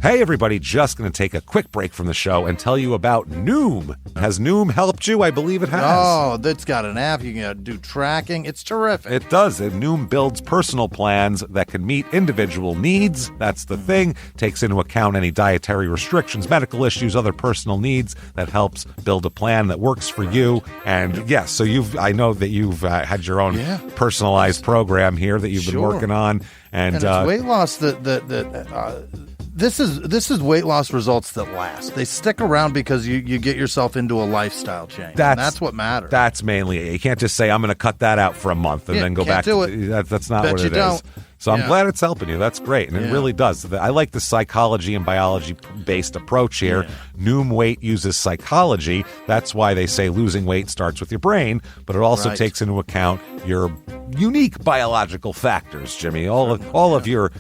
Hey everybody, just going to take a quick break from the show and tell you about Noom. Has Noom helped you? I believe it has. Oh, that's got an app. You can do tracking. It's terrific. It does. And Noom builds personal plans that can meet individual needs. That's the thing. Takes into account any dietary restrictions, medical issues, other personal needs. That helps build a plan that works for you. And yes, so I know that you've had your own personalized program here that you've been working on. And it's weight loss This is weight loss results that last. They stick around because you get yourself into a lifestyle change. That's what matters. That's mainly it. You can't just say, I'm going to cut that out for a month and then go back to it. That's not what it is. So I'm glad it's helping you. That's great. And it really does. I like the psychology and biology-based approach here. Yeah. Noom Weight uses psychology. That's why they say losing weight starts with your brain, but it also takes into account your unique biological factors, Jimmy. All of your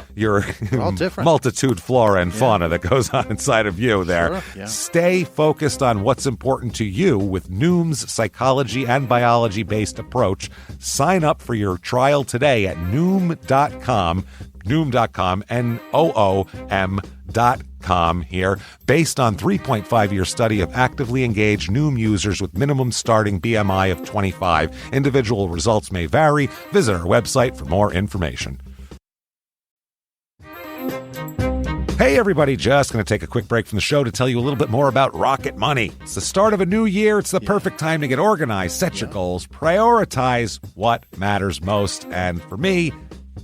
multitude flora and fauna that goes on inside of you there. Sure. Yeah. Stay focused on what's important to you with Noom's psychology and biology-based approach. Sign up for your trial today at Noom.com, Noom.com here, based on 3.5-year study of actively engaged Noom users with minimum starting BMI of 25. Individual results may vary. Visit our website for more information. Hey everybody, just going to take a quick break from the show to tell you a little bit more about Rocket Money. It's the start of a new year. It's the perfect time to get organized, set your goals, prioritize what matters most. And for me,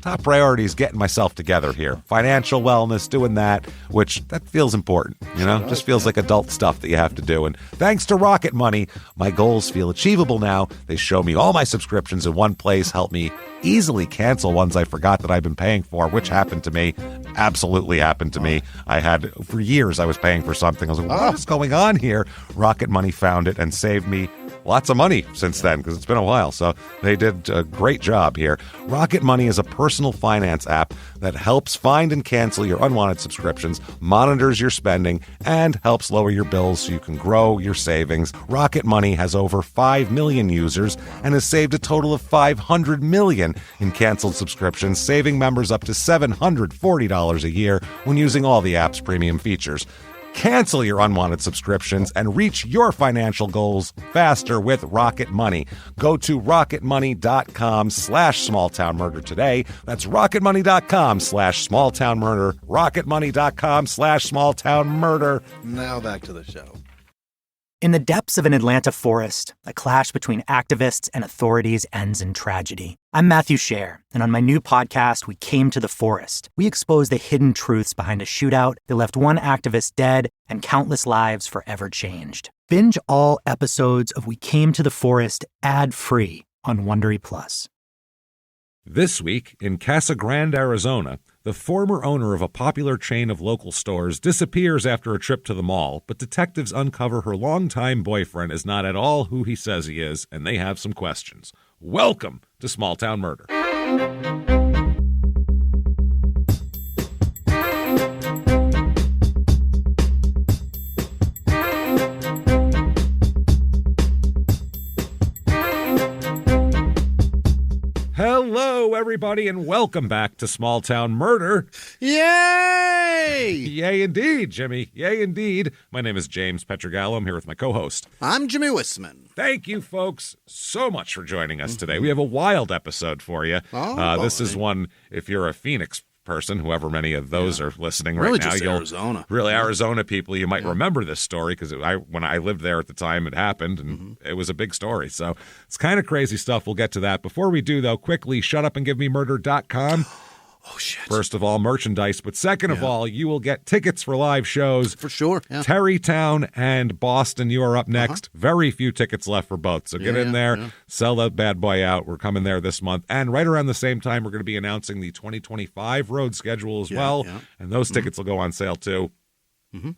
top priority is getting myself together here. Financial wellness, doing that, which that feels important, just feels like adult stuff that you have to do. And thanks to Rocket Money, my goals feel achievable now. They show me all my subscriptions in one place, help me easily cancel ones I forgot that I've been paying for, which happened to me, absolutely happened to me. For years, I was paying for something. I was like, what is going on here? Rocket Money found it and saved me lots of money since then, because it's been a while. So they did a great job here. Rocket Money is a personal finance app that helps find and cancel your unwanted subscriptions, monitors your spending, and helps lower your bills so you can grow your savings. Rocket Money has over 5 million users and has saved a total of $500 million in canceled subscriptions, saving members up to $740 a year when using all the app's premium features. Cancel your unwanted subscriptions and reach your financial goals faster with Rocket Money. Go to rocketmoney.com/smalltownmurder today. That's rocketmoney.com/smalltownmurder. rocketmoney.com/smalltownmurder. Now back to the show. In the depths of an Atlanta forest, a clash between activists and authorities ends in tragedy. I'm Matthew Scher, and on my new podcast, We Came to the Forest, we expose the hidden truths behind a shootout that left one activist dead and countless lives forever changed. Binge all episodes of We Came to the Forest ad-free on Wondery Plus. This week, in Casa Grande, Arizona, the former owner of a popular chain of local stores disappears after a trip to the mall, but detectives uncover her longtime boyfriend is not at all who he says he is, and they have some questions. Welcome to Small Town Murder. Hello, everybody, and welcome back to Small Town Murder. Yay! Yay, indeed, Jimmy. Yay, indeed. My name is James Petrogallo. I'm here with my co-host. I'm Jimmy Wissman. Thank you, folks, so much for joining us today. We have a wild episode for you. This is one, if you're a Phoenix person, whoever many of those are listening right now. Just Arizona. Really, Arizona people, you might remember this story because when I lived there at the time, it happened, and it was a big story. So it's kind of crazy stuff. We'll get to that. Before we do, though, quickly, shutupandgivememurder.com. Oh, shit. First of all, merchandise. But second of all, you will get tickets for live shows. For sure. Yeah. Terrytown and Boston, you are up next. Very few tickets left for both. So get in there, sell that bad boy out. We're coming there this month. And right around the same time, we're going to be announcing the 2025 road schedule as well. Yeah. And those tickets will go on sale too.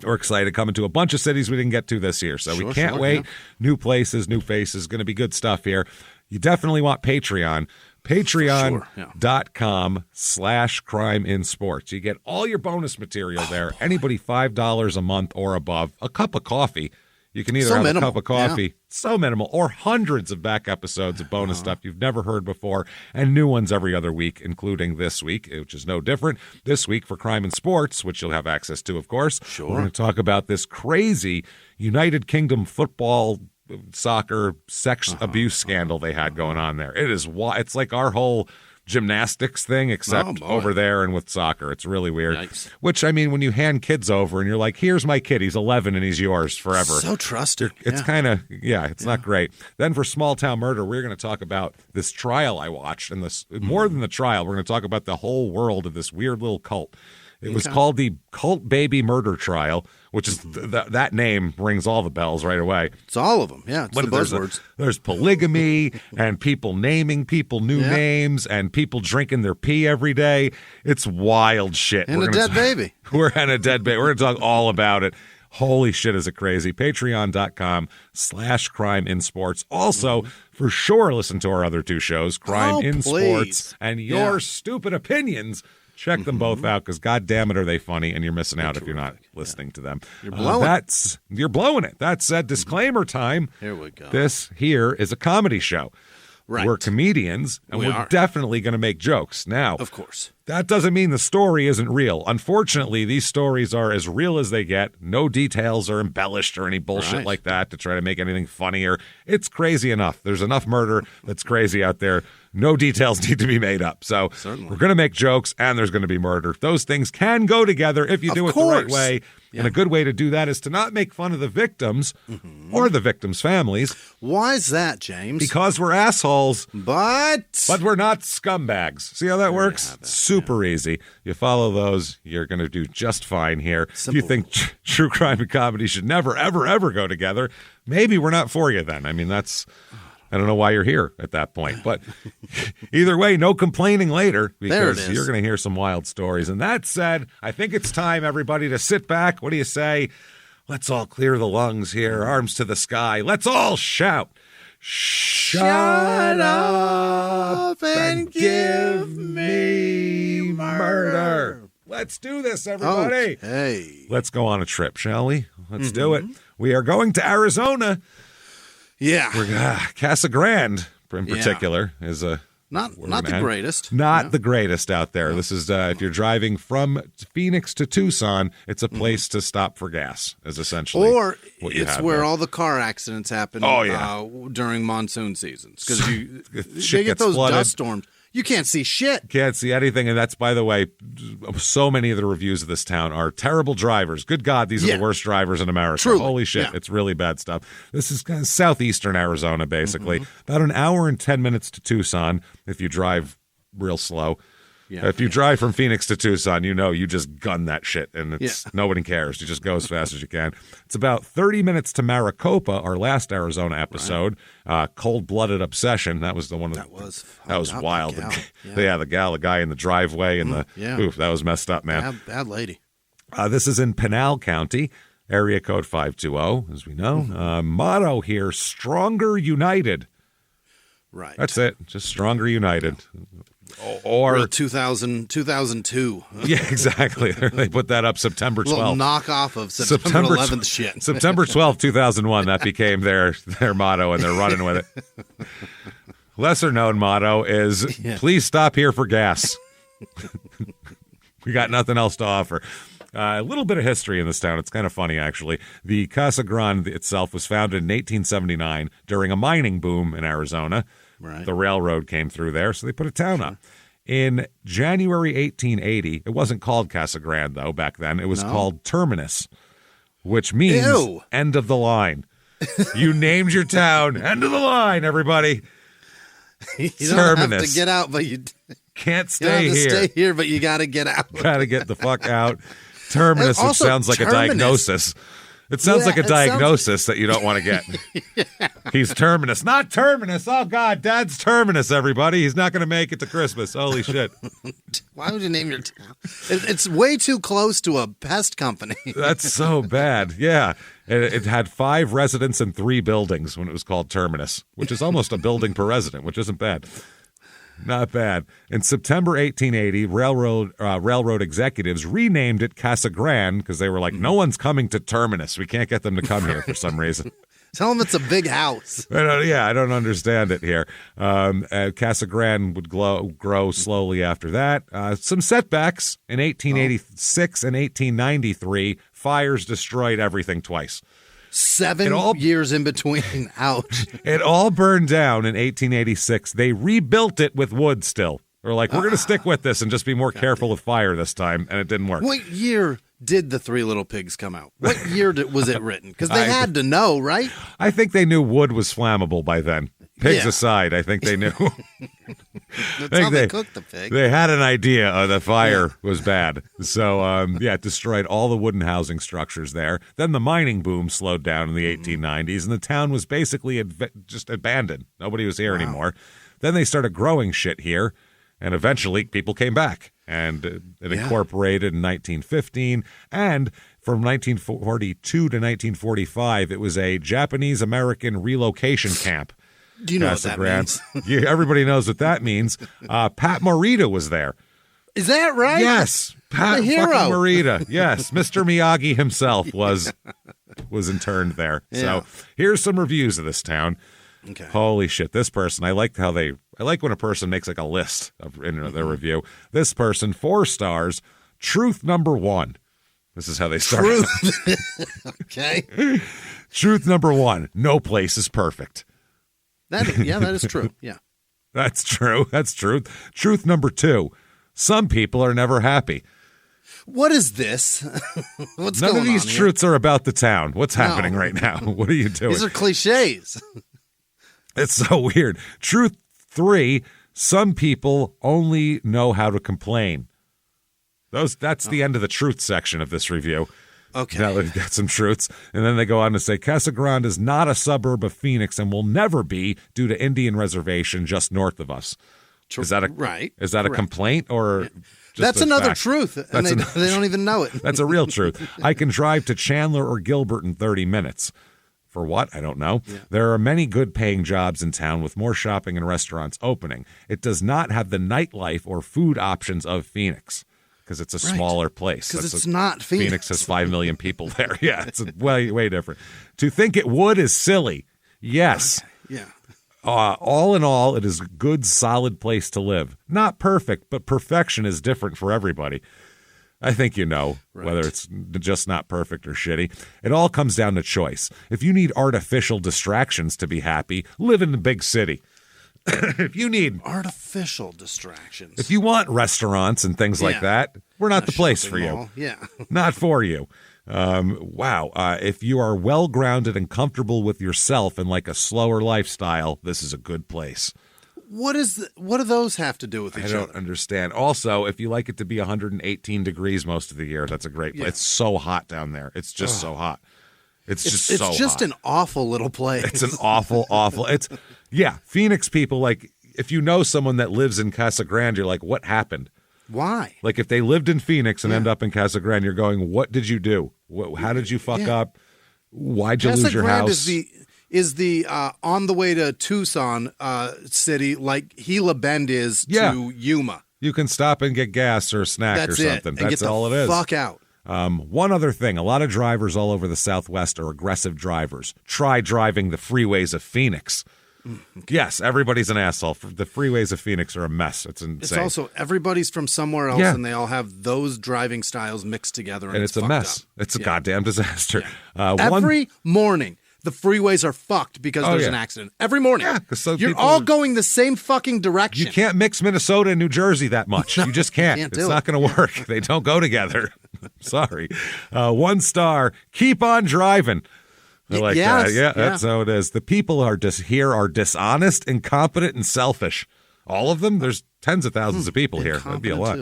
We're excited, coming to a bunch of cities we didn't get to this year. So we can't wait. Yeah. New places, new faces. Going to be good stuff here. You definitely want Patreon. Patreon.com/crimeinsports. You get all your bonus material there. Anybody $5 a month or above, a cup of coffee. You can either So have minimal, a cup of coffee, so minimal, or hundreds of back episodes of bonus stuff you've never heard before, and new ones every other week, including this week, which is no different. This week for Crime and Sports, which you'll have access to, of course. Sure. We're going to talk about this crazy United Kingdom football, soccer, sex abuse scandal they had going on there. It's like our whole gymnastics thing, except over there and with soccer. It's really weird. Yikes. Which, I mean, when you hand kids over and you're like, here's my kid, he's 11 and he's yours forever. So trusting. It's kind of, it's not great. Then for Small Town Murder, we're going to talk about this trial I watched. And this more than the trial, we're going to talk about the whole world of this weird little cult. It was called the Cult Baby Murder Trial, which is that name rings all the bells right away. It's all of them. Yeah, it's the buzzwords. There's polygamy and people naming people new names and people drinking their pee every day. It's wild shit. And a dead baby. We're on a dead baby. We're going to talk all about it. Holy shit, is it crazy. Patreon.com/Crime in Sports. Also, for sure, listen to our other two shows, Crime in Sports and Your Stupid Opinions. Check them both out, because God damn it, are they funny, and you're missing out if you're not listening to them. You're blowing You're blowing it. That said, disclaimer time. Here we go. This here is a comedy show. Right. We're comedians, and we're definitely going to make jokes. Now, of course, that doesn't mean the story isn't real. Unfortunately, these stories are as real as they get. No details are embellished or any bullshit like that to try to make anything funnier. It's crazy enough. There's enough murder that's crazy out there. No details need to be made up. So we're going to make jokes, and there's going to be murder. Those things can go together if you do it the right way. Yeah. And a good way to do that is to not make fun of the victims or the victims' families. Why is that, James? Because we're assholes. But we're not scumbags. See how that works? Super easy. You follow those, you're going to do just fine here. Simple. If you think true crime and comedy should never, ever, ever go together, maybe we're not for you then. I mean, I don't know why you're here at that point. But either way, no complaining later, because you're going to hear some wild stories. And that said, I think it's time, everybody, to sit back. What do you say? Let's all clear the lungs here, arms to the sky. Let's all shout. Shut up and give me murder. Let's do this, everybody. Okay. Let's go on a trip, shall we? Let's do it. We are going to Arizona. Yeah. Casa Grande, in particular, is a... Not the greatest. Not the greatest out there. No. This is, if you're driving from Phoenix to Tucson, it's a place to stop for gas, is essentially what you have where there. all the car accidents happen during monsoon seasons. Because you get those flooded. Dust storms. You can't see shit. Can't see anything. And that's, by the way, so many of the reviews of this town are terrible drivers. Good God, these are the worst drivers in America. Truly. Holy shit. It's really bad stuff. This is kind of southeastern Arizona, basically. About an hour and 10 minutes to Tucson if you drive real slow. Yeah, if you drive from Phoenix to Tucson, you just gun that shit, and nobody cares. You just go as fast as you can. It's about 30 minutes to Maricopa, our last Arizona episode, Cold-Blooded Obsession. That was the one. That was wild. The guy in the driveway, and oof, that was messed up, man. Bad lady. This is in Pinal County, area code 520, as we know. Motto here: Stronger United. Right. That's it. Just Stronger United. Or 2002. Yeah, exactly. They put that up September 12th. Little knockoff of September 11th shit. September 12th, 2001. That became their motto, and they're running with it. Lesser known motto is, please stop here for gas. We got nothing else to offer. A little bit of history in this town. It's kind of funny, actually. The Casa Grande itself was founded in 1879 during a mining boom in Arizona. Right. The railroad came through there, so they put a town up. In January 1880, it wasn't called Casa Grande, though, back then. It was called Terminus, which means end of the line. You named your town. End of the line, everybody. You don't have to get out, but you can't stay here. Stay here, but you got to get out. Got to get the fuck out. Terminus, which sounds like a diagnosis. It sounds like a diagnosis that you don't want to get. He's Terminus. Not Terminus. Oh, God. Dad's Terminus, everybody. He's not going to make it to Christmas. Holy shit. Why would you name your town? It's way too close to a pest company. That's so bad. Yeah. It had 5 residents and 3 buildings when it was called Terminus, which is almost a building per resident, which isn't bad. Not bad. In September 1880, railroad executives renamed it Casa Grande because they were like, no one's coming to Terminus. We can't get them to come here for some reason. Tell them it's a big house. I don't understand it here. Casa Grande would grow slowly after that. Some setbacks in 1886 and 1893. Fires destroyed everything twice. 7 years in between. Ouch. It all burned down in 1886. They rebuilt it with wood still. They're like, we're going to stick with this and just be more careful with fire this time, and it didn't work. What year did The Three Little Pigs come out? What year was it written? Because they had to know, right? I think they knew wood was flammable by then. Pigs aside, I think they knew. That's how they cooked the pig. They had an idea the fire was bad. So, it destroyed all the wooden housing structures there. Then the mining boom slowed down in the 1890s, and the town was basically just abandoned. Nobody was here anymore. Then they started growing shit here, and eventually people came back. And it incorporated in 1915, and from 1942 to 1945, it was a Japanese-American relocation camp. Do you know what that means? Everybody knows what that means. Pat Morita was there. Is that right? Yes. Pat the hero. fucking Morita. Yes. Mr. Miyagi himself was interned there. Yeah. So here's some reviews of this town. Okay. Holy shit. This person, I like when a person makes like a list in their review. This person, 4 stars, truth number 1. This is how they start. Truth. Okay. Truth number 1, no place is perfect. That is true. Yeah. That's true. That's truth. Truth number 2, some people are never happy. What is this? What's None going on of these here? truths are about the town. What's happening right now? What are you doing? These are cliches. It's so weird. Truth 3, some people only know how to complain. That's the end of the truth section of this review. Okay. Now they've got some truths. And then they go on to say, Casa Grande is not a suburb of Phoenix and will never be due to Indian reservation just north of us. Is that a complaint or just That's a another fact? truth, and they don't even know it. That's a real truth. I can drive to Chandler or Gilbert in 30 minutes. For what? I don't know. Yeah. There are many good-paying jobs in town with more shopping and restaurants opening. It does not have the nightlife or food options of Phoenix because it's a smaller place. Because it's not Phoenix. Phoenix has 5 million people there. Yeah, it's way different. To think it would is silly. Yes. Yeah. All in all, it is a good, solid place to live. Not perfect, but perfection is different for everybody. I think you know whether it's just not perfect or shitty. It all comes down to choice. If you need artificial distractions to be happy, live in the big city. If you need artificial distractions, if you want restaurants and things like that, we're not the place for you. Yeah. Not for you. If you are well-grounded and comfortable with yourself and like a slower lifestyle, this is a good place. What do those have to do with each other? I don't understand. Also, if you like it to be 118 degrees most of the year, that's a great place. Yeah. It's so hot down there. It's just so hot. It's just an awful little place. It's an awful. Phoenix people, like, if you know someone that lives in Casa Grande, you're like, what happened? Why? Like, if they lived in Phoenix and end up in Casa Grande, you're going, what did you do? How did you fuck up? Why'd you lose your house? Is the on the way to Tucson city like Gila Bend is to Yuma. You can stop and get gas or a snack or something. That's all it is. Fuck out. One other thing, a lot of drivers all over the Southwest are aggressive drivers. Try driving the freeways of Phoenix. Yes, everybody's an asshole. The freeways of Phoenix are a mess. It's insane. It's also everybody's from somewhere else, and they all have those driving styles mixed together, and it's a mess. Up. It's a goddamn disaster. Yeah. Every morning, the freeways are fucked because there's an accident. Every morning. Yeah, because you're all going the same fucking direction. You can't mix Minnesota and New Jersey that much. You just can't. It's not going to work. They don't go together. Sorry. 1 star. Keep on driving. They're like, that's how it is. The people here are dishonest, incompetent, and selfish. All of them? There's tens of thousands of people here. That'd be a lot.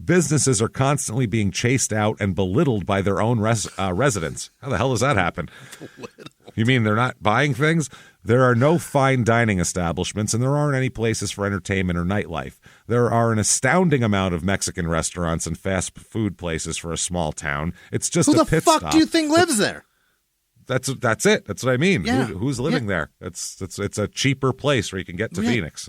Businesses are constantly being chased out and belittled by their own residents. How the hell does that happen? You mean they're not buying things? There are no fine dining establishments, and there aren't any places for entertainment or nightlife. There are an astounding amount of Mexican restaurants and fast food places for a small town. It's just Who the fuck do you think lives there? That's it. That's what I mean. Yeah. Who's living there? It's a cheaper place where you can get to Phoenix.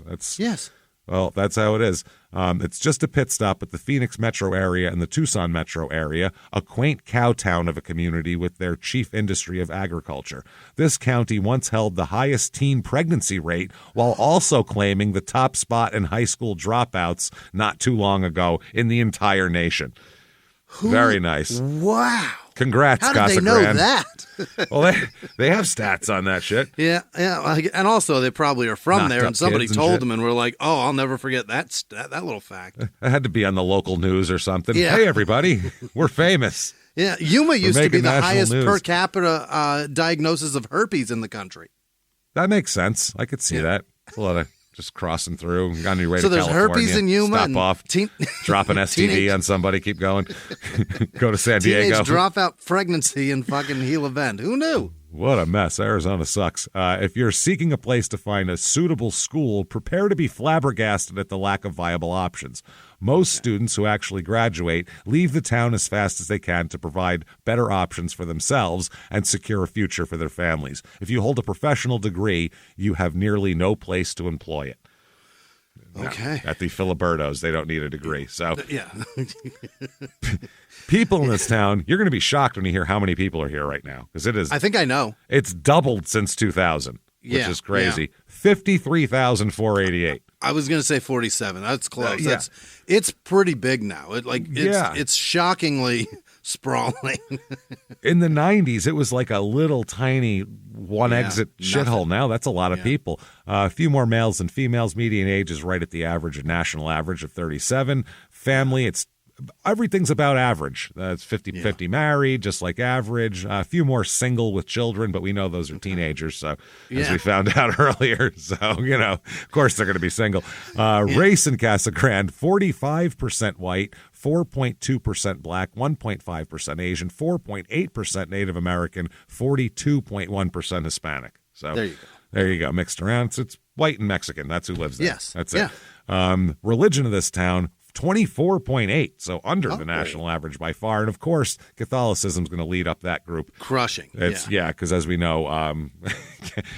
Well, that's how it is. It's just a pit stop at the Phoenix metro area and the Tucson metro area, a quaint cow town of a community with their chief industry of agriculture. This county once held the highest teen pregnancy rate while also claiming the top spot in high school dropouts not too long ago in the entire nation. Very nice. Wow. Congrats, How Casa did they know Grande. that? Well, they have stats on that shit. Yeah. And also, they probably are from Knocked there, up and somebody kids and told shit. them, and we're like, oh, I'll never forget that little fact. It had to be on the local news or something. Yeah. Hey, everybody, we're famous. Yeah, Yuma used to be making the national highest news. per capita diagnosis of herpes in the country. That makes sense. I could see that. It's a lot of just crossing through, on your way So to there's California. herpes in Yuma. Stop and off, drop an STD teenage- on somebody, keep going. Go to San Teenage Diego. dropout pregnancy in fucking Gila Bend. Who knew? What a mess. Arizona sucks. If you're seeking a place to find a suitable school, prepare to be flabbergasted at the lack of viable options. Most students who actually graduate leave the town as fast as they can to provide better options for themselves and secure a future for their families. If you hold a professional degree, you have nearly no place to employ it. Okay. At the Filibertos, they don't need a degree. So Yeah. people in this town, you're going to be shocked when you hear how many people are here right now, because I think I know. it's doubled since 2000, which Yeah, is crazy. 53,488. I was going to say 47. That's close. Yeah. It's pretty big now. It's shockingly sprawling. In the 90s, it was like a little tiny one-exit shithole. nothing. Now that's a lot of people. A few more males than females. Median age is right at the average, a national average of 37. Family, everything's about average. It's 50-50 married, just like average. A few more single with children, but we know those are teenagers, so as we found out earlier. So, of course they're going to be single. Race in Casa Grande, 45% white, 4.2% black, 1.5% Asian, 4.8% Native American, 42.1% Hispanic. So There you go. There you go. Mixed around. It's white and Mexican. That's who lives there. Yes. That's it. Religion of this town, 24.8, so under the Oh. national average by far. And of course, Catholicism's going to lead up that group. Crushing. Because as we know,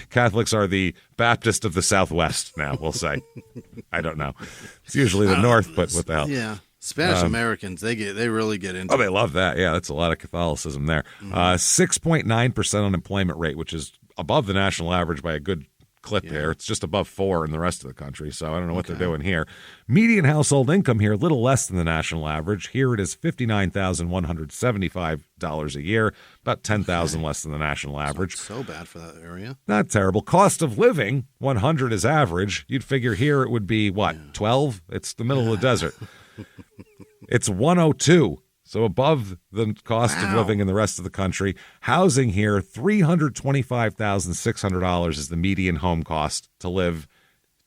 Catholics are the Baptist of the Southwest now, we'll say. I don't know. It's usually the North, but what the hell? Yeah. Spanish Americans, they really get into Oh, they love that. Yeah, that's a lot of Catholicism there. 6.9% unemployment rate, which is above the national average by a good clip here. It's just above 4 in the rest of the country, so I don't know what they're doing here. Median household income here, a little less than the national average. Here it is $59,175 a year, about $10,000 less than the national average. so bad for that area. Not terrible. Cost of living, 100 is average. You'd figure here it would be, 12? It's the middle of the desert. It's 102. So above the cost of living in the rest of the country. Housing here, $325,600 is the median home cost to live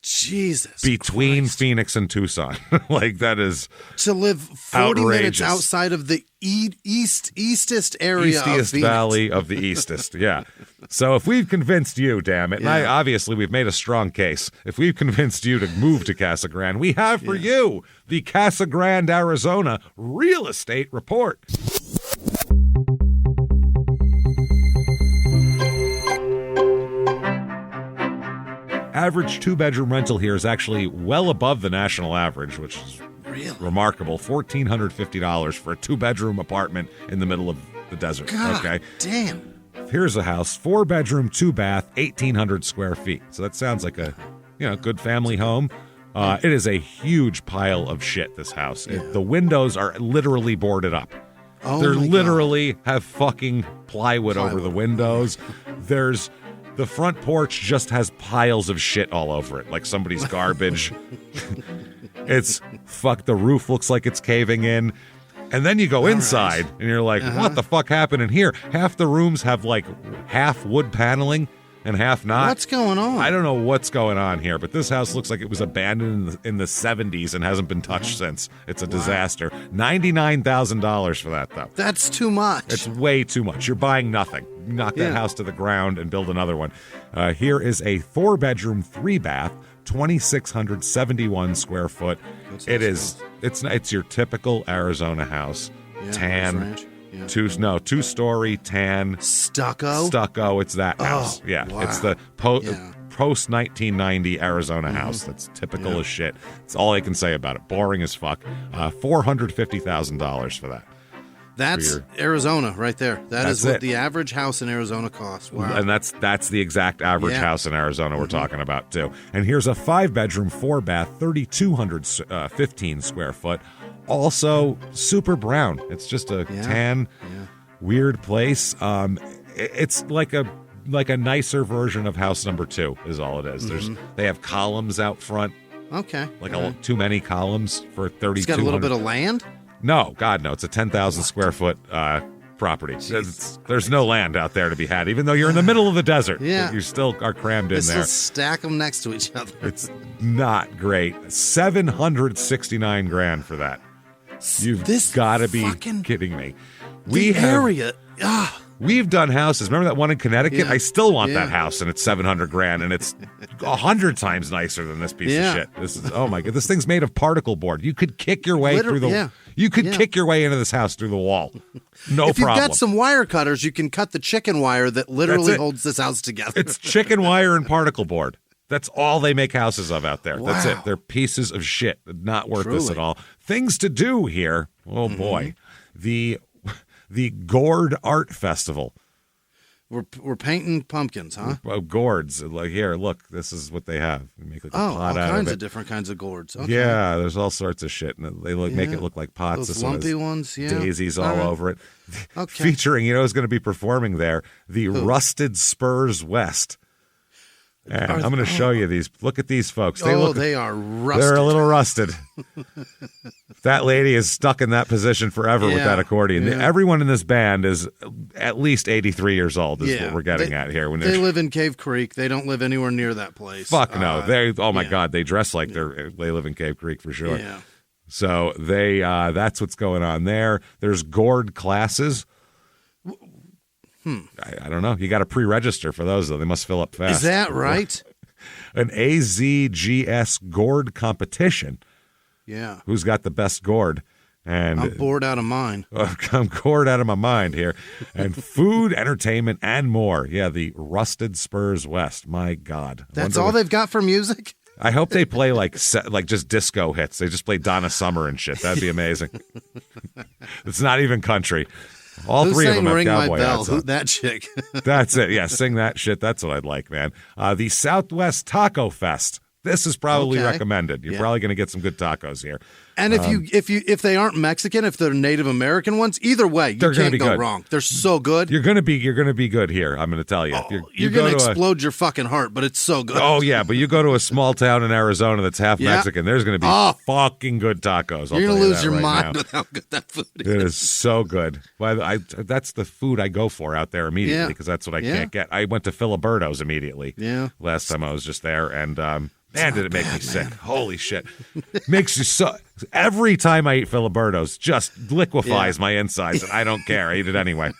Jesus between Christ. Phoenix and Tucson. Like, that is To live 40 minutes outrageous. outside of the eastest area of Eastiest Phoenix. Valley of the Eastest. Yeah. So if we've convinced you, damn it, and obviously we've made a strong case. If we've convinced you to move to Casa Grande, we have for you the Casa Grande, Arizona Real Estate Report. Average two-bedroom rental here is actually well above the national average, which is remarkable. $1,450 for a two-bedroom apartment in the middle of the desert. God Okay. damn. Here's a house, 4-bedroom, 2-bath, 1,800 square feet. So that sounds like a, good family home. It is a huge pile of shit, this house. The windows are literally boarded up. Oh They're my literally have fucking plywood over the windows. The front porch just has piles of shit all over it, like somebody's garbage. The roof looks like it's caving in. And then you go inside and you're like, what the fuck happened in here? Half the rooms have like half wood paneling and half not. What's going on? I don't know what's going on here, but this house looks like it was abandoned in the 70s and hasn't been touched since. It's a disaster. $99,000 for that, though. That's too much. It's way too much. You're buying nothing. Knock that house to the ground and build another one. Here is a 4-bedroom, 3-bath, 2,671 square foot. It's your typical Arizona house. Tan. ranch. Yeah. Two-story tan. Stucco. It's that house. Yeah. wow. It's the post 1990 Arizona house. That's typical as shit. That's all I can say about it. Boring as fuck. $450,000 for that. That's Arizona right there. That's what the average house in Arizona costs. Wow. And that's the exact average house in Arizona we're talking about, too. And here's a 5-bedroom, 4-bath, 3,215 square foot. Also super brown. It's just a tan, weird place. It's like a nicer version of house number 2 is all it is. They have columns out front. Okay. Too many columns for 3,200. It's got a little bit of land? No, God, no. It's a 10,000 square foot property. There's no land out there to be had, even though you're in the middle of the desert. Yeah. You still are crammed in there. Just stack them next to each other. It's not great. $769,000 for that. You've got to be kidding me. We've done houses. Remember that one in Connecticut? I still want that house, and it's $700,000, and it's 100 times nicer than this piece of shit. This is oh my god. This thing's made of particle board. You could kick your way through the. You could kick your way into this house through the wall. No problem. If you've got some wire cutters, you can cut the chicken wire that literally holds this house together. It's chicken wire and particle board. That's all they make houses of out there. Wow. That's it. They're pieces of shit. Not worth this at all. Things to do here. Oh boy, the Gourd Art Festival. We're painting pumpkins, huh? Gourds. Like here, look. This is what they have. They make like a pot out kinds of it. Of different kinds of gourds. Okay. Yeah, there's all sorts of shit, and they make it look like pots. Those lumpy ones, daisies all over it. Okay. Featuring, who's going to be performing there? The Rusted Spurs West. And I'm going to show you these. Look at these folks. They are rusted. They're a little rusted. That lady is stuck in that position forever with that accordion. Yeah. Everyone in this band is at least 83 years old is what we're getting at here. They live in Cave Creek. They don't live anywhere near that place. Fuck no. God, they dress like they live in Cave Creek for sure. Yeah. So that's what's going on there. There's gourd classes. I don't know. You got to pre-register for those, though. They must fill up fast. Is that right? An AZGS gourd competition. Yeah. Who's got the best gourd? And I'm bored out of mine. I'm bored out of my mind here. And food, entertainment, and more. Yeah, the Rusted Spurs West. My God. That's all they've got for music? I hope they play like just disco hits. They just play Donna Summer and shit. That'd be amazing. It's not even country. All three of them have cowboy hats on. That chick. That's it. Yeah, sing that shit. That's what I'd like, man. The Southwest Taco Fest. This is probably recommended. You're probably going to get some good tacos here. And if they aren't Mexican, if they're Native American ones, either way, you can't go wrong. They're so good. You're gonna be good here. I'm gonna tell you. You're gonna explode your fucking heart, but it's so good. Oh yeah, but you go to a small town in Arizona that's half Mexican. There's gonna be fucking good tacos. You're gonna lose your mind with how good that food is. It is so good. Well, that's the food I go for out there immediately because that's what I can't get. I went to Filiberto's immediately. Yeah. Last time I was just there and. Man, did it make me sick. Holy shit. Makes you so... Every time I eat Filiberto's, just liquefies my insides, and I don't care. I eat it anyway.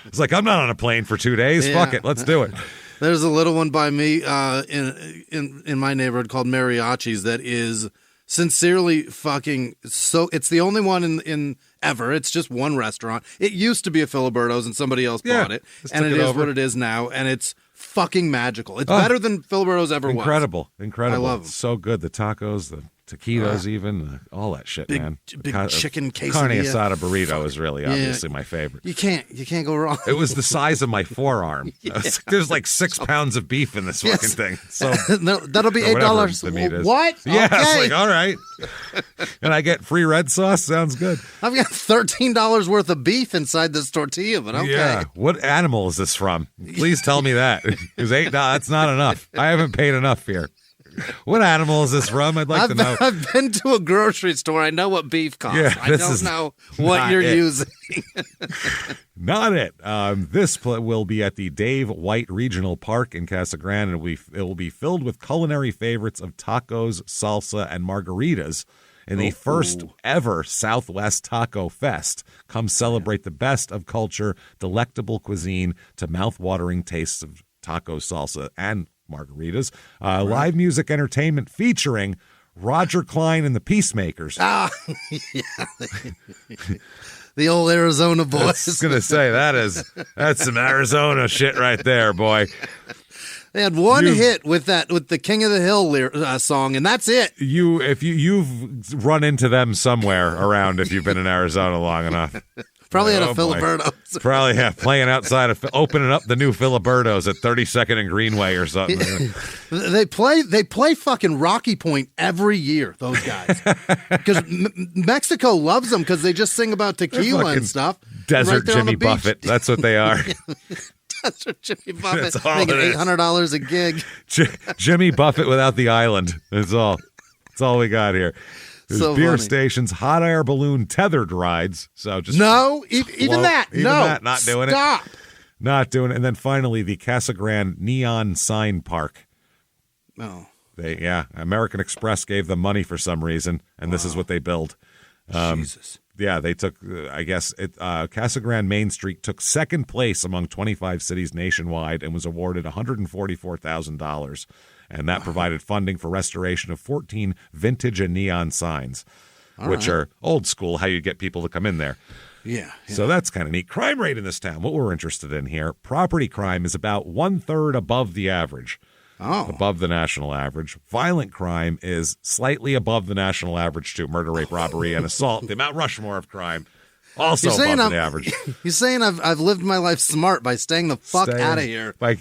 It's like, I'm not on a plane for 2 days. Fuck it. Let's do it. There's a little one by me in my neighborhood called Mariachi's that is sincerely fucking so... It's the only one in ever. It's just one restaurant. It used to be a Filiberto's, and somebody else bought it. And it is what it is now, and it's... fucking magical. It's better than Filiberto's ever was. Incredible. I love them. So good. The tacos, the taquitos, even all that shit, man. Big chicken quesadilla. Carne asada burrito is really obviously my favorite. You can't go wrong. It was the size of my forearm. There's like 6 pounds of beef in this fucking thing. So that'll be $8. What? Yeah, it's like all right. And I get free red sauce. Sounds good. I've got $13 worth of beef inside this tortilla, but okay. Yeah. What animal is this from? Please tell me that. Because $8, that's not enough. I haven't paid enough here. What animal is this from? I'd like to know. I've been to a grocery store. I know what beef costs. Yeah, I don't know what you're using. Not it. This will be at the Dave White Regional Park in Casa Grande, and it will be filled with culinary favorites of tacos, salsa, and margaritas in the first ever Southwest Taco Fest. Come celebrate the best of culture, delectable cuisine, to mouth-watering tastes of taco, salsa, and margaritas. Live music entertainment featuring Roger Klein and the Peacemakers. Yeah. The old Arizona boys. I was going to say, that's some Arizona shit right there, boy. They had one hit with the King of the Hill song, and that's it. You've run into them somewhere around if you've been in Arizona long enough. Probably at a Filiberto's. Probably playing outside of opening up the new Filiberto's at 32nd and Greenway or something. They play fucking Rocky Point every year. Those guys, because Mexico loves them because they just sing about tequila and stuff. Desert Jimmy Buffett. That's what they are. Desert Jimmy Buffett making $800 a gig. Jimmy Buffett without the island. That's all. That's all we got here. There's so beer funny. Stations, hot air balloon, tethered rides. So just even that. Not doing Stop. Not doing it. And then finally, the Casa Grande Neon Sign Park. Oh, American Express gave them money for some reason, and this is what they build. Jesus. Yeah, they took. Casa Grande Main Street took second place among 25 cities nationwide and was awarded $144,000. And that provided funding for restoration of 14 vintage and neon signs, which are old school, how you get people to come in there. Yeah. So that's kind of neat. Crime rate in this town, what we're interested in here, property crime is about 1/3 above the average, above the national average. Violent crime is slightly above the national average, too. Murder, rape, robbery, and assault. The Mount Rushmore of crime. Also above the average. You're saying I've lived my life smart by staying the fuck out of here. By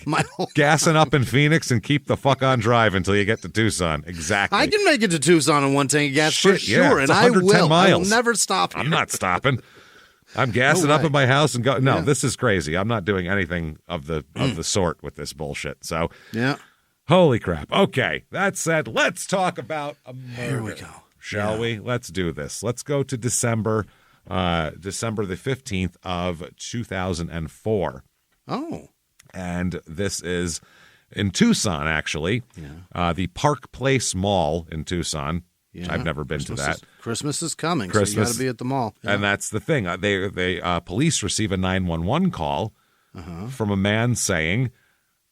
gassing up in Phoenix and keep the fuck on drive until you get to Tucson. Exactly. I can make it to Tucson in one tank of gas for sure, and I will. Miles. I will never stop here. I'm not stopping. I'm gassing up at my house and go. No, this is crazy. I'm not doing anything of the sort with this bullshit. So yeah. Holy crap. Okay, that said, let's talk about a murder. Here we go. Shall we? Let's do this. Let's go to December the 15th of 2004. Oh. And this is in Tucson, actually. Yeah. The Park Place Mall in Tucson. Yeah. I've never been to that. Christmas is coming, so you got to be at the mall. Yeah. And that's the thing. Police receive a 911 call from a man saying,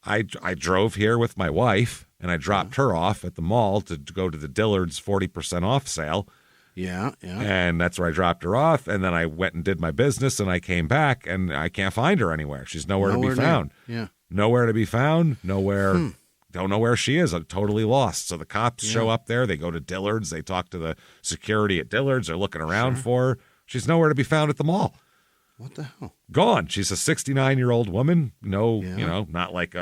I drove here with my wife, and I dropped her off at the mall to go to the Dillard's 40% off sale. Yeah. And that's where I dropped her off, and then I went and did my business, and I came back, and I can't find her anywhere. She's nowhere to be found. Yeah. Nowhere to be found, nowhere. Don't know where she is. I'm totally lost. So the cops show up there. They go to Dillard's. They talk to the security at Dillard's. They're looking around for her. She's nowhere to be found at the mall. What the hell? Gone. She's a 69-year-old woman. Not like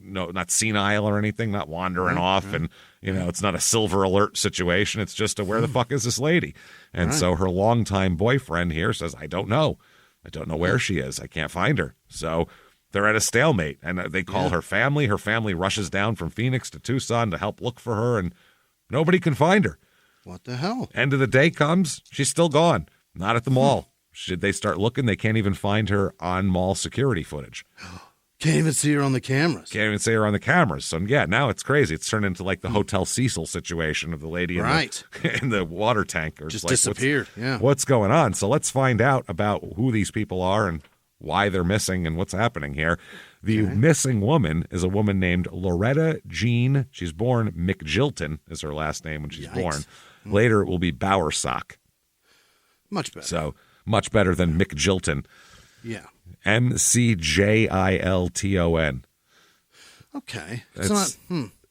not senile or anything, not wandering off. Right. And, it's not a silver alert situation. It's just where the fuck is this lady? And so her longtime boyfriend here says, I don't know. I don't know where she is. I can't find her. So they're at a stalemate, and they call her family. Her family rushes down from Phoenix to Tucson to help look for her, and nobody can find her. What the hell? End of the day comes, she's still gone. Not at the mall. Should they start looking, they can't even find her on mall security footage. Can't even see her on the cameras. Can't even see her on the cameras. So, now it's crazy. It's turned into like the Hotel Cecil situation of the lady in the water tank. Or just disappeared. What's going on? So let's find out about who these people are and why they're missing and what's happening here. The missing woman is a woman named Loretta Jean. She's born McJilton is her last name when she's born. Later it will be Bowersock. Much better. So much better than McJilton. Yeah. McJilton. Okay.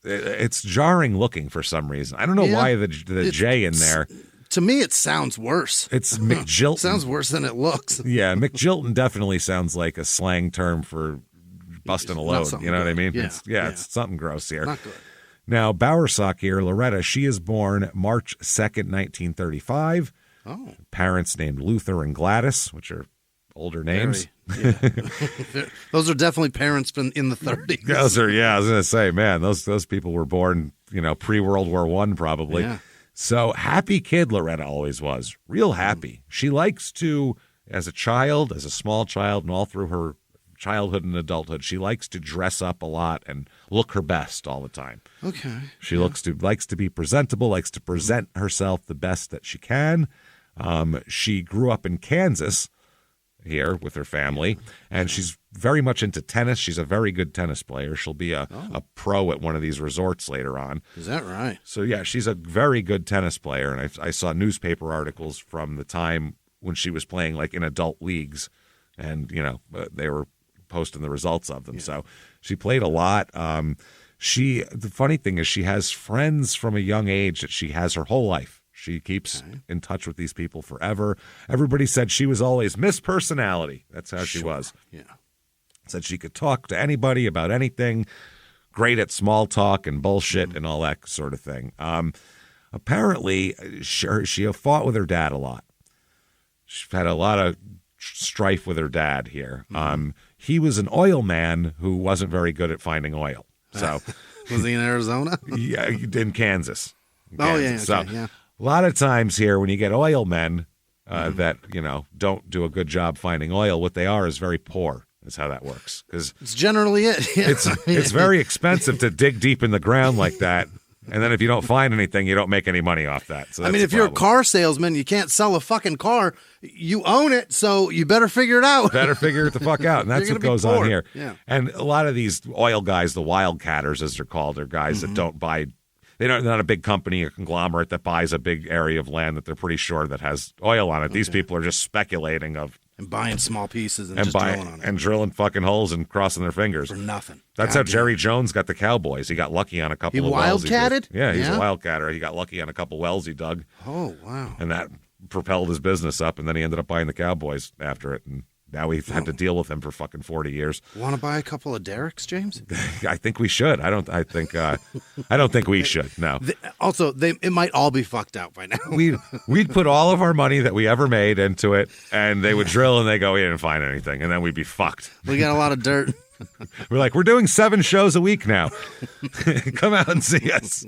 It's jarring looking for some reason. I don't know why the J in there. To me, it sounds worse. It's McJilton. Sounds worse than it looks. Yeah, McJilton definitely sounds like a slang term for busting a load. You know what I mean? Yeah. It's something gross here. Not good. Now, Bowersock here, Loretta, she is born March 2nd, 1935. Oh. Parents named Luther and Gladys, which are older names. Those are definitely parents in the 30s. Those are, I was going to say, man, those people were born, pre-World War I probably. Yeah. So happy kid Loretta always was. Real happy. She likes to, as a small child, and all through her childhood and adulthood, she likes to dress up a lot and look her best all the time. Okay. She likes to be presentable, likes to present herself the best that she can. She grew up in Kansas here with her family, and she's very much into tennis. She's a very good tennis player. She'll be a pro at one of these resorts later on. Is that right? So, she's a very good tennis player, and I saw newspaper articles from the time when she was playing, like, in adult leagues, and, they were posting the results of them. So she played a lot. The funny thing is she has friends from a young age that she has her whole life. She keeps in touch with these people forever. Everybody said she was always Miss Personality. That's how she was. Yeah. Said she could talk to anybody about anything, great at small talk and bullshit and all that sort of thing. Apparently, she fought with her dad a lot. She's had a lot of strife with her dad here. He was an oil man who wasn't very good at finding oil. So was he in Arizona? Yeah, in Kansas. Oh, yeah. Okay, so a lot of times here when you get oil men that, don't do a good job finding oil, what they are is very poor. Is how that works. Because it's generally it. It's very expensive to dig deep in the ground like that. And then if you don't find anything, you don't make any money off that. So if you're a car salesman, you can't sell a fucking car. You own it, so you better figure it out. Better figure it the fuck out. And that's what goes on here. Yeah. And a lot of these oil guys, the wildcatters, as they're called, are guys that don't buy. They're not a big company, a conglomerate that buys a big area of land that they're pretty sure that has oil on it. These people are just speculating and buying small pieces and just drilling on it. And drilling fucking holes and crossing their fingers. For nothing. That's how Jerry Jones got the Cowboys. He got lucky on a couple of wells. He wildcatted? Yeah, he's a wildcatter. He got lucky on a couple wells he dug. Oh, wow. And that propelled his business up, and then he ended up buying the Cowboys after it. And now we've had to deal with him for fucking 40 years. Want to buy a couple of Derricks, James? I think we should. I don't think we should. No. It might all be fucked out by now. We'd put all of our money that we ever made into it, and they would drill, and they go, we didn't find anything, and then we'd be fucked. We got a lot of dirt. We're like, we're doing 7 shows a week now. Come out and see us.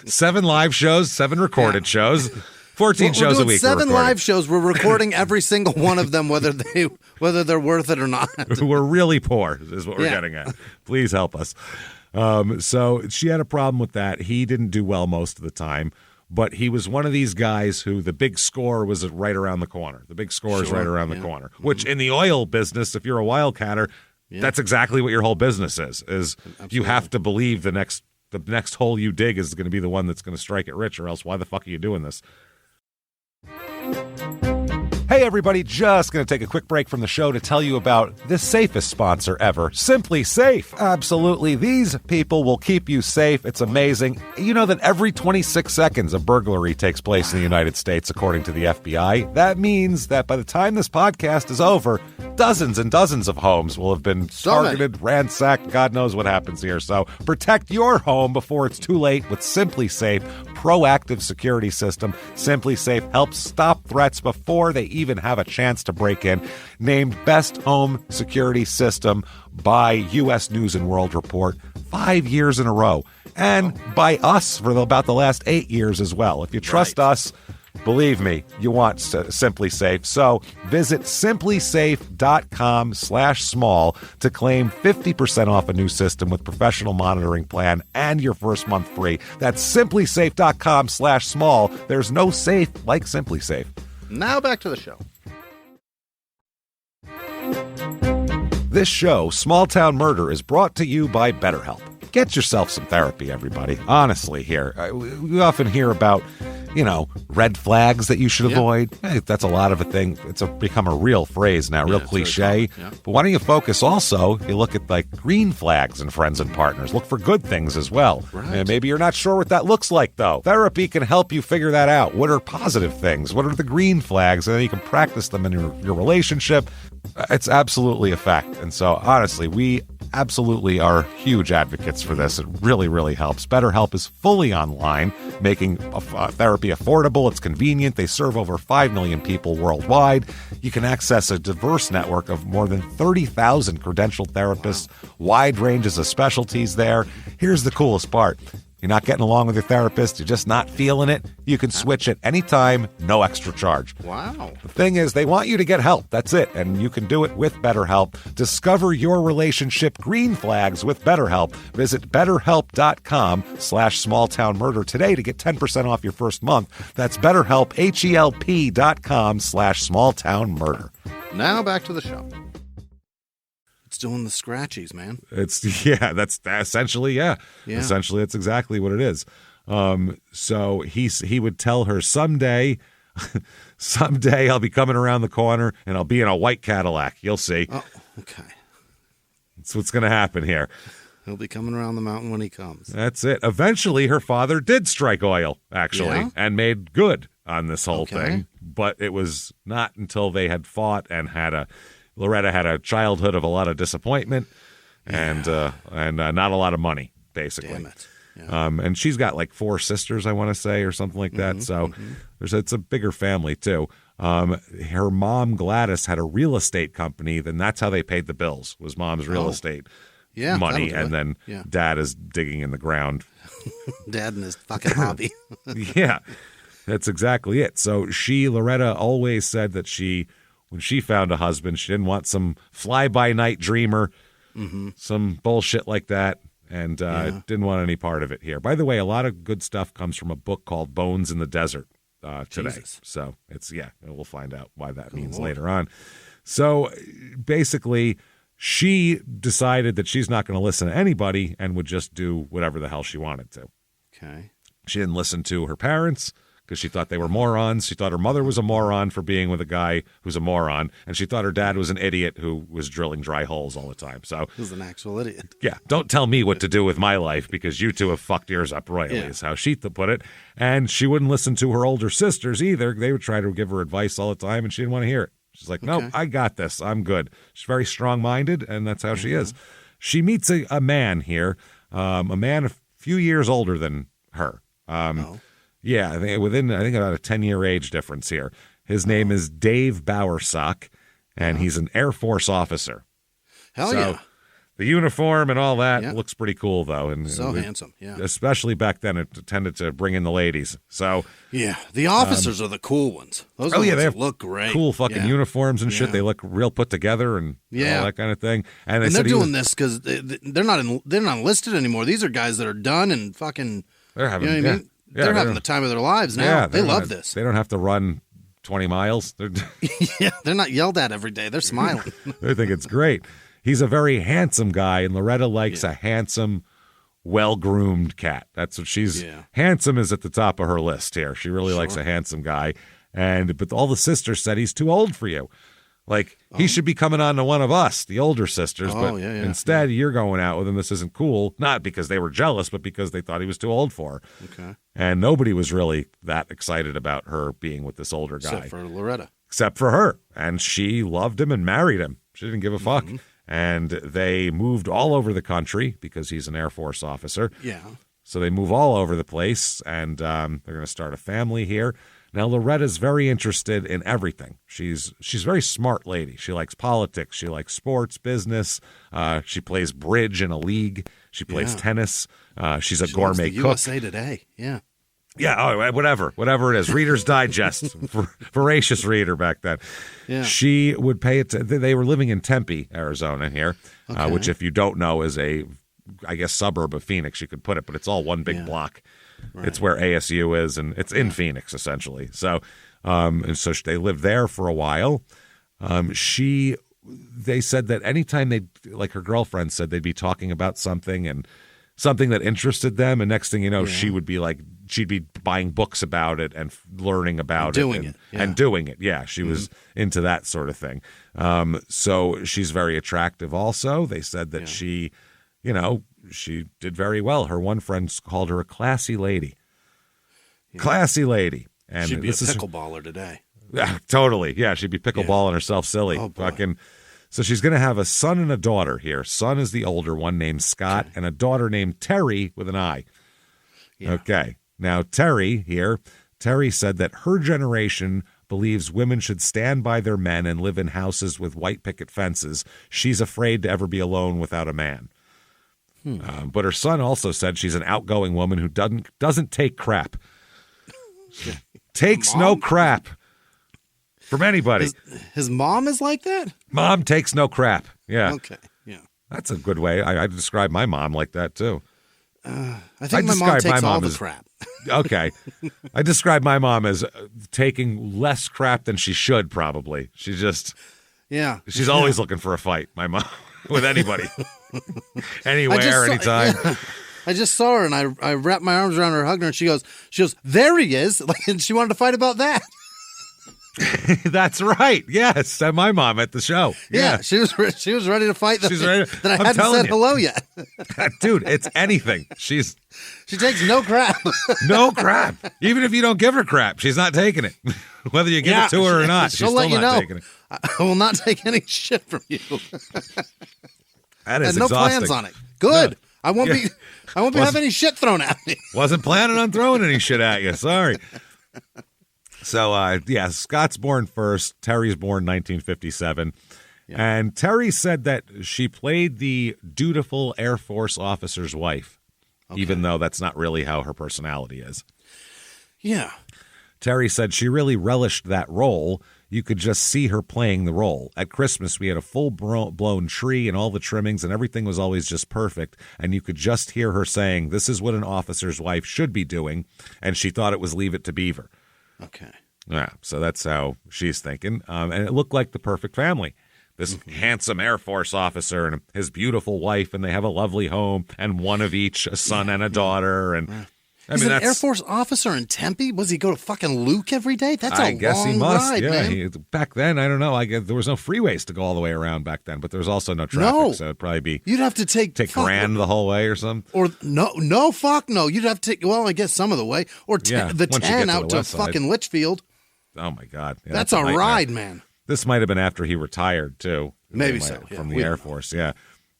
7 live shows, 7 recorded shows. 14 shows a week. 7 live shows. We're recording every single one of them, whether they're worth it or not. We're really poor, is what we're getting at. Please help us. So she had a problem with that. He didn't do well most of the time, but he was one of these guys who the big score was right around the corner. The big score is right around the corner, which in the oil business, if you're a wildcatter, that's exactly what your whole business is you have to believe the next hole you dig is going to be the one that's going to strike it rich, or else why the fuck are you doing this? Hey everybody, just going to take a quick break from the show to tell you about the safest sponsor ever, Simply Safe. Absolutely, these people will keep you safe. It's amazing. You know that every 26 seconds a burglary takes place in the United States, according to the FBI. That means that by the time this podcast is over, dozens and dozens of homes will have been targeted, ransacked. God knows what happens here. So protect your home before it's too late with Simply Safe proactive security system. Simply Safe helps stop threats before they even have a chance to break in. Named Best Home Security System by U.S. News and World Report 5 years in a row. And by us for about the last 8 years as well. If you trust us, believe me, you want Simply Safe. So visit simplysafe.com/small to claim 50% off a new system with professional monitoring plan and your first month free. That's simplysafe.com/small. There's no safe like Simply Safe. Now back to the show. This show, Small Town Murder, is brought to you by BetterHelp. Get yourself some therapy, everybody. Honestly, here. We often hear about, red flags that you should avoid. Hey, that's a lot of a thing. It's become a real phrase now, real cliche. Yeah. But why don't you focus also, you look at like green flags in friends and partners. Look for good things as well. Right. And maybe you're not sure what that looks like, though. Therapy can help you figure that out. What are positive things? What are the green flags? And then you can practice them in your relationship. It's absolutely a fact. And so, honestly, we absolutely are huge advocates for this. It really, really helps. BetterHelp is fully online, making therapy affordable. It's convenient. They serve over 5 million people worldwide. You can access a diverse network of more than 30,000 credentialed therapists, wide ranges of specialties there. Here's the coolest part. You're not getting along with your therapist, you're just not feeling it, you can switch at any time, no extra charge. Wow. The thing is, they want you to get help. That's it. And you can do it with BetterHelp. Discover your relationship green flags with BetterHelp. Visit BetterHelp.com/smalltownmurder today to get 10% off your first month. That's BetterHelp, HELP.com/smalltownmurder. Now back to the show. It's doing the scratchies, man. That's essentially, Essentially, it's exactly what it is. So he would tell her someday I'll be coming around the corner and I'll be in a white Cadillac. You'll see. Oh, okay. That's what's going to happen here. He'll be coming around the mountain when he comes. That's it. Eventually, her father did strike oil, actually, and made good on this whole thing. But it was not until they had fought and Loretta had a childhood of a lot of disappointment and not a lot of money, basically. Damn it. Yeah. And she's got like 4 sisters, I want to say, or something like that. So it's a bigger family, too. Her mom, Gladys, had a real estate company. Then that's how they paid the bills, was mom's real estate money. And then dad is digging in the ground. Dad and his fucking hobby. Yeah, that's exactly it. So Loretta always said that when she found a husband, she didn't want some fly-by-night dreamer, some bullshit like that. And didn't want any part of it here. By the way, a lot of good stuff comes from a book called Bones in the Desert today. Jesus. So we'll find out why that means later on. So basically, she decided that she's not going to listen to anybody and would just do whatever the hell she wanted to. Okay. She didn't listen to her parents because she thought they were morons. She thought her mother was a moron for being with a guy who's a moron. And she thought her dad was an idiot who was drilling dry holes all the time. So he was an actual idiot. Yeah, don't tell me what to do with my life because you two have fucked yours up royally, is how she put it. And she wouldn't listen to her older sisters either. They would try to give her advice all the time, and she didn't want to hear it. She's like, no, I got this. I'm good. She's very strong-minded, and that's how she is. She meets a man here, a man a few years older than her. Yeah, I think about a 10-year age difference here. His name is Dave Bowersock, and he's an Air Force officer. Hell yeah. The uniform and all that looks pretty cool, though. And so handsome, yeah. Especially back then, it tended to bring in the ladies. So yeah, the officers are the cool ones. Those are the ones they that look great. Cool fucking uniforms and shit. They look real put together and all that kind of thing. And they're doing this because they're not enlisted anymore. These are guys that are done and fucking. They're having. You know what I mean? They're having the time of their lives now. Yeah, they love this. They don't have to run 20 miles. They're not yelled at every day. They're smiling. They think it's great. He's a very handsome guy, and Loretta likes a handsome, well-groomed cat. That's what she's... Handsome is at the top of her list here. She really likes a handsome guy. But all the sisters said he's too old for you. Like, he should be coming on to one of us, the older sisters. But instead, you're going out with him. This isn't cool. Not because they were jealous, but because they thought he was too old for her. Okay. And nobody was really that excited about her being with this older guy. Except for Loretta. Except for her. And she loved him and married him. She didn't give a fuck. And they moved all over the country because he's an Air Force officer. Yeah. So they move all over the place, and they're going to start a family here. Now, Loretta's very interested in everything. She's a very smart lady. She likes politics. She likes sports, business. She plays bridge in a league. She plays tennis. She's a gourmet cook. USA Today, yeah. Yeah, whatever it is. Reader's Digest, voracious reader back then. Yeah. She would pay it. They were living in Tempe, Arizona here, which if you don't know is I guess, suburb of Phoenix, you could put it, but it's all one big block. Right. It's where ASU is, and it's in Phoenix, essentially. So, and so they lived there for a while. They said that anytime like her girlfriend said, they'd be talking about something and something that interested them, and next thing you know, she'd be buying books about it and learning about and doing it. Yeah, she was into that sort of thing. So she's very attractive also. They said that she did very well. Her one friend called her a classy lady. Yeah. Classy lady. And she'd be a pickleballer today. Yeah, totally. Yeah, she'd be pickleballing herself silly. Oh, boy. So she's going to have a son and a daughter here. Son is the older one, named Scott, and a daughter named Terry with an I. Yeah. Okay. Now, Terry said that her generation believes women should stand by their men and live in houses with white picket fences. She's afraid to ever be alone without a man. But her son also said she's an outgoing woman who doesn't take crap. Takes no crap from anybody. His mom is like that? Mom takes no crap. Yeah. Okay. Yeah. That's a good way. I describe my mom like that, too. I think my mom takes all the crap. Okay. I describe my mom as taking less crap than she should, probably. She's just... Yeah. She's always looking for a fight, my mom, with anybody. Anywhere, anytime. Yeah. I just saw her, and I wrapped my arms around her, hugged her, and she goes, there he is. And she wanted to fight about that. That's right. Yes, and my mom at the show. Yeah, she was ready to fight. She's ready. That I hadn't said hello yet. Dude, it's anything. She takes no crap. No crap. Even if you don't give her crap, she's not taking it. Whether you give it to her or not, she's still not taking it. I will not take any shit from you. That is and no exhausting. plans on it. Good. No. I won't be having any shit thrown at me. Wasn't planning on throwing any shit at you. Sorry. So, Scott's born first. Terry's born 1957. Yeah. And Terry said that she played the dutiful Air Force officer's wife, even though that's not really how her personality is. Yeah. Terry said she really relished that role. You could just see her playing the role. At Christmas, we had a full-blown tree and all the trimmings, and everything was always just perfect. And you could just hear her saying, "This is what an officer's wife should be doing." And she thought it was Leave It to Beaver. Okay. Yeah, so that's how she's thinking. And it looked like the perfect family. This handsome Air Force officer and his beautiful wife, and they have a lovely home, and one of each, a son and a daughter. And He's an Air Force officer in Tempe? Was he go to fucking Luke every day? That's I guess long he must. ride, man. Back then, I don't know. I guess there was no freeways to go all the way around back then, but there was also no traffic, so it'd probably be. You'd have to take Grand the whole way or something. Or fuck no. You'd have to take. Well, I guess some of the way, or the 10 out to fucking Litchfield. Oh my God, yeah, that's a ride, man. This might have been after he retired too. Maybe from the Air Force. Yeah.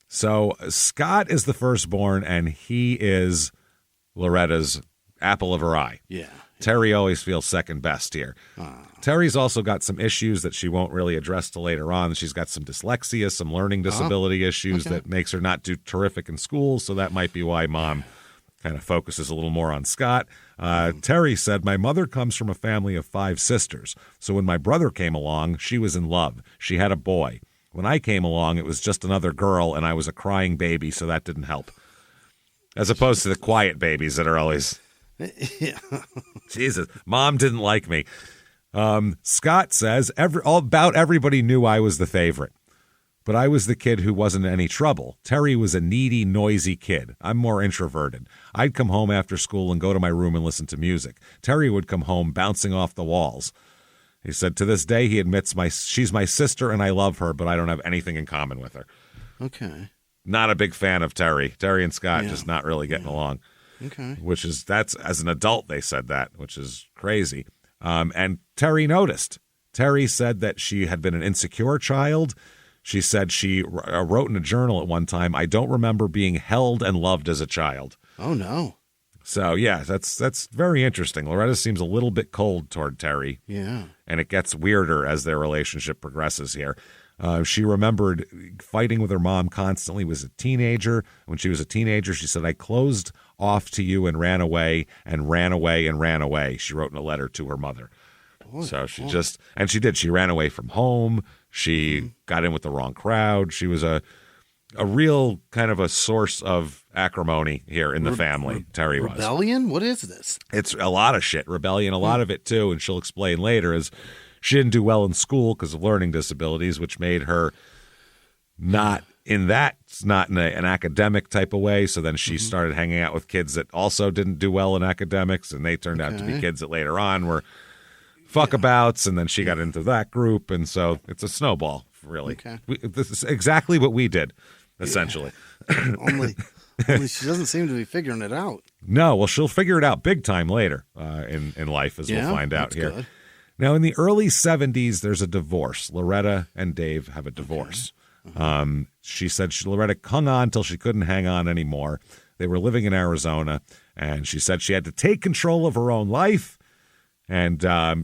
So Scott is the firstborn, and he is Loretta's apple of her eye. Yeah. Terry always feels second best here. Terry's also got some issues that she won't really address till later on. She's got some dyslexia, some learning disability issues that makes her not do terrific in school, so that might be why Mom kind of focuses a little more on Scott. Terry said, "My mother comes from a family of 5 sisters, so when my brother came along, she was in love. She had a boy. When I came along, it was just another girl, and I was a crying baby, so that didn't help." As opposed to the quiet babies that are always... Yeah. Jesus, Mom didn't like me. Scott says, about everybody knew I was the favorite, but I was the kid who wasn't in any trouble. Terry was a needy, noisy kid. I'm more introverted. I'd come home after school and go to my room and listen to music. Terry would come home bouncing off the walls. He said, to this day, he admits she's my sister and I love her, but I don't have anything in common with her. Okay. Not a big fan of Terry. Terry and Scott just not really getting along. Okay. That's as an adult they said that, which is crazy. And Terry noticed. Terry said that she had been an insecure child. She said she wrote in a journal at one time, "I don't remember being held and loved as a child." Oh, no. So, yeah, that's very interesting. Loretta seems a little bit cold toward Terry. Yeah. And it gets weirder as their relationship progresses here. She remembered fighting with her mom constantly, was a teenager. When she was a teenager, she said, "I closed off to you and ran away and ran away and ran away." She wrote in a letter to her mother. So she she ran away from home. She got in with the wrong crowd. She was a real kind of a source of acrimony here in the family. Terry was. Rebellion? What is this? It's a lot of shit. Rebellion, a lot of it too. And she'll explain later is she didn't do well in school because of learning disabilities, which made her not in an academic type of way. So then she started hanging out with kids that also didn't do well in academics, and they turned out to be kids that later on were fuckabouts, and then she got into that group, and so it's a snowball, really. Okay. This is exactly what we did, essentially. Only she doesn't seem to be figuring it out. No, well, she'll figure it out big time later in life, as we'll find out here. Good. Now, in the early 70s, there's a divorce. Loretta and Dave have a divorce. Okay. She said Loretta hung on till she couldn't hang on anymore. They were living in Arizona, and she said she had to take control of her own life. And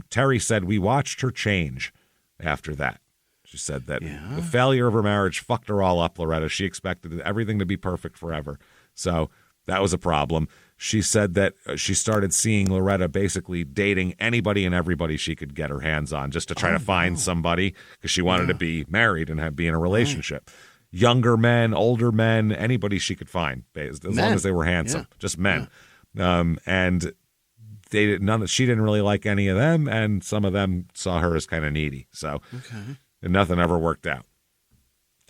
Terry said, we watched her change after that. She said that the failure of her marriage fucked her all up, Loretta. She expected everything to be perfect forever. So that was a problem. She said that she started seeing Loretta basically dating anybody and everybody she could get her hands on just to try to find somebody because she wanted to be married and be in a relationship. Right. Younger men, older men, anybody she could find, as long as they were handsome, just men. Yeah. And she didn't really like any of them, and some of them saw her as kind of needy. So and nothing ever worked out.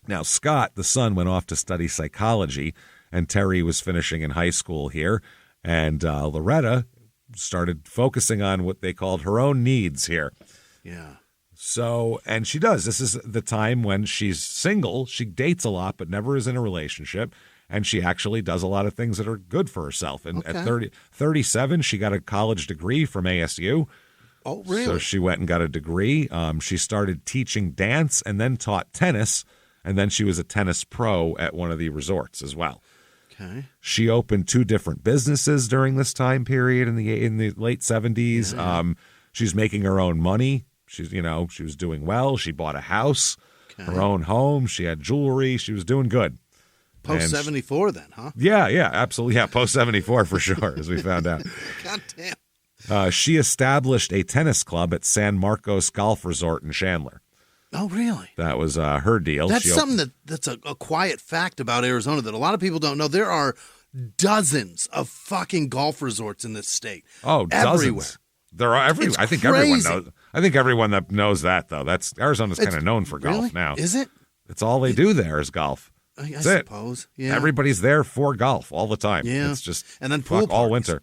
Now, Scott, the son, went off to study psychology, and Terry was finishing in high school here. And Loretta started focusing on what they called her own needs here. Yeah. So, and she does. This is the time when she's single. She dates a lot, but never is in a relationship. And she actually does a lot of things that are good for herself. And at 37, she got a college degree from ASU. Oh, really? So she went and got a degree. She started teaching dance and then taught tennis. And then she was a tennis pro at one of the resorts as well. Okay. She opened 2 different businesses during this time period in the late 70s. Yeah. She's making her own money. She was doing well. She bought a house, her own home. She had jewelry. She was doing good. Post 74 then, huh? Yeah, absolutely. Yeah, post 74 for sure, as we found out. God damn. She established a tennis club at San Marcos Golf Resort in Chandler. Oh, really? That was her deal. That's something that's a quiet fact about Arizona that a lot of people don't know. There are dozens of fucking golf resorts in this state. Oh, everywhere. Dozens. There are everywhere. I think everyone knows. I think everyone that knows that, though. That's Arizona's kind of known for golf now. Is it? It's all they do there is golf. I suppose. Yeah. Everybody's there for golf all the time. Yeah. It's just and then pool all winter.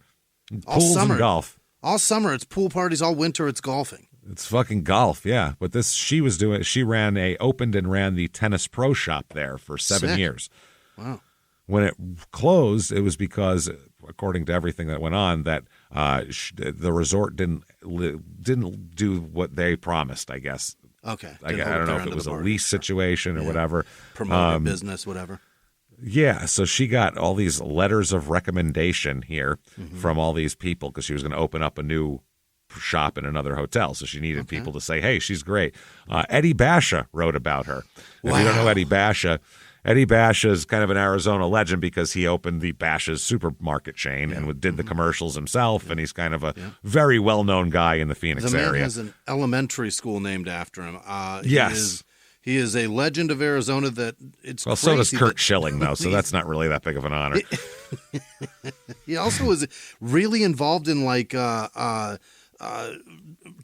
All Pools summer. And golf. All summer it's pool parties. All winter it's golfing. It's fucking golf, yeah. But she opened and ran the tennis pro shop there for 7 years. Wow. When it closed, it was because, according to everything that went on, that the resort didn't do what they promised, I guess. Okay. I don't know if it was a lease situation or whatever. Promote a business, whatever. Yeah, so she got all these letters of recommendation here from all these people because she was going to open up a new shop in another hotel. So she needed people to say, hey, she's great. Eddie Basha wrote about her. Wow. If you don't know Eddie Basha is kind of an Arizona legend because he opened the Basha's supermarket chain and did the commercials himself, and he's kind of a very well-known guy in the Phoenix area. The man has an elementary school named after him. Yes. He is a legend of Arizona that it's well, crazy. So does Kurt Schilling, though, so that's not really that big of an honor. He also was really involved in, like,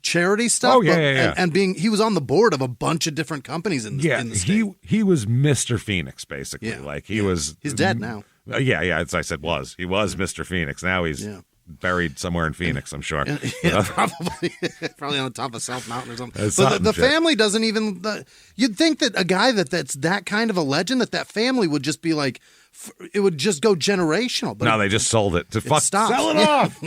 charity stuff. Oh, yeah. And he was on the board of a bunch of different companies in the state. He was Mr. Phoenix, basically. Yeah. Like, he was... He's dead now. Yeah, as I said, He was Mr. Phoenix. Now he's... buried somewhere in Phoenix, I'm sure. Probably on the top of South Mountain or something. But the family doesn't even. You'd think that a guy that's that kind of a legend, that family would just be like, it would just go generational. But no, they just sold it to sell it off.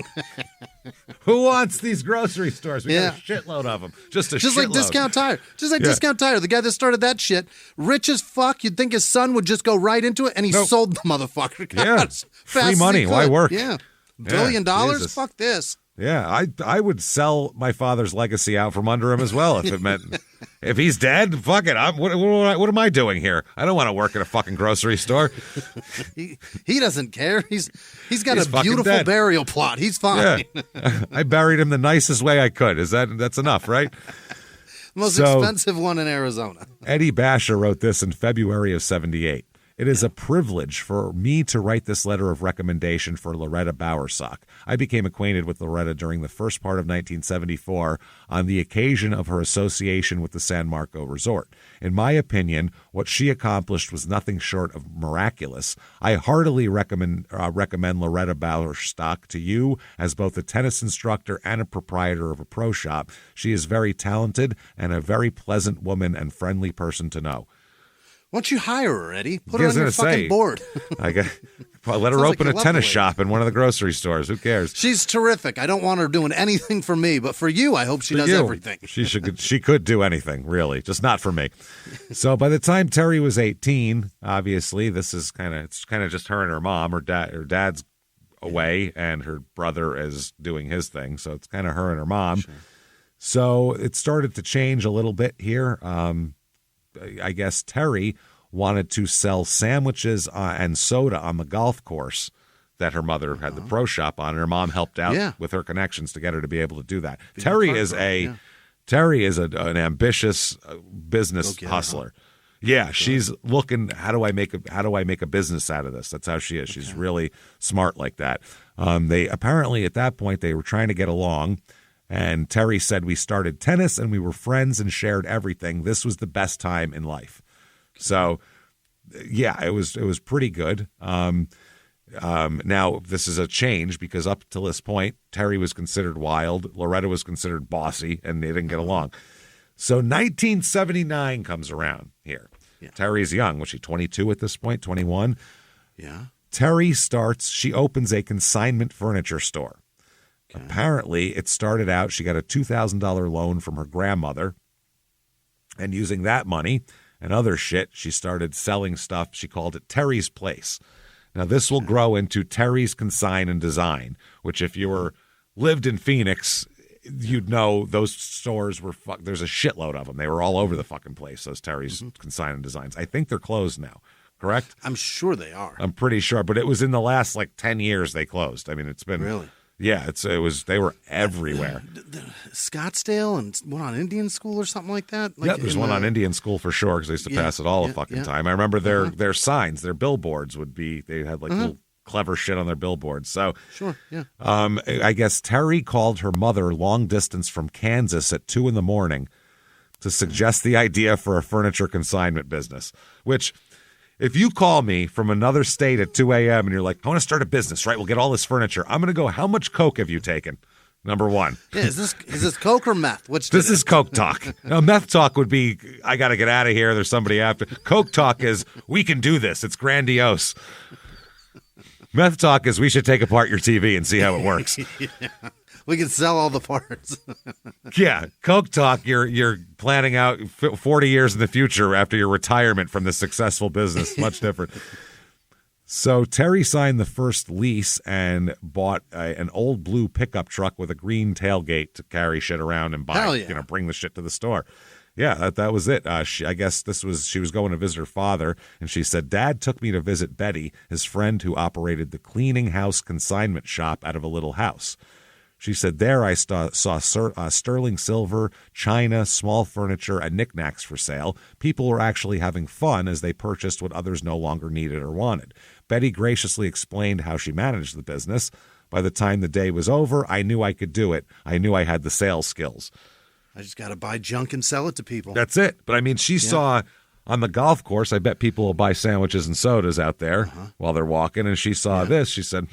Who wants these grocery stores? We got a shitload of them. Just like Discount Tire. Discount Tire. The guy that started that shit, rich as fuck. You'd think his son would just go right into it, and he sold the motherfucker. God, free money. Why work? Yeah. $1 billion? Jesus. Fuck this. Yeah, I would sell my father's legacy out from under him as well if it meant if he's dead. Fuck it. What am I doing here? I don't want to work at a fucking grocery store. he doesn't care. He's got a beautiful burial plot. He's fine. Yeah. I buried him the nicest way I could. That's enough, right? Most expensive one in Arizona. Eddie Basha wrote this in February of 1978. It is a privilege for me to write this letter of recommendation for Loretta Bowersock. I became acquainted with Loretta during the first part of 1974 on the occasion of her association with the San Marco Resort. In my opinion, what she accomplished was nothing short of miraculous. I heartily recommend Loretta Bowersock to you as both a tennis instructor and a proprietor of a pro shop. She is very talented and a very pleasant woman and friendly person to know. Why don't you hire her, Eddie? Put her on your fucking board. Let her open a tennis shop in one of the grocery stores. Who cares? She's terrific. I don't want her doing anything for me, but for you, I hope she does everything. She could do anything, really, just not for me. So by the time Terry was 18, obviously, it's kind of just her and her mom. Her dad's away, and her brother is doing his thing. So it's kind of her and her mom. Sure. So it started to change a little bit here. I guess Terry wanted to sell sandwiches and soda on the golf course that her mother had the pro shop on, and her mom helped out with her connections to get her to be able to do that. Terry is an ambitious business hustler. Yeah, she's looking. How do I make a business out of this? That's how she is. She's really smart like that. They apparently at that point they were trying to get along. And Terry said, we started tennis and we were friends and shared everything. This was the best time in life. So, yeah, it was pretty good. Now, this is a change because up till this point, Terry was considered wild, Loretta was considered bossy, and they didn't get along. So 1979 comes around here. Yeah. Terry's young. Was she 22 at this point, 21? Yeah. She opens a consignment furniture store. Okay. Apparently, it started out, she got a $2,000 loan from her grandmother, and using that money and other shit, she started selling stuff. She called it Terry's Place. Now, this will grow into Terry's Consign and Design, which if you lived in Phoenix, you'd know those stores were there's a shitload of them. They were all over the fucking place, those Terry's Consign and Designs. I think they're closed now, correct? I'm sure they are. I'm pretty sure, but it was in the last 10 years they closed. I mean, it's been really. Yeah, they were everywhere. Scottsdale and one on Indian School or something like that? There's one on Indian School for sure because they used to pass it all the fucking time. I remember their signs, their billboards they had little clever shit on their billboards. So sure, yeah. I guess Terry called her mother long distance from Kansas at 2 a.m. to suggest the idea for a furniture consignment business, which... If you call me from another state at 2 a.m. and you're like, I want to start a business, right? We'll get all this furniture. I'm going to go, how much coke have you taken? Number one. Yeah, is this coke or meth? This is coke talk. Now, meth talk would be, I got to get out of here. There's somebody after. Coke talk is, we can do this. It's grandiose. Meth talk is, we should take apart your TV and see how it works. Yeah. We can sell all the parts. Yeah. Coke talk, you're planning out 40 years in the future after your retirement from this successful business. Much different. So Terry signed the first lease and bought an old blue pickup truck with a green tailgate to carry shit around and bring the shit to the store. Yeah, that was it. I guess she was going to visit her father, and she said, Dad took me to visit Betty, his friend who operated the cleaning house consignment shop out of a little house. She said, there I saw sterling silver, china, small furniture, and knickknacks for sale. People were actually having fun as they purchased what others no longer needed or wanted. Betty graciously explained how she managed the business. By the time the day was over, I knew I could do it. I knew I had the sales skills. I just got to buy junk and sell it to people. That's it. But, I mean, she saw on the golf course, I bet people will buy sandwiches and sodas out there while they're walking, and she saw this. She said,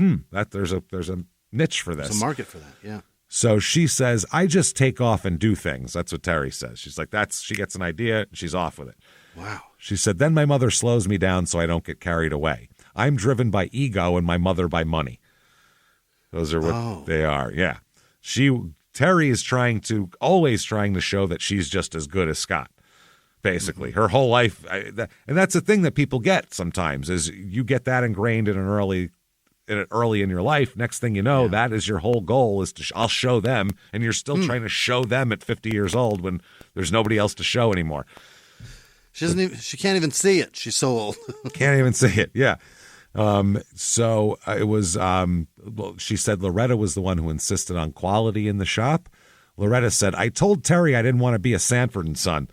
there's a niche for this. There's a market for that, yeah. So she says, I just take off and do things. That's what Terry says. She's like, she gets an idea, and she's off with it. Wow. She said, then my mother slows me down so I don't get carried away. I'm driven by ego and my mother by money. Those are what they are, yeah. Terry is always trying to show that she's just as good as Scott, basically. Her whole life, and that's the thing that people get sometimes, is you get that ingrained in early in your life. Next thing you know, that is your whole goal is I'll show them, and you're still trying to show them at 50 years old when there's nobody else to show anymore. She can't even see it. She's so old. Can't even see it. Yeah. So it was, she said Loretta was the one who insisted on quality in the shop. Loretta said, I told Terry I didn't want to be a Sanford and Son,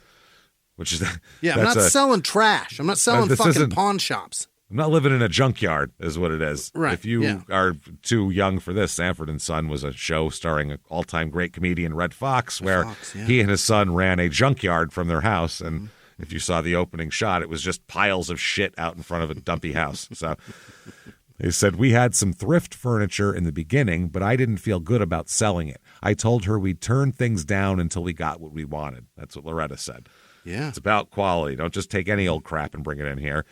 which is, I'm not selling trash. I'm not selling fucking pawn shops. I'm not living in a junkyard is what it is. Right. If you are too young for this, Sanford and Son was a show starring an all-time great comedian, Red Fox, where he and his son ran a junkyard from their house. And if you saw the opening shot, it was just piles of shit out in front of a dumpy house. So they said, we had some thrift furniture in the beginning, but I didn't feel good about selling it. I told her we'd turn things down until we got what we wanted. That's what Loretta said. Yeah. It's about quality. Don't just take any old crap and bring it in here.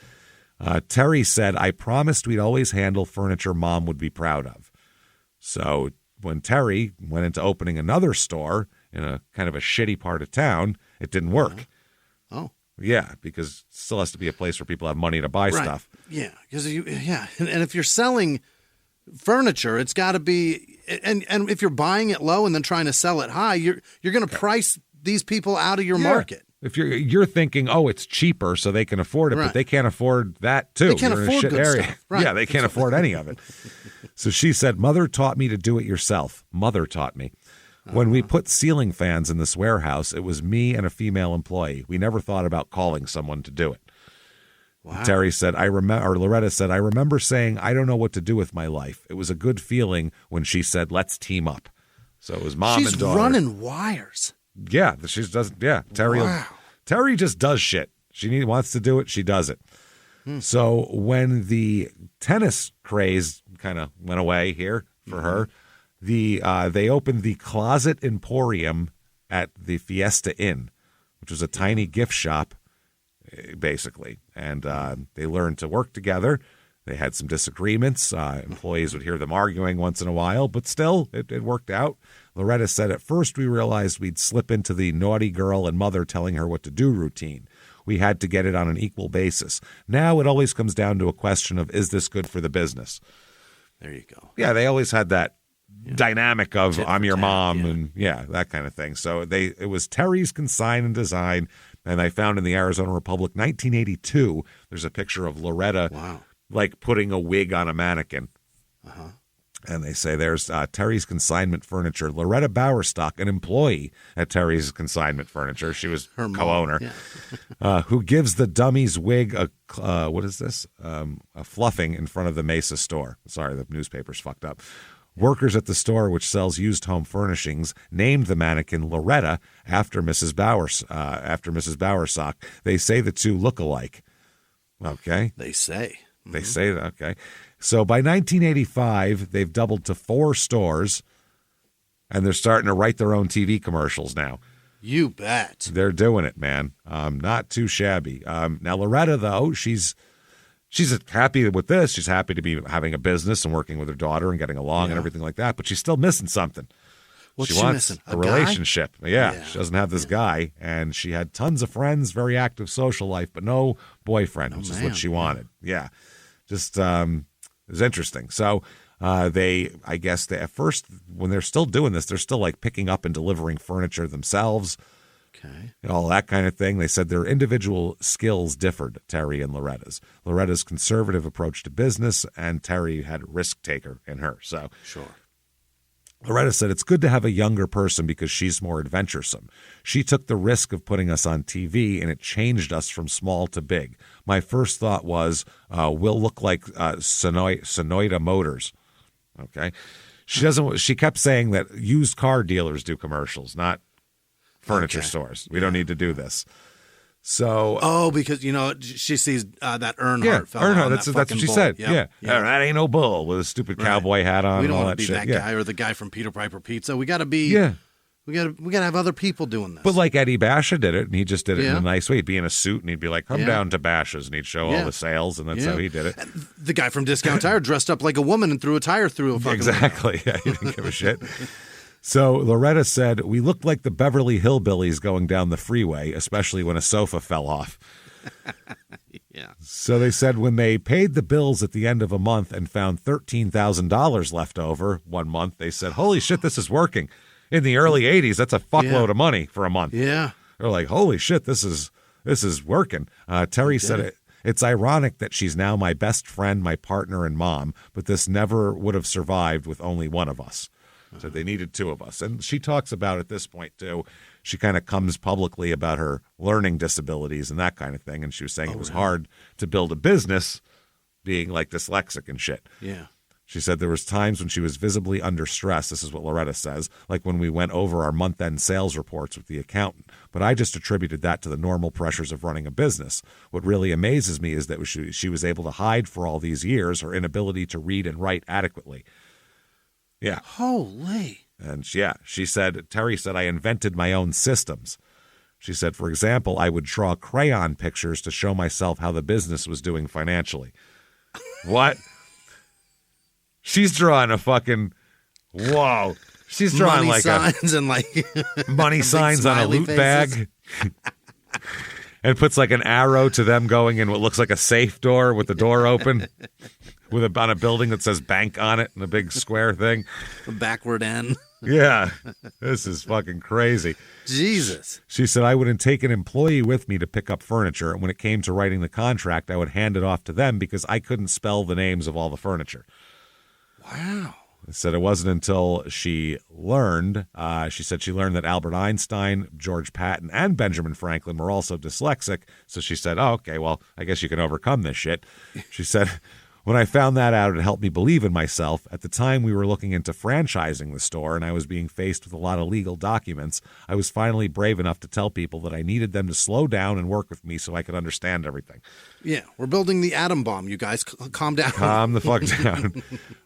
Terry said, I promised we'd always handle furniture Mom would be proud of. So when Terry went into opening another store in a kind of a shitty part of town, it didn't work. Oh. Yeah, because it still has to be a place where people have money to buy stuff. Yeah, because and if you're selling furniture, it's got to be, and if you're buying it low and then trying to sell it high, you're going to price these people out of your market. If you're thinking, it's cheaper, so they can afford it, but they can't afford that too. They can't afford good stuff. Right. Yeah, they can't afford any of it. So she said, Mother taught me to do it yourself. Mother taught me. When we put ceiling fans in this warehouse, it was me and a female employee. We never thought about calling someone to do it. Wow. Terry said, Loretta said, I remember saying, I don't know what to do with my life. It was a good feeling when she said, let's team up. So it was mom and daughter. She's running wires. Yeah, Terry just does shit. She wants to do it, she does it. So when the tennis craze kind of went away here for her, they opened the Closet Emporium at the Fiesta Inn, which was a tiny gift shop, basically. And they learned to work together. They had some disagreements. Employees would hear them arguing once in a while, but still, it worked out. Loretta said, at first we realized we'd slip into the naughty girl and mother telling her what to do routine. We had to get it on an equal basis. Now it always comes down to a question of, is this good for the business? There you go. Yeah, they always had that dynamic of Tit I'm for your tat, mom yeah. and that kind of thing. So it was Terry's Consign and Design, and I found in the Arizona Republic 1982, there's a picture of Loretta like putting a wig on a mannequin. And they say there's Terry's Consignment Furniture. Loretta Bowerstock, an employee at Terry's Consignment Furniture. She was her co-owner, who gives the dummy's wig what is this? A fluffing in front of the Mesa store. Sorry, the newspaper's fucked up. Workers at the store, which sells used home furnishings, named the mannequin Loretta after Mrs. Bowersock. They say the two look alike. Okay. They say. They say that. Okay. So by 1985, they've doubled to 4 stores, and they're starting to write their own TV commercials now. You bet. They're doing it, man. Not too shabby. Now, Loretta, though, she's happy with this. She's happy to be having a business and working with her daughter and getting along and everything like that, but she's still missing something. What's she wants missing? a relationship. Yeah, she doesn't have this guy, and she had tons of friends, very active social life, but no boyfriend, which is what she wanted. Yeah. Just it was interesting. So I guess at first, when they're still doing this, they're still like picking up and delivering furniture themselves. Okay. All that kind of thing. They said their individual skills differed, Terry and Loretta's. Loretta's conservative approach to business, and Terry had risk taker in her. So sure. Loretta said, it's good to have a younger person because she's more adventuresome. She took the risk of putting us on TV, and it changed us from small to big. My first thought was, we'll look like Sonoida Motors. Okay. She kept saying that used car dealers do commercials, not furniture stores. We don't need to do this. So, because she sees that Earnhardt fella. Earnhardt. That's what she said. Yeah. That ain't no bull with a stupid cowboy hat on. We don't and all want to be shit. that guy or the guy from Peter Piper Pizza. We got to be. Yeah. We got to have other people doing this. But like Eddie Basha did it, and he just did it in a nice way. He'd be in a suit, and he'd be like, "Come down to Basha's," and he'd show all the sales, and that's how he did it. The guy from Discount Tire dressed up like a woman and threw a tire through a fucking window. Yeah, he didn't give a shit. So Loretta said, we looked like the Beverly Hillbillies going down the freeway, especially when a sofa fell off. So they said when they paid the bills at the end of a month and found $13,000 left over one month, they said, holy shit, this is working. In the early 80s, that's a fuckload of money for a month. Yeah. They're like, holy shit, this is working. Terry said it's ironic that she's now my best friend, my partner, and mom, but this never would have survived with only one of us. So they needed 2 of us. And she talks about at this point, too, she kind of comes publicly about her learning disabilities and that kind of thing. And she was saying it was hard to build a business being like dyslexic and shit. Yeah. She said there was times when she was visibly under stress. This is what Loretta says, like when we went over our month-end sales reports with the accountant. But I just attributed that to the normal pressures of running a business. What really amazes me is that she was able to hide for all these years her inability to read and write adequately. Yeah. Holy. And she said, Terry said, I invented my own systems. She said, for example, I would draw crayon pictures to show myself how the business was doing financially. What? She's drawing a fucking, whoa. She's drawing money like signs and like money signs on a loot faces. bag. And puts like an arrow to them going in what looks like a safe door with the door open. On a building that says bank on it and a big square thing. The backward N. Yeah. This is fucking crazy. Jesus. She said, I would take an employee with me to pick up furniture. And when it came to writing the contract, I would hand it off to them because I couldn't spell the names of all the furniture. Wow. I said it wasn't until she learned, she said she learned that Albert Einstein, George Patton, and Benjamin Franklin were also dyslexic. So she said, oh, okay, well, I guess you can overcome this shit. She said, When I found that out, it helped me believe in myself. At the time, we were looking into franchising the store, and I was being faced with a lot of legal documents. I was finally brave enough to tell people that I needed them to slow down and work with me so I could understand everything. Yeah, we're building the atom bomb, you guys. Calm down. Calm the fuck down.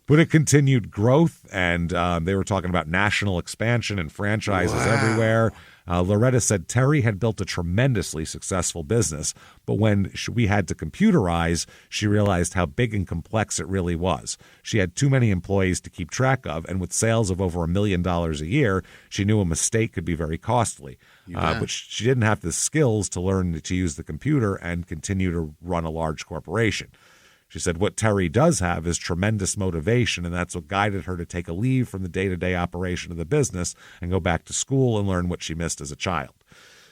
But it continued growth, and they were talking about national expansion and franchises everywhere. Loretta said Terry had built a tremendously successful business, but when we had to computerize, she realized how big and complex it really was. She had too many employees to keep track of, and with sales of over $1 million a year, she knew a mistake could be very costly. But she didn't have the skills to learn to use the computer and continue to run a large corporation. She said what Terry does have is tremendous motivation, and that's what guided her to take a leave from the day-to-day operation of the business and go back to school and learn what she missed as a child.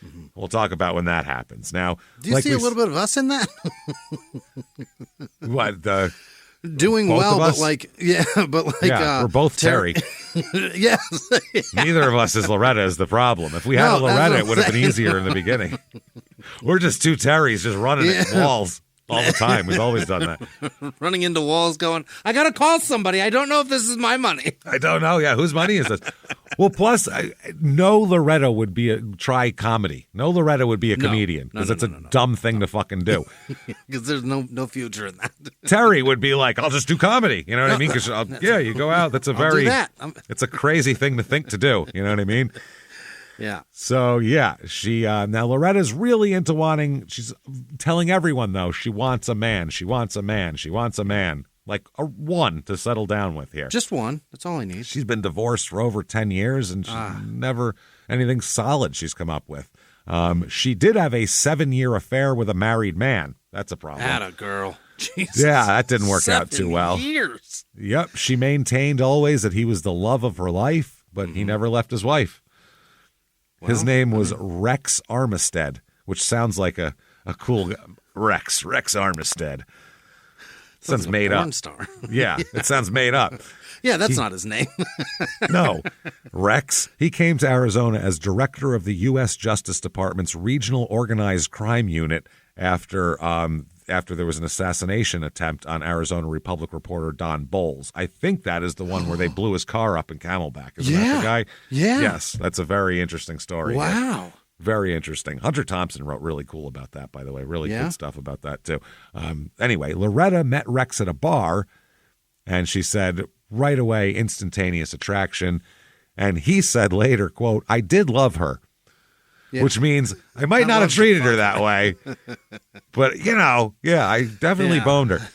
Mm-hmm. We'll talk about when that happens. Now, do you see a little bit of us in that? What? Doing well, but we're both Terry. Yes. Neither of us is Loretta is the problem. If we had a Loretta, it would have been easier in the beginning. We're just two Terrys just running at walls. All the time. We've always done that. Running into walls going, I got to call somebody. I don't know if this is my money. I don't know. Yeah, whose money is this? Well, plus, no Loretta would try comedy. No Loretta would be a comedian because it's a dumb thing to fucking do. Because there's no future in that. Terry would be like, I'll just do comedy. You know what I mean? Because, you go out. That's it's a crazy thing to think to do. You know what I mean? Yeah. So, she, now Loretta's really into she's telling everyone, though, she wants a man. She wants a man. She wants a man. Like one to settle down with here. Just one. That's all I need. She's been divorced for over 10 years, and she's never anything solid she's come up with. She did have a 7-year affair with a married man. That's a problem. Atta girl. Jesus. Yeah, that didn't work out too well. 7 years. Yep. She maintained always that he was the love of her life, but he never left his wife. His name was Rex Armistead, which sounds like a cool Rex Armistead. Sounds made up. Star. Yeah, it sounds made up. Yeah, that's not his name. No. Rex, he came to Arizona as director of the U.S. Justice Department's Regional Organized Crime Unit after there was an assassination attempt on Arizona Republic reporter Don Bowles. I think that is the one where they blew his car up in Camelback. Isn't that the guy? Yeah. Yes, that's a very interesting story. Wow. Here. Very interesting. Hunter Thompson wrote really cool about that, by the way. Really good stuff about that, too. Anyway, Loretta met Rex at a bar, and she said right away, instantaneous attraction. And he said later, quote, I did love her. Yeah. Which means I might not have treated her that way, but, I definitely boned her.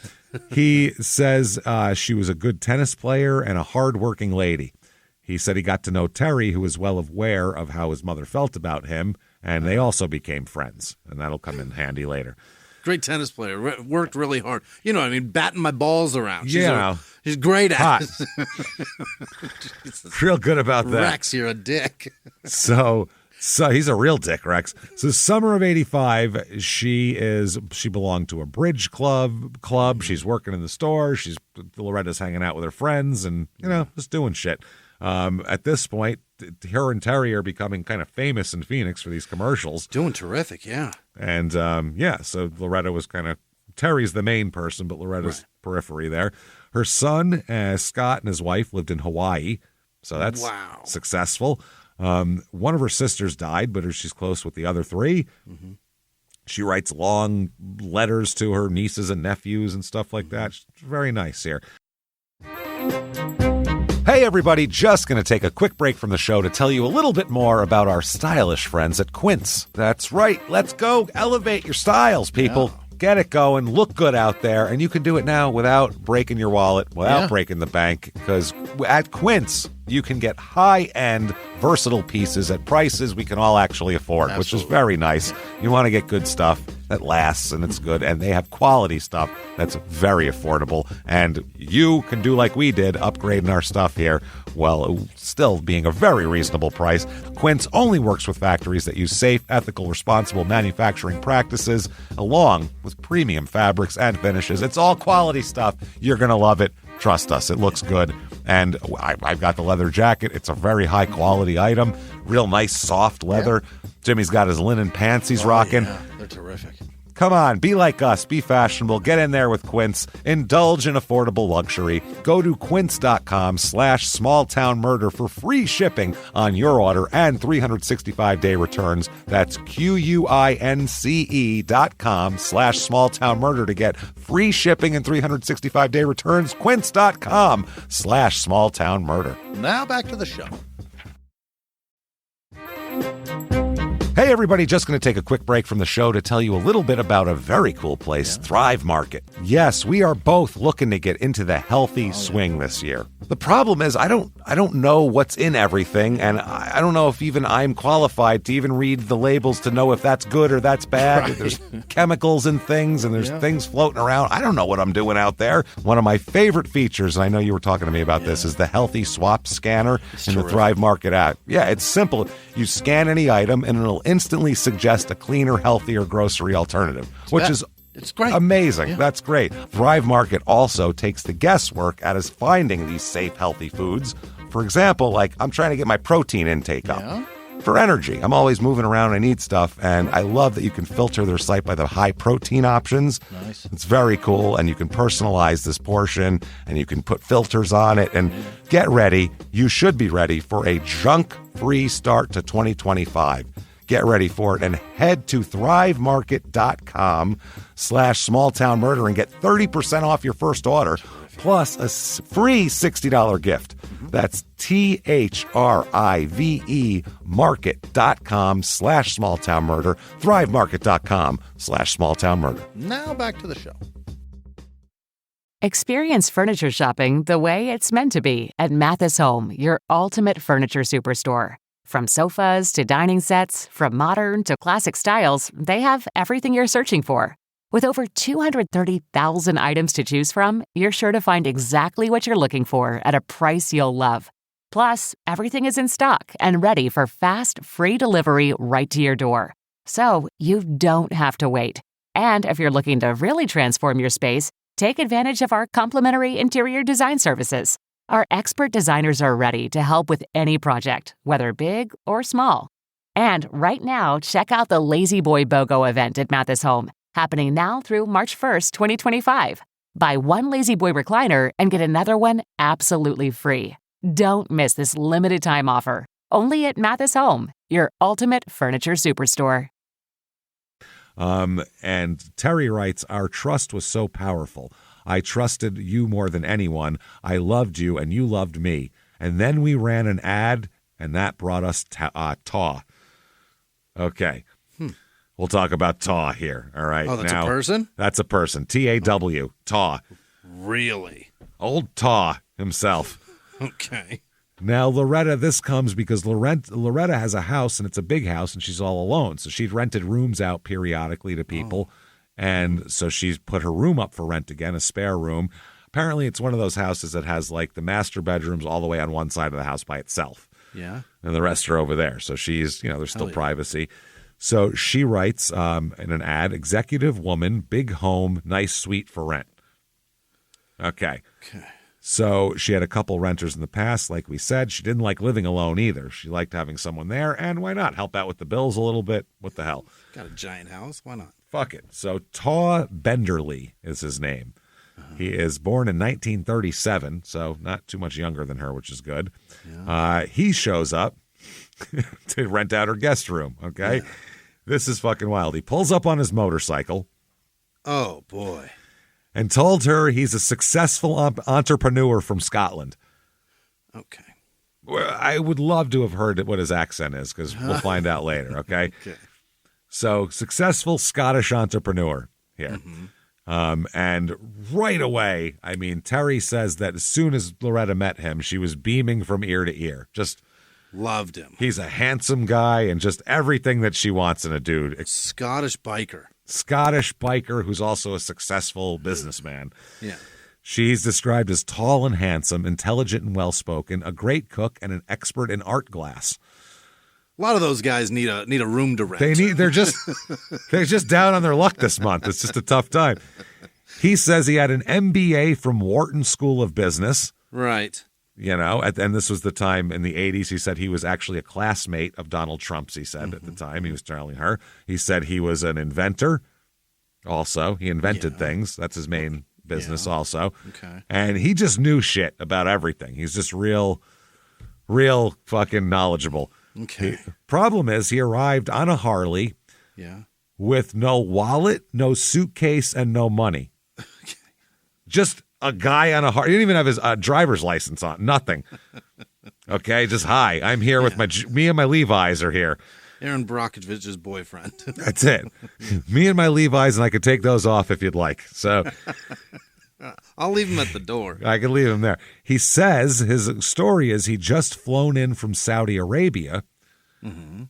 He says she was a good tennis player and a hardworking lady. He said he got to know Terry, who was well aware of how his mother felt about him, and they also became friends, and that'll come in handy later. Great tennis player. Worked really hard. You know what I mean? Batting my balls around. She's great at it. Real good about that. Rex, you're a dick. So he's a real dick, Rex. So summer of 85, she belonged to a bridge club. She's working in the store. Loretta's hanging out with her friends and, just doing shit. At this point, her and Terry are becoming kind of famous in Phoenix for these commercials. Doing terrific, yeah. And, so Loretta was Terry's the main person, but Loretta's periphery there. Her son, Scott, and his wife lived in Hawaii, so that's successful. One of her sisters died, but she's close with the other three. Mm-hmm. She writes long letters to her nieces and nephews and stuff like that. She's very nice here. Hey, everybody, just going to take a quick break from the show to tell you a little bit more about our stylish friends at Quince. That's right. Let's go elevate your styles, people. Yeah. Get it going, look good out there, and you can do it now without breaking your wallet, without breaking the bank, because at Quince, you can get high-end, versatile pieces at prices we can all actually afford, which is very nice. You want to get good stuff that lasts and it's good, and they have quality stuff that's very affordable, and you can do like we did, upgrading our stuff here, while still being a very reasonable price. Quince only works with factories that use safe, ethical, responsible manufacturing practices, along with premium fabrics and finishes. It's all quality stuff. You're going to love it. Trust us, it looks good. And I've got the leather jacket. It's a very high-quality item. Real nice, soft leather. Yeah. Jimmy's got his linen pants he's rocking. Yeah. They're terrific. Come on, be like us, be fashionable, get in there with Quince, indulge in affordable luxury. Go to quince.com/smalltownmurder for free shipping on your order and 365-day returns. That's QUINCE.com/smalltownmurder to get free shipping and 365-day returns. Quince.com/smalltownmurder. Now back to the show. Hey everybody, just going to take a quick break from the show to tell you a little bit about a very cool place, Thrive Market. Yes, we are both looking to get into the healthy swing this year. The problem is I don't know what's in everything, and I don't know if even I'm qualified to even read the labels to know if that's good or that's bad. Right. There's chemicals and things, and there's things floating around. I don't know what I'm doing out there. One of my favorite features, and I know you were talking to me about this, is the Healthy Swap Scanner in the Thrive Market app. Yeah, it's simple. You scan any item, and it'll instantly suggest a cleaner, healthier grocery alternative, which is it's great. Amazing. Yeah. That's great. Thrive Market also takes the guesswork out of finding these safe, healthy foods. For example, like I'm trying to get my protein intake up for energy. I'm always moving around. I need stuff, and I love that you can filter their site by the high protein options. Nice. It's very cool, and you can personalize this portion, and you can put filters on it. And get ready. You should be ready for a junk-free start to 2025. Get ready for it and head to thrivemarket.com/smalltownmurder and get 30% off your first order plus a free $60 gift. That's THRIVE market.com/smalltownmurder, thrivemarket.com/smalltownmurder. Now back to the show. Experience furniture shopping the way it's meant to be at Mathis Home, your ultimate furniture superstore. From sofas to dining sets, from modern to classic styles, they have everything you're searching for. With over 230,000 items to choose from, you're sure to find exactly what you're looking for at a price you'll love. Plus, everything is in stock and ready for fast, free delivery right to your door. So you don't have to wait. And if you're looking to really transform your space, take advantage of our complimentary interior design services. Our expert designers are ready to help with any project, whether big or small. And right now, check out the Lazy Boy BOGO event at Mathis Home, happening now through March 1st, 2025. Buy one Lazy Boy recliner and get another one absolutely free. Don't miss this limited time offer. Only at Mathis Home, your ultimate furniture superstore. And Terry writes, our trust was so powerful. I trusted you more than anyone. I loved you, and you loved me. And then we ran an ad, and that brought us TAW. Okay. We'll talk about TAW here, all right? Oh, that's now, a person? That's a person. TAW, TAW. Really? Old TAW himself. Okay. Now, Loretta, this comes because Loretta has a house, and it's a big house, and she's all alone. So she'd rented rooms out periodically to people. And so she's put her room up for rent again, a spare room. Apparently, it's one of those houses that has like the master bedrooms all the way on one side of the house by itself. Yeah. And the rest are over there. So she's, there's still privacy. So she writes in an ad, executive woman, big home, nice suite for rent. Okay. So she had a couple renters in the past, like we said. She didn't like living alone either. She liked having someone there. And why not? Help out with the bills a little bit. What the hell? Got a giant house. Why not? Fuck it. So Taw Benderly is his name. He is born in 1937, so not too much younger than her, which is good. He shows up to rent out her guest room, okay? Yeah. This is fucking wild. He pulls up on his motorcycle. Oh, boy. And told her he's a successful entrepreneur from Scotland. Okay. I would love to have heard what his accent is, because we'll find out later, okay? Okay. So, successful Scottish entrepreneur here. And right away, I mean, Terry says that as soon as Loretta met him, she was beaming from ear to ear. Just loved him. He's a handsome guy and just everything that she wants in a dude. Scottish biker who's also a successful businessman. Yeah. She's described as tall and handsome, intelligent and well-spoken, a great cook, and an expert in art glass. A lot of those guys need a room to rent. They're just down on their luck this month. It's just a tough time. He says he had an MBA from Wharton School of Business. Right. And this was the time in the 80s. He said he was actually a classmate of Donald Trump's, he said at the time. He was telling her. He said he was an inventor. also. He invented things. That's his main business also. Okay. And he just knew shit about everything. He's just real fucking knowledgeable. Okay. Problem is, he arrived on a Harley with no wallet, no suitcase, and no money. Just a guy on a Harley. He didn't even have his driver's license on. Nothing. Okay, just hi. I'm here with me and my Levi's are here. Aaron Brockovich's boyfriend. That's it. Me and my Levi's, and I could take those off if you'd like. So I'll leave him at the door. I can leave him there. He says his story is he just flown in from Saudi Arabia,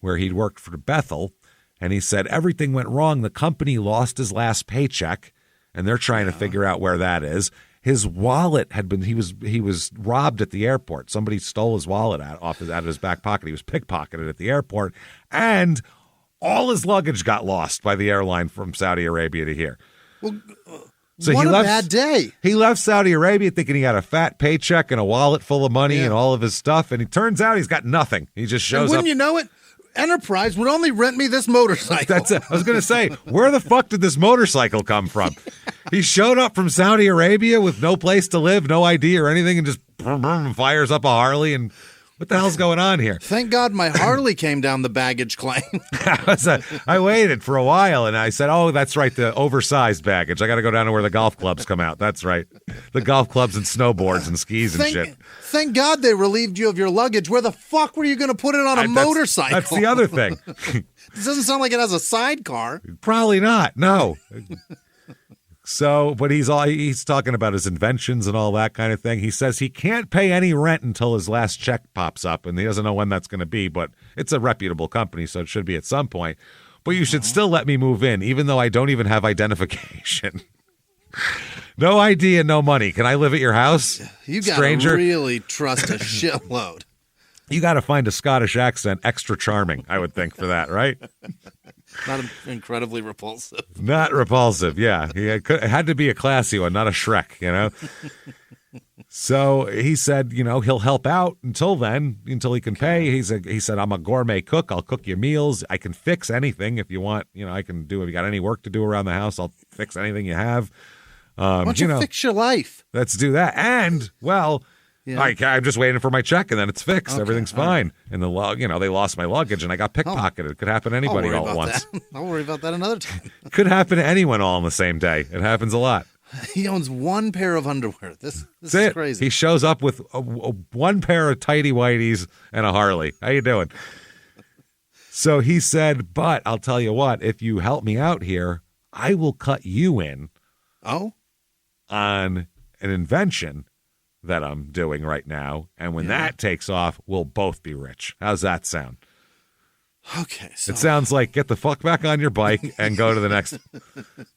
where he'd worked for Bethel, and he said everything went wrong. The company lost his last paycheck, and they're trying to figure out where that is. His wallet had been, he was robbed at the airport. Somebody stole his wallet out of his back pocket. He was pickpocketed at the airport, and all his luggage got lost by the airline from Saudi Arabia to here. Well, so what a bad day. He left Saudi Arabia thinking he had a fat paycheck and a wallet full of money and all of his stuff, and it turns out he's got nothing. He just shows and up. Wouldn't you know it? Enterprise would only rent me this motorcycle. That's it. I was going to say, where the fuck did this motorcycle come from? He showed up from Saudi Arabia with no place to live, no ID or anything, and just fires up a Harley. And what the hell's going on here? Thank God my Harley came down the baggage claim. I waited for a while, and I said, oh, that's right, the oversized baggage. I got to go down to where the golf clubs come out. That's right. The golf clubs and snowboards and skis and shit. Thank God they relieved you of your luggage. Where the fuck were you going to put it on a motorcycle? That's the other thing. This doesn't sound like it has a sidecar. Probably not, no. So, but he's talking about his inventions and all that kind of thing. He says he can't pay any rent until his last check pops up, and he doesn't know when that's going to be, but it's a reputable company, so it should be at some point. But you should still let me move in, even though I don't even have identification. No ID and no money. Can I live at your house, You got stranger? to really trust a shitload. You got to find a Scottish accent extra charming, I would think, for that, right? Not incredibly repulsive. Not repulsive, yeah. It had to be a classy one, not a Shrek, you know? So he said, he'll help out until then, until he can pay. He said, I'm a gourmet cook. I'll cook your meals. I can fix anything if you want. I can do, if you got any work to do around the house, I'll fix anything you have. Why don't you fix your life? Let's do that. And, well... Yeah. I'm just waiting for my check, and then it's fixed. Okay, everything's fine. And they lost my luggage, and I got pickpocketed. It could happen to anybody all at once. I'll worry about that another time. Could happen to anyone all on the same day. It happens a lot. He owns one pair of underwear. This is crazy. He shows up with one pair of tighty whities and a Harley. How you doing? So he said, but I'll tell you what, if you help me out here, I will cut you in on an invention that I'm doing right now, and when that takes off, we'll both be rich. How's that sound? Okay. So. It sounds like get the fuck back on your bike and go to the next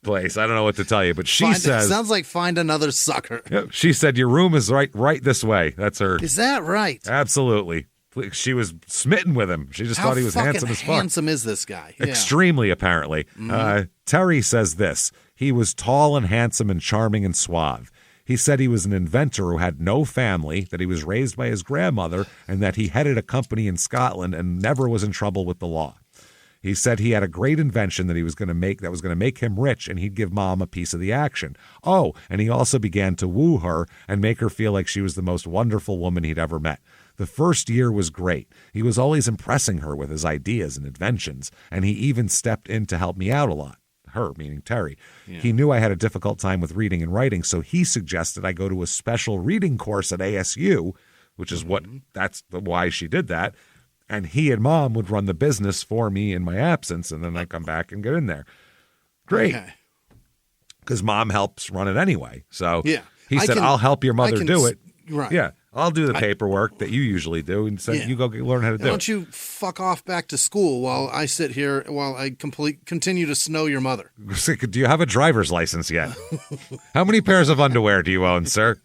place. I don't know what to tell you, but she says... It sounds like find another sucker. She said, your room is right this way. That's her... Is that right? Absolutely. She was smitten with him. She just thought he was handsome as fuck. How handsome is this guy? Yeah. Extremely, apparently. Terry says this. He was tall and handsome and charming and suave. He said he was an inventor who had no family, that he was raised by his grandmother, and that he headed a company in Scotland and never was in trouble with the law. He said he had a great invention that was going to make him rich, and he'd give Mom a piece of the action. Oh, and he also began to woo her and make her feel like she was the most wonderful woman he'd ever met. The first year was great. He was always impressing her with his ideas and inventions, and he even stepped in to help me out a lot. Her, meaning Terry. Yeah. He knew I had a difficult time with reading and writing, so he suggested I go to a special reading course at ASU, which is why she did that. And he and Mom would run the business for me in my absence, and then I come back and get in there. Great. Because Mom helps run it anyway. So he said, I'll help your mother do it. Right. Yeah. I'll do the paperwork that you usually do, and so you go learn how to do it. Why don't you fuck off back to school while I sit here while I continue to snow your mother? Do you have a driver's license yet? How many pairs of underwear do you own, sir?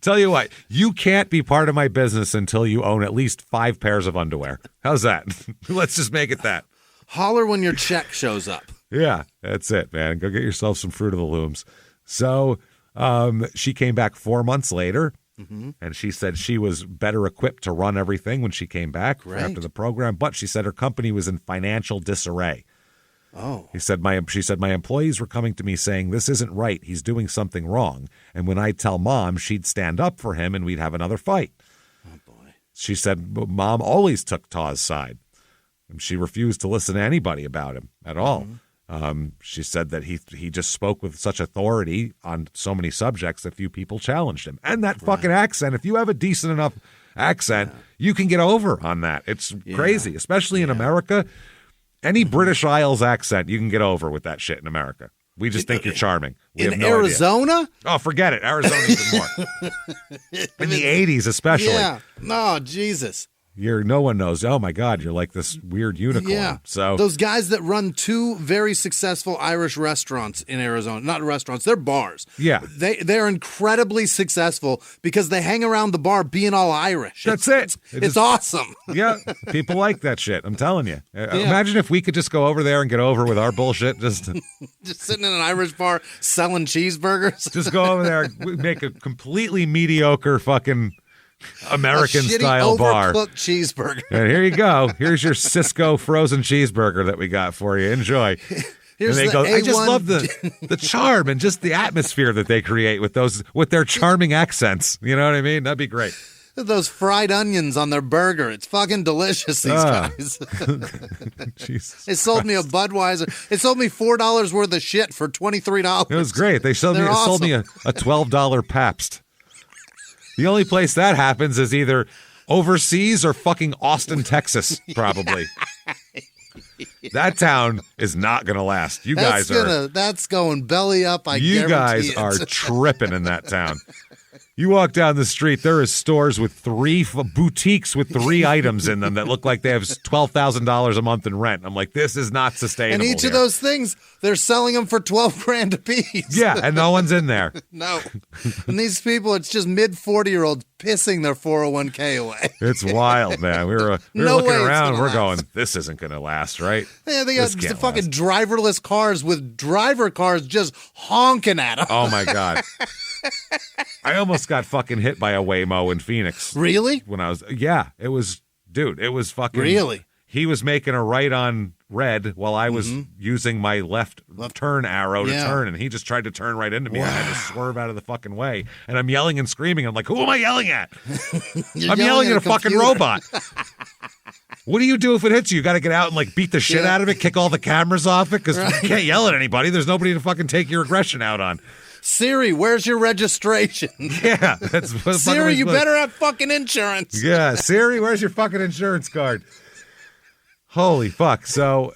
Tell you what, you can't be part of my business until you own at least 5 pairs of underwear. How's that? Let's just make it that. Holler when your check shows up. Yeah, that's it, man. Go get yourself some Fruit of the Looms. So she came back 4 months later. Mm-hmm. And she said she was better equipped to run everything when she came back after the program. But she said her company was in financial disarray. Oh. She said my employees were coming to me saying, this isn't right. He's doing something wrong. And when I'd tell Mom, she'd stand up for him and we'd have another fight. Oh, boy. She said Mom always took Taw's side. And she refused to listen to anybody about him at all. She said that he just spoke with such authority on so many subjects that few people challenged him. And that fucking accent, if you have a decent enough accent, you can get over on that. It's crazy, especially in America. Any British Isles accent, you can get over with that shit in America. We just think you're charming. We have no Arizona? idea. Oh, forget it. Arizona even more. In the 80s especially. Yeah. No, Jesus. No one knows. Oh my God, you're like this weird unicorn. Yeah. So those guys that run two very successful Irish restaurants in Arizona, not restaurants, they're bars. Yeah. They're incredibly successful because they hang around the bar being all Irish. That's it. It's awesome. Yeah, people like that shit. I'm telling you. Imagine if we could just go over there and get over with our bullshit. Just sitting in an Irish bar selling cheeseburgers. Just go over there, make a completely mediocre fucking American-style bar. Overcooked cheeseburger. And here you go. Here's your Cisco frozen cheeseburger that we got for you. Enjoy. Here's and they go, A1. I just love the charm and just the atmosphere that they create with their charming accents. You know what I mean? That'd be great. Those fried onions on their burger. It's fucking delicious, these guys. Jesus They sold me a Budweiser. It sold me $4 worth of shit for $23. It was great. They sold me a $12 Pabst. The only place that happens is either overseas or fucking Austin, Texas, probably. That town is not going to last. That's going belly up, You guys guarantee are it. tripping in that town. You walk down the street, there is stores with boutiques with 3 items in them that look like they have $12,000 a month in rent. I'm like, this is not sustainable. And each here. of those things, they're selling them for $12,000 a piece. Yeah, and no one's in there. No. And these people, it's just mid-40-year-olds pissing their 401k away. It's wild, man. We were No looking way it's around. gonna We're last. going, this isn't going to last, right? Yeah, they got This the can't fucking last. driverless cars with driver cars just honking at them. Oh, my God. I almost got fucking hit by a Waymo in Phoenix. Really? When I was, it was fucking. Really? He was making a right on red while I was using my left turn arrow to turn, and he just tried to turn right into me. I had to swerve out of the fucking way, and I'm yelling and screaming. I'm like, who am I yelling at? I'm yelling at a fucking computer. robot. What do you do if it hits you? You got to get out and like beat the shit out of it, kick all the cameras off it, because you can't yell at anybody. There's nobody to fucking take your aggression out on. Siri, where's your registration? Yeah, that's what Siri, you better have fucking insurance. Yeah, Siri, where's your fucking insurance card? Holy fuck. So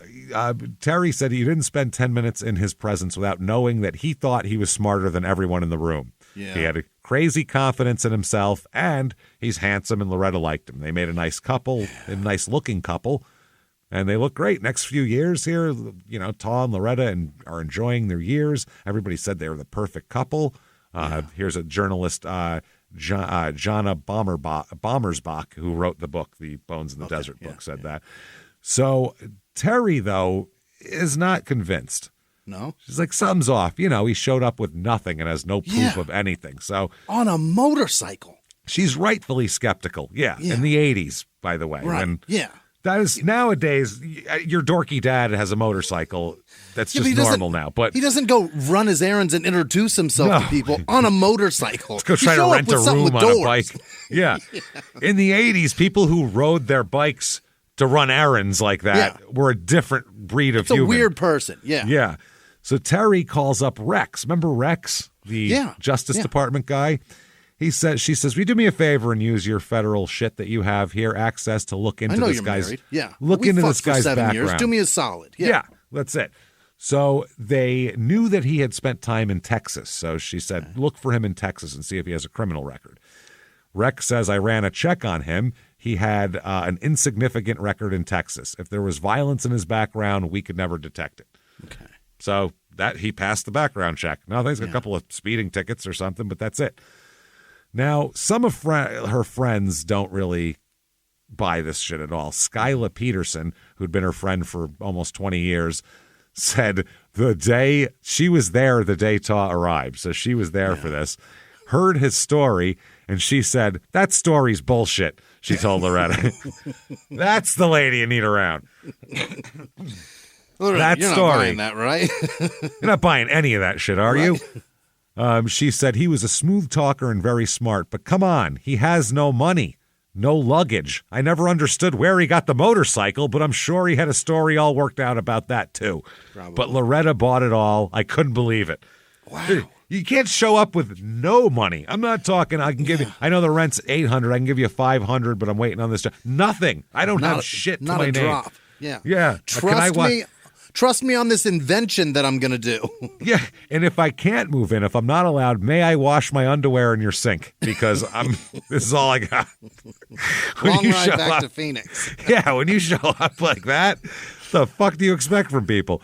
Terry said he didn't spend 10 minutes in his presence without knowing that he thought he was smarter than everyone in the room. Yeah. He had a crazy confidence in himself, and he's handsome, and Loretta liked him. They made a nice couple, a nice looking couple, and they look great. Next few years here, Taw and Loretta are enjoying their years. Everybody said they were the perfect couple. Here's a journalist, Jana Bommersbach, who wrote the book, the Bones in the Desert book, said that. So Terry, though, is not convinced. No? She's like, something's off. He showed up with nothing and has no proof of anything. So on a motorcycle. She's rightfully skeptical. Yeah. In the 80s, by the way. Right. That is nowadays, your dorky dad has a motorcycle. That's just normal now. But he doesn't go run his errands and introduce himself to people on a motorcycle. Let's go try to rent a room on a bike. Yeah. In the 80s, people who rode their bikes to run errands like that were a different breed of human. It's a weird person. Yeah. Yeah. So Terry calls up Rex. Remember Rex, the Justice Department guy? She says, will you do me a favor and use your federal shit that you have here, access to look into this guy's married. Yeah. Look into this guy's for 7 background. years. Do me a solid. Yeah, that's it. So they knew that he had spent time in Texas. So she said, look for him in Texas and see if he has a criminal record. Rex says, I ran a check on him. He had an insignificant record in Texas. If there was violence in his background, we could never detect it. Okay. So that he passed the background check. Now, he's got a couple of speeding tickets or something, but that's it. Now, some of her friends don't really buy this shit at all. Skyla Peterson, who'd been her friend for almost 20 years, said she was there the day Taw arrived. So she was there for this, heard his story, and she said, that story's bullshit, she told Loretta. That's the lady you need around. That You're story. not buying that, right? You're not buying any of that shit, are you? Right. She said he was a smooth talker and very smart, but come on, he has no money, no luggage. I never understood where he got the motorcycle, but I'm sure he had a story all worked out about that too. Probably. But Loretta bought it all. I couldn't believe it. Wow. You can't show up with no money. I'm not talking. I can give you. I know the rent's $800. I can give you $500, but I'm waiting on this. Nothing. I don't have shit to not my a name. drop. Yeah. Yeah. Trust me on this invention that I'm going to do. Yeah, and if I can't move in, if I'm not allowed, may I wash my underwear in your sink? Because this is all I got. Long ride back to Phoenix. Yeah, when you show up like that, the fuck do you expect from people?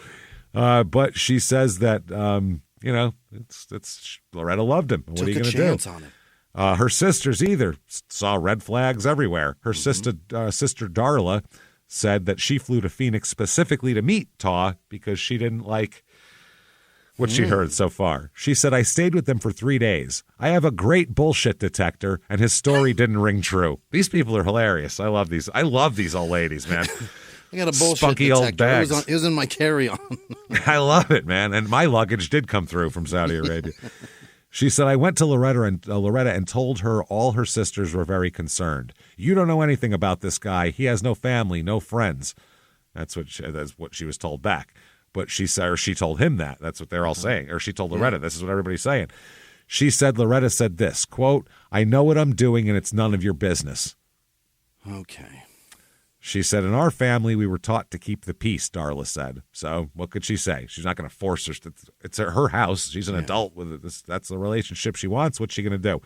But she says that, it's Loretta loved him. What are you going to do? Took a chance on it. Her sisters either saw red flags everywhere. Her sister Darla said that she flew to Phoenix specifically to meet Taw because she didn't like what she heard so far. She said, I stayed with them for 3 days. I have a great bullshit detector, and his story didn't ring true. These people are hilarious. I love these old ladies, man. I got a bullshit Spunky detector. old bags. It was in my carry-on. I love it, man. And my luggage did come through from Saudi Arabia. She said, I went to Loretta and told her all her sisters were very concerned. You don't know anything about this guy. He has no family, no friends. That's what she was told back. But she said, or she told him that. That's what they're all saying. Or she told Loretta, this is what everybody's saying. She said, Loretta said this, quote, I know what I'm doing and it's none of your business. Okay. She said, in our family, we were taught to keep the peace, Darla said. So what could she say? She's not going to force her. It's her house. She's an adult with this. That's the relationship she wants. What's she going to do?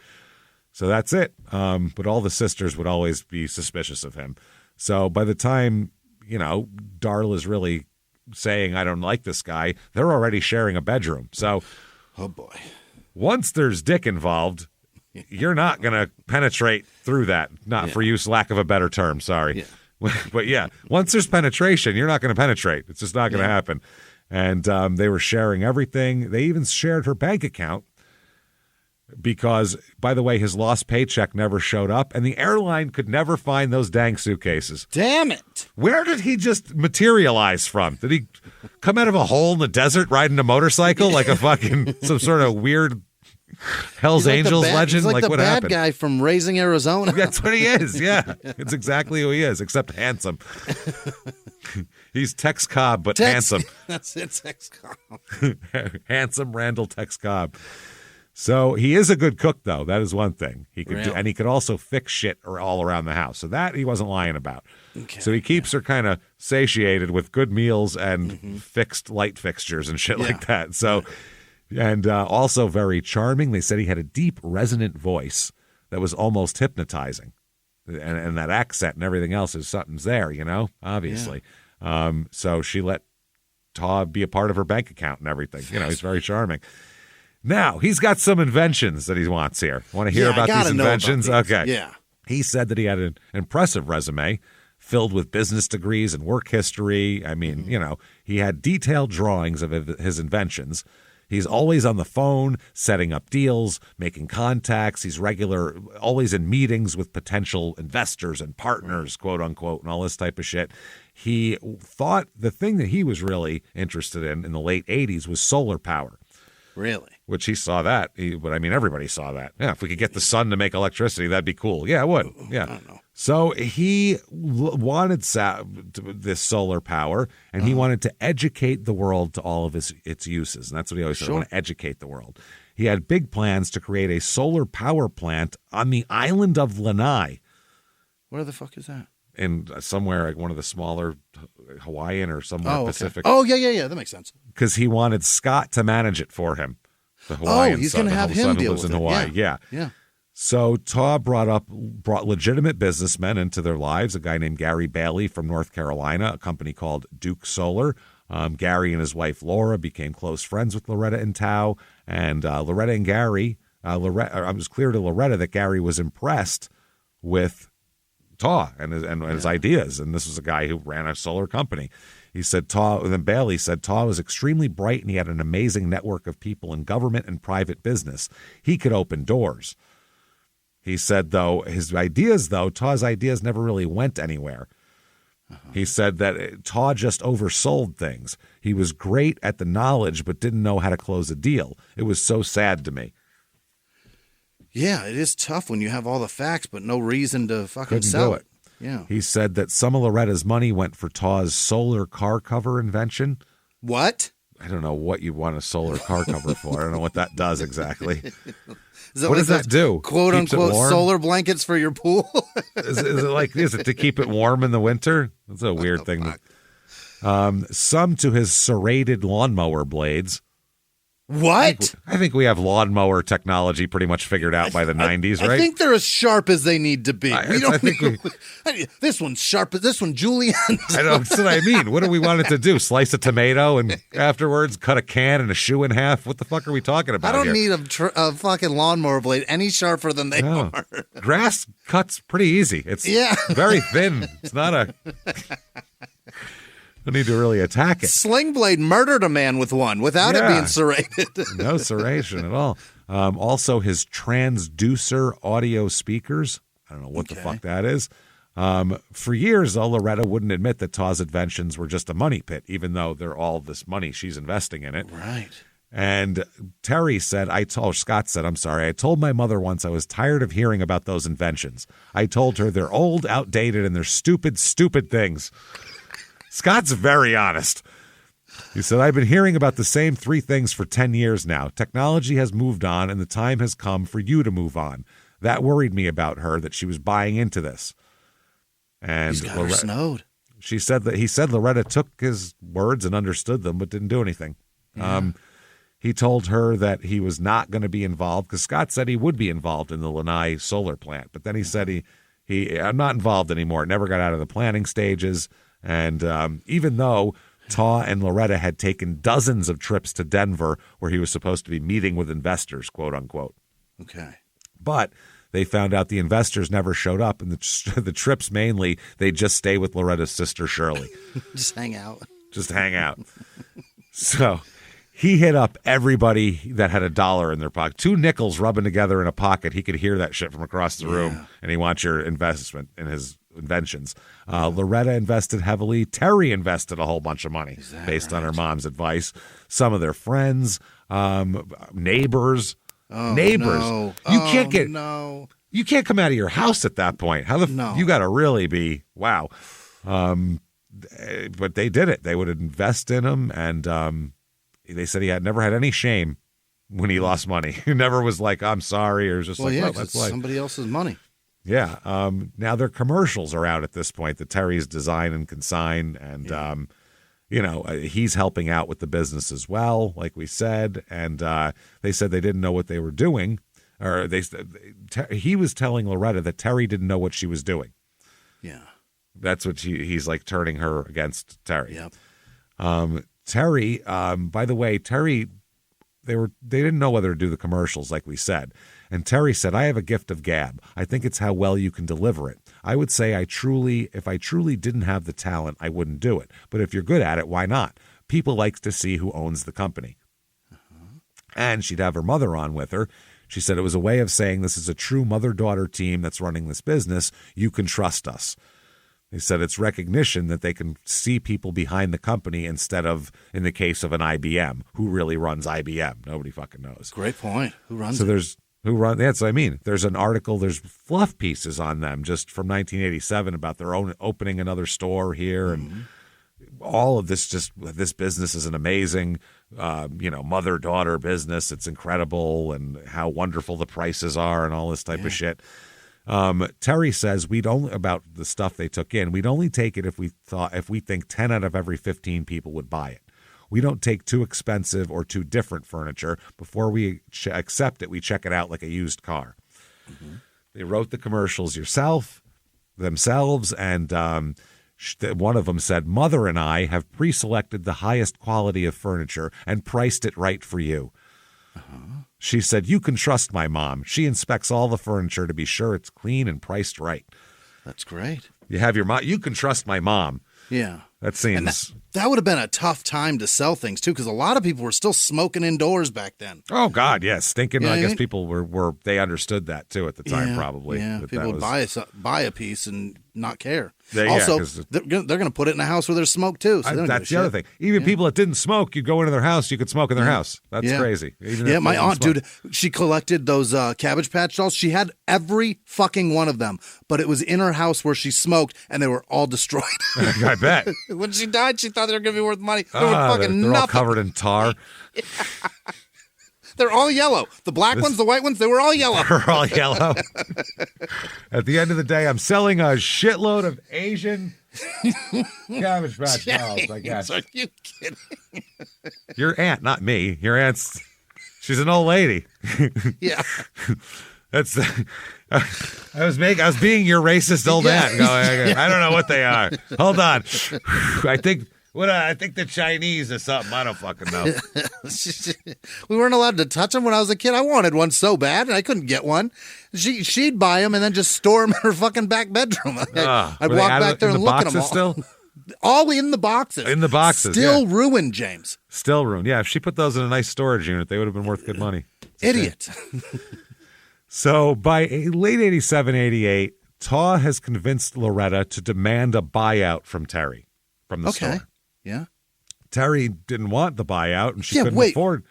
So that's it. But all the sisters would always be suspicious of him. So by the time, Darla's really saying, I don't like this guy, they're already sharing a bedroom. So, oh boy. Once there's dick involved, you're not going to penetrate through that. Not for use, lack of a better term. Sorry. Yeah. But yeah, once there's penetration, you're not going to penetrate. It's just not going to happen. And they were sharing everything. They even shared her bank account because, by the way, his lost paycheck never showed up, and the airline could never find those dang suitcases. Damn it. Where did he just materialize from? Did he come out of a hole in the desert riding a motorcycle like a fucking some sort of weird Hell's Angels legend? He's like the what bad happened? guy from Raising Arizona. That's what he is, yeah. It's exactly who he is, except handsome. He's Tex Cobb, but handsome. That's it, Tex Cobb. Handsome Randall Tex Cobb. So he is a good cook, though. That is one thing. He could do, and he could also fix shit all around the house. So that he wasn't lying about. Okay, so he keeps her kind of satiated with good meals and fixed light fixtures and shit like that. So... And also very charming. They said he had a deep, resonant voice that was almost hypnotizing. And that accent and everything else is something's there, obviously. Yeah. So she let Taw be a part of her bank account and everything. He's very charming. Now, he's got some inventions that he wants here. Want to hear about these inventions? Okay. Yeah. He said that he had an impressive resume filled with business degrees and work history. I mean, he had detailed drawings of his inventions. He's always on the phone, setting up deals, making contacts. He's always in meetings with potential investors and partners, quote unquote, and all this type of shit. He thought the thing that he was really interested in the late 80s was solar power. Really? Which he saw that. But I mean, everybody saw that. Yeah, if we could get the sun to make electricity, that'd be cool. Yeah, it would. Yeah. I don't know. So he wanted this solar power, and he wanted to educate the world to all of its uses. And that's what he always said, I want to educate the world. He had big plans to create a solar power plant on the island of Lanai. Where the fuck is that? In somewhere like one of the smaller Hawaiian or somewhere Pacific. Oh, yeah. That makes sense. Because he wanted Scott to manage it for him. The Hawaiian he's going to have him deal with it. Hawaii. Yeah. So Taw brought legitimate businessmen into their lives, a guy named Gary Bailey from North Carolina, a company called Duke Solar. Gary and his wife Laura became close friends with Loretta and Tao, and Loretta and Gary, it was clear to Loretta that Gary was impressed with Taw and his ideas, and this was a guy who ran a solar company. He said Bailey said Taw was extremely bright and he had an amazing network of people in government and private business. He could open doors. He said, Taw's ideas never really went anywhere. He said that Taw just oversold things. He was great at the knowledge, but didn't know how to close a deal. It was so sad to me. Yeah, it is tough when you have all the facts, but no reason to fucking Couldn't sell do it. Yeah. He said that some of Loretta's money went for Taw's solar car cover invention. What? I don't know what you want a solar car cover for. I don't know what that does exactly. What does that do? Quote Keeps it unquote warm? solar blankets for your pool? Is it to keep it warm in the winter? That's a weird thing. Some to his serrated lawnmower blades. What? I think we have lawnmower technology pretty much figured out by the 90s, right? I think they're as sharp as they need to be. This one's sharp. This one, julienne. I know, that's what I mean. What do we want it to do? Slice a tomato and afterwards cut a can and a shoe in half? What the fuck are we talking about I don't here? need a fucking lawnmower blade any sharper than they are. Grass cuts pretty easy. It's very thin. It's not a... Don't need to really attack it. Sling Blade murdered a man with one without it being serrated. No serration at all. Also, his transducer audio speakers. I don't know what the fuck that is. For years, though, Loretta wouldn't admit that Taw's inventions were just a money pit, even though they're all this money she's investing in it. Right. And Scott said, I told my mother once I was tired of hearing about those inventions. I told her they're old, outdated, and they're stupid, stupid things. Scott's very honest. He said, I've been hearing about the same three things for 10 years now. Technology has moved on, and the time has come for you to move on. That worried me about her, that she was buying into this. And he's got her snowed. He said Loretta took his words and understood them, but didn't do anything. Yeah. He told her that he was not going to be involved, because Scott said he would be involved in the Lanai solar plant. But then he said I'm not involved anymore. Never got out of the planning stages. And even though Taw and Loretta had taken dozens of trips to Denver where he was supposed to be meeting with investors, quote unquote. Okay. But they found out the investors never showed up, and the trips mainly, they just stay with Loretta's sister, Shirley. Just hang out. So he hit up everybody that had $1 in their pocket. 2 nickels rubbing together in a pocket. He could hear that shit from across the room, and he wants your investment in his inventions. Loretta invested heavily. Terry invested a whole bunch of money based on her mom's advice. Some of their friends, neighbors. No. You can't come out of your house at that point. You got to really be wow. But they did it. They would invest in him, and they said he had never had any shame when he lost money. He never was like, "I'm sorry," or just that's somebody else's money. Yeah. Now their commercials are out at this point, the Terry's Design and Consign, and he's helping out with the business as well, like we said. And they said they didn't know what they were doing, or he was telling Loretta that Terry didn't know what she was doing. Yeah, that's what he's like, turning her against Terry. Yep. Terry, by the way, they didn't know whether to do the commercials, like we said. And Terry said, I have a gift of gab. I think it's how well you can deliver it. I would say if I truly didn't have the talent, I wouldn't do it. But if you're good at it, why not? People like to see who owns the company. And she'd have her mother on with her. She said it was a way of saying, this is a true mother-daughter team that's running this business. You can trust us. They said it's recognition that they can see people behind the company instead of, in the case of an IBM, who really runs IBM. Nobody fucking knows. Great point. Who runs it? That's what I mean. There's an article, there's fluff pieces on them just from 1987 about their own opening another store here, and all of this. Just this business is an amazing, mother-daughter business. It's incredible, and how wonderful the prices are, and all this type of shit. Terry says about the stuff they took in, we'd only take it if we think 10 out of every 15 people would buy it. We don't take too expensive or too different furniture. Before we accept it, we check it out like a used car. Mm-hmm. They wrote the commercials themselves, and one of them said, Mother and I have pre-selected the highest quality of furniture and priced it right for you. Uh-huh. She said, you can trust my mom. She inspects all the furniture to be sure it's clean and priced right. That's great. You have your mom. You can trust my mom. Yeah. That seems... That would have been a tough time to sell things, too, because a lot of people were still smoking indoors back then. Oh, God, yes. Stinking. I guess people they understood that, too, at the time, probably. Yeah, people would buy a piece and not care. Also, 'cause they're going to put it in a house where there's smoke too. So that's the other thing. Even people that didn't smoke, you go into their house, you could smoke in their house. That's crazy. Even if my they didn't aunt, smoke. dude, she collected those Cabbage Patch dolls. She had every fucking one of them, but it was in her house where she smoked, and they were all destroyed. I bet. When she died, she thought they were going to be worth money. They were fucking they're nothing. all covered in tar. They're all yellow. The black ones, the white ones, they were all yellow. They're all yellow. At the end of the day, I'm selling a shitload of Asian Cabbage Patch dolls, I guess. Are you kidding? Your aunt, not me. Your aunt's, she's an old lady. Yeah. That's. I was being your racist old aunt. Going, I don't know what they are. Hold on. I think the Chinese or something. I don't fucking know. We weren't allowed to touch them when I was a kid. I wanted one so bad, and I couldn't get one. She'd buy them and then just store them in her fucking back bedroom. I'd walk back there and look at them all. Still? All in the boxes. In the boxes, Still ruined, James. Still ruined. Yeah, if she put those in a nice storage unit, they would have been worth good money. Idiot. So by late 87, 88, Taw has convinced Loretta to demand a buyout from Terry from the store. Yeah. Terry didn't want the buyout, and she couldn't afford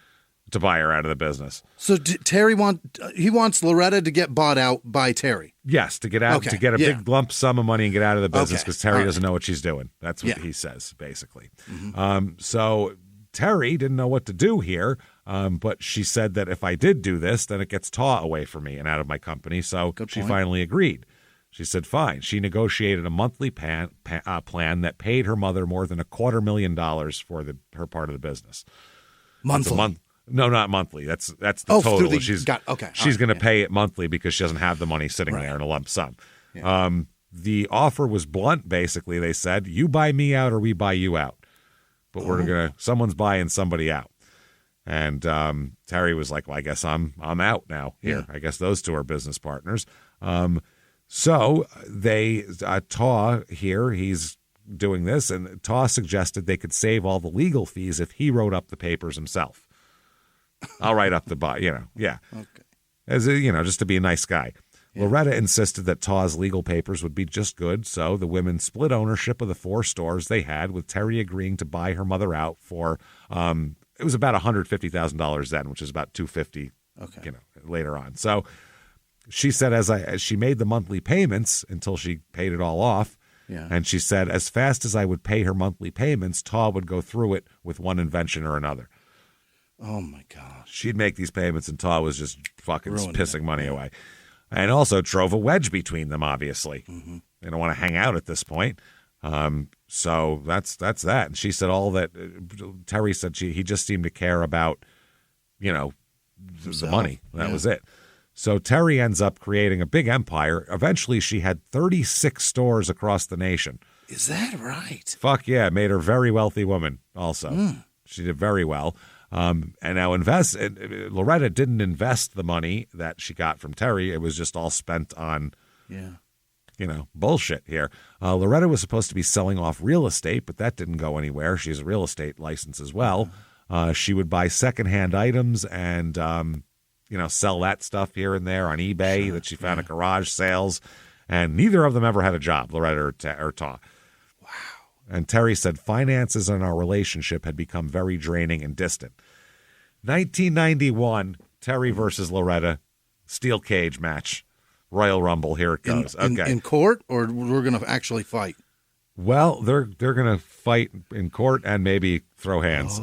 to buy her out of the business. So Terry wants Loretta to get bought out by Terry. Yes, to get out, to get a big lump sum of money and get out of the business because Terry doesn't know what she's doing. That's what he says, basically. Mm-hmm. So Terry didn't know what to do here, but she said that if I did do this, then it gets Taw away from me and out of my company. So she finally agreed. She said, fine. She negotiated a monthly plan that paid her mother more than $250,000 for her part of the business. Monthly? No, not monthly. That's the total. She's going to pay it monthly because she doesn't have the money sitting there in a lump sum. Yeah. The offer was blunt, basically. They said, you buy me out or we buy you out. But someone's buying somebody out. And Terry was like, well, I guess I'm out now here. Yeah. I guess those two are business partners. So Taw here, he's doing this, and Taw suggested they could save all the legal fees if he wrote up the papers himself. I'll write up Okay. As just to be a nice guy. Yeah. Loretta insisted that Taw's legal papers would be just good, so the women split ownership of the 4 stores they had, with Terry agreeing to buy her mother out for it was about $150,000 then, which is about $250,000 later on. So she said as she made the monthly payments until she paid it all off, and she said as fast as I would pay her monthly payments, Taw would go through it with one invention or another. Oh, my gosh. She'd make these payments, and Taw was just fucking pissing money away. And also drove a wedge between them, obviously. Mm-hmm. They don't want to hang out at this point. So that's that. And she said all that. Terry said he just seemed to care about, the money. That was it. So Terry ends up creating a big empire. Eventually, she had 36 stores across the nation. Is that right? Fuck yeah. Made her a very wealthy woman also. She did very well. And now Loretta didn't invest the money that she got from Terry. It was just all spent on, bullshit here. Loretta was supposed to be selling off real estate, but that didn't go anywhere. She has a real estate license as well. She would buy secondhand items and, sell that stuff here and there on eBay that she found at garage sales. And neither of them ever had a job, Loretta or Taw. Wow. And Terry said finances in our relationship had become very draining and distant. 1991, Terry versus Loretta, steel cage match, Royal Rumble. Here it goes. In court, or we're going to actually fight? Well, they're going to fight in court and maybe throw hands.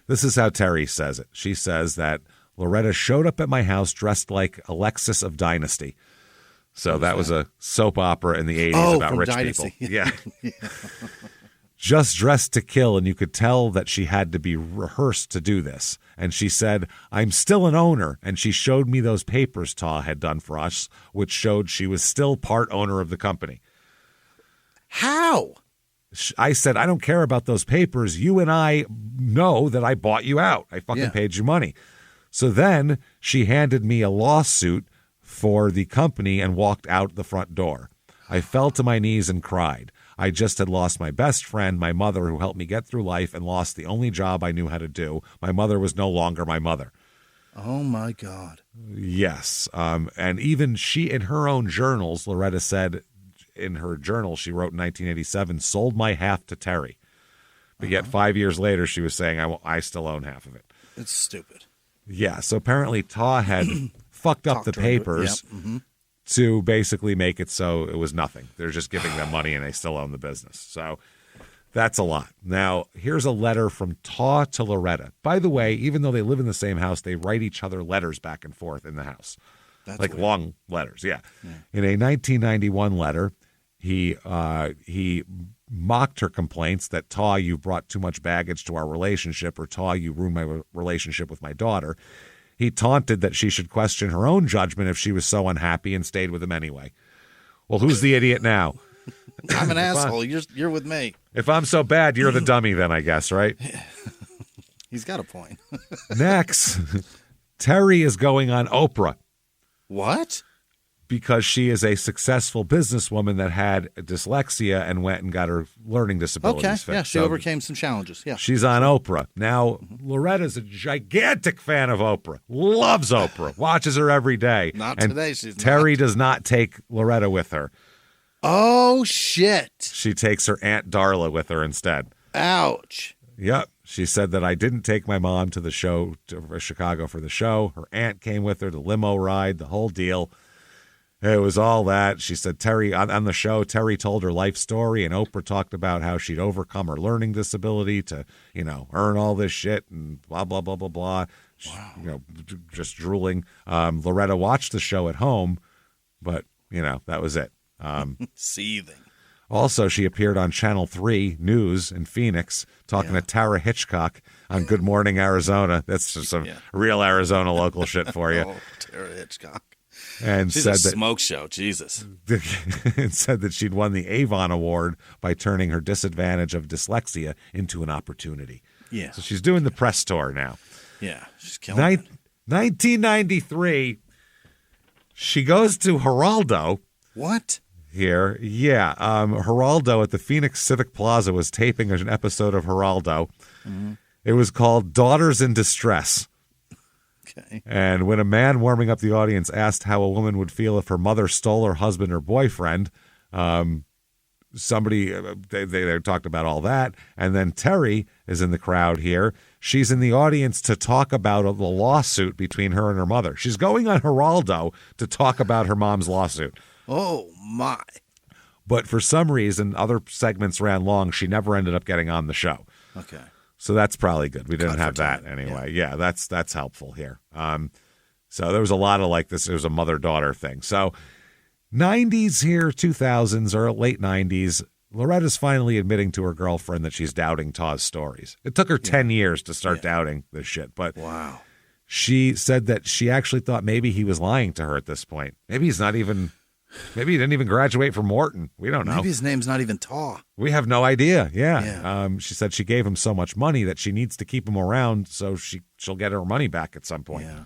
This is how Terry says it. She says that Loretta showed up at my house dressed like Alexis of Dynasty. So that was a soap opera in the 80s about rich Dynasty. people. Yeah. Just dressed to kill, and you could tell that she had to be rehearsed to do this. And she said, I'm still an owner, and she showed me those papers Taw had done for us, which showed she was still part owner of the company. How? I said, I don't care about those papers. You and I know that I bought you out. I fucking paid you money. So then she handed me a lawsuit for the company and walked out the front door. I fell to my knees and cried. I just had lost my best friend, my mother, who helped me get through life, and lost the only job I knew how to do. My mother was no longer my mother. Oh, my God. Yes. And even she, in her own journals, Loretta said in her journal, she wrote in 1987, sold my half to Terry. But yet 5 years later, she was saying, I still own half of it. It's stupid. Yeah, so apparently Ta had fucked up the papers to basically make it so it was nothing. They're just giving them money and they still own the business. So that's a lot. Now, here's a letter from Ta to Loretta. By the way, even though they live in the same house, they write each other letters back and forth in the house. That's like weird. Long letters, yeah. In a 1991 letter, he mocked her complaints that, Ta, you brought too much baggage to our relationship, or Ta, you ruined my relationship with my daughter. He taunted that she should question her own judgment if she was so unhappy and stayed with him anyway. Well, who's the idiot now? I'm an asshole. You're with me. If I'm so bad, you're the dummy then, I guess, right? He's got a point. Next, Terry is going on Oprah. What? Because she is a successful businesswoman that had dyslexia and went and got her learning disabilities fixed. Yeah, she overcame some challenges. Yeah, she's on Oprah. Now, Loretta's a gigantic fan of Oprah, loves Oprah, watches her every day. Not today, she's Terry not. does not take Loretta with her. Oh, shit. She takes her Aunt Darla with her instead. Ouch. Yep. She said that I didn't take my mom to the show, to Chicago for the show. Her aunt came with her, the limo ride, the whole deal. It was all that. She said Terry, on the show, Terry told her life story, and Oprah talked about how she'd overcome her learning disability to, earn all this shit and blah, blah, blah, blah, blah. Wow. Just drooling. Loretta watched the show at home, but, that was it. Seething. Also, she appeared on Channel 3 News in Phoenix talking to Tara Hitchcock on Good Morning Arizona. That's just some real Arizona local shit for you. Oh, Tara Hitchcock. And She's said a smoke show, Jesus. And said that she'd won the Avon Award by turning her disadvantage of dyslexia into an opportunity. Yeah. So she's doing the press tour now. Yeah, she's killing it. 1993, she goes to Geraldo. What? Here, yeah. Geraldo at the Phoenix Civic Plaza was taping an episode of Geraldo. Mm-hmm. It was called Daughters in Distress. Okay. And when a man warming up the audience asked how a woman would feel if her mother stole her husband or boyfriend, they talked about all that. And then Terry is in the crowd here. She's in the audience to talk about the lawsuit between her and her mother. She's going on Geraldo to talk about her mom's lawsuit. Oh, my. But for some reason, other segments ran long. She never ended up getting on the show. Okay. So that's probably good. We didn't have that anyway. Yeah, that's helpful here. So there was a lot of like this. It was a mother-daughter thing. So 90s here, 2000s, or late 90s, Loretta's finally admitting to her girlfriend that she's doubting Ta's stories. It took her 10 years to start doubting this shit. But wow. She said that she actually thought maybe he was lying to her at this point. Maybe he didn't even graduate from Wharton. We don't know. Maybe his name's not even Ta. We have no idea. Yeah. She said she gave him so much money that she needs to keep him around so she'll get her money back at some point. Yeah.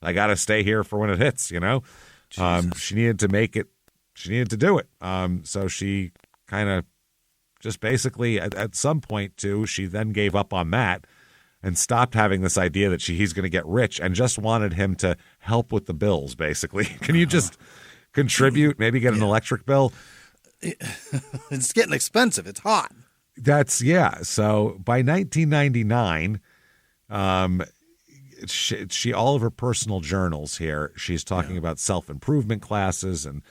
I got to stay here for when it hits, She needed to make it. She needed to do it. So she kind of just basically at some point, too, she then gave up on that and stopped having this idea that he's going to get rich and just wanted him to help with the bills, basically. Can you just contribute, maybe get an electric bill? It's getting expensive. It's hot. So by 1999, she all of her personal journals here, she's talking about self-improvement classes and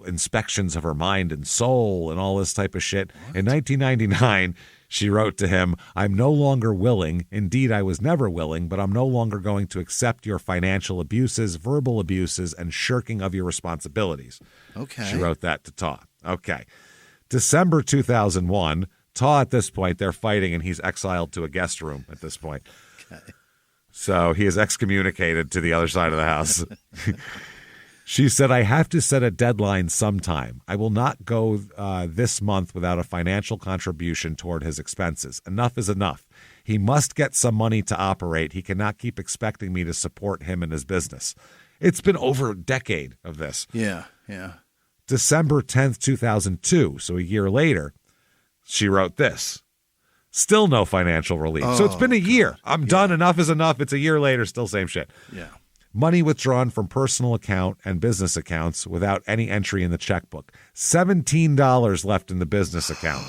inspections of her mind and soul and all this type of shit. What? In 1999, she wrote to him, I'm no longer willing. Indeed, I was never willing, but I'm no longer going to accept your financial abuses, verbal abuses, and shirking of your responsibilities. Okay. She wrote that to Ta. Okay. December 2001, Ta at this point, they're fighting and he's exiled to a guest room at this point. Okay. So he is excommunicated to the other side of the house. She said, I have to set a deadline sometime. I will not go this month without a financial contribution toward his expenses. Enough is enough. He must get some money to operate. He cannot keep expecting me to support him and his business. It's been over a decade of this. Yeah. December 10th, 2002, so a year later, she wrote this. Still no financial relief. So it's been a year. I'm done. Enough is enough. It's a year later. Still same shit. Yeah. Money withdrawn from personal account and business accounts without any entry in the checkbook. $17 left in the business account.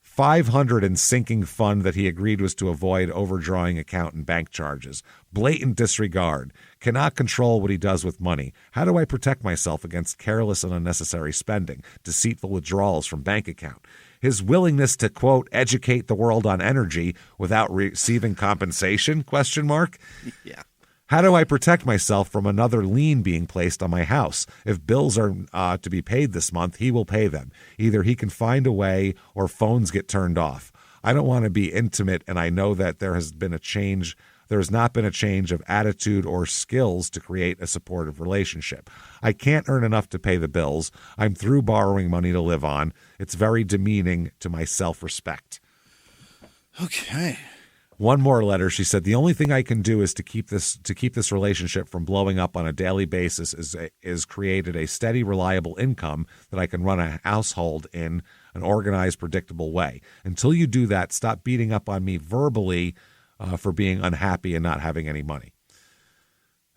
$500 in sinking fund that he agreed was to avoid overdrawing account and bank charges. Blatant disregard. Cannot control what he does with money. How do I protect myself against careless and unnecessary spending? Deceitful withdrawals from bank account. His willingness to, quote, educate the world on energy without receiving compensation, ? Yeah. How do I protect myself from another lien being placed on my house? If bills are to be paid this month, he will pay them. Either he can find a way or phones get turned off. I don't want to be intimate, and I know that there has not been a change of attitude or skills to create a supportive relationship. I can't earn enough to pay the bills. I'm through borrowing money to live on. It's very demeaning to my self-respect. Okay. One more letter. She said, the only thing I can do is to keep this relationship from blowing up on a daily basis is created a steady, reliable income that I can run a household in an organized, predictable way. Until you do that, stop beating up on me verbally for being unhappy and not having any money.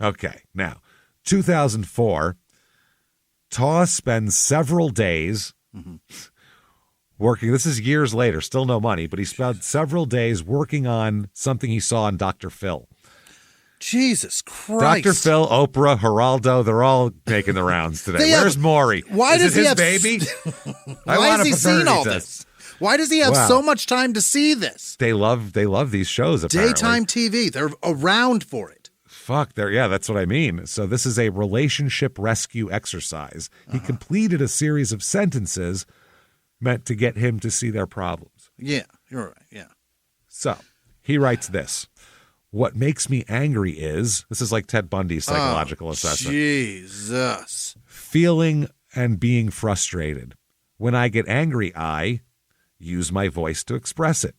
Okay, now, 2004, Taw spends several days working. This is years later, still no money, but he spent several days working on something he saw on Dr. Phil. Jesus Christ. Dr. Phil, Oprah, Geraldo, they're all making the rounds today. Where's Maury? Why is does it he his have baby? Why has he seen all this? Why does he have so much time to see this? They love these shows, apparently. Daytime TV. They're around for it. Fuck, that's what I mean. So this is a relationship rescue exercise. He completed a series of sentences meant to get him to see their problems. Yeah, you're right, yeah. So he writes this. What makes me angry is, this is like Ted Bundy's psychological assessment. Jesus. Feeling and being frustrated. When I get angry, I use my voice to express it.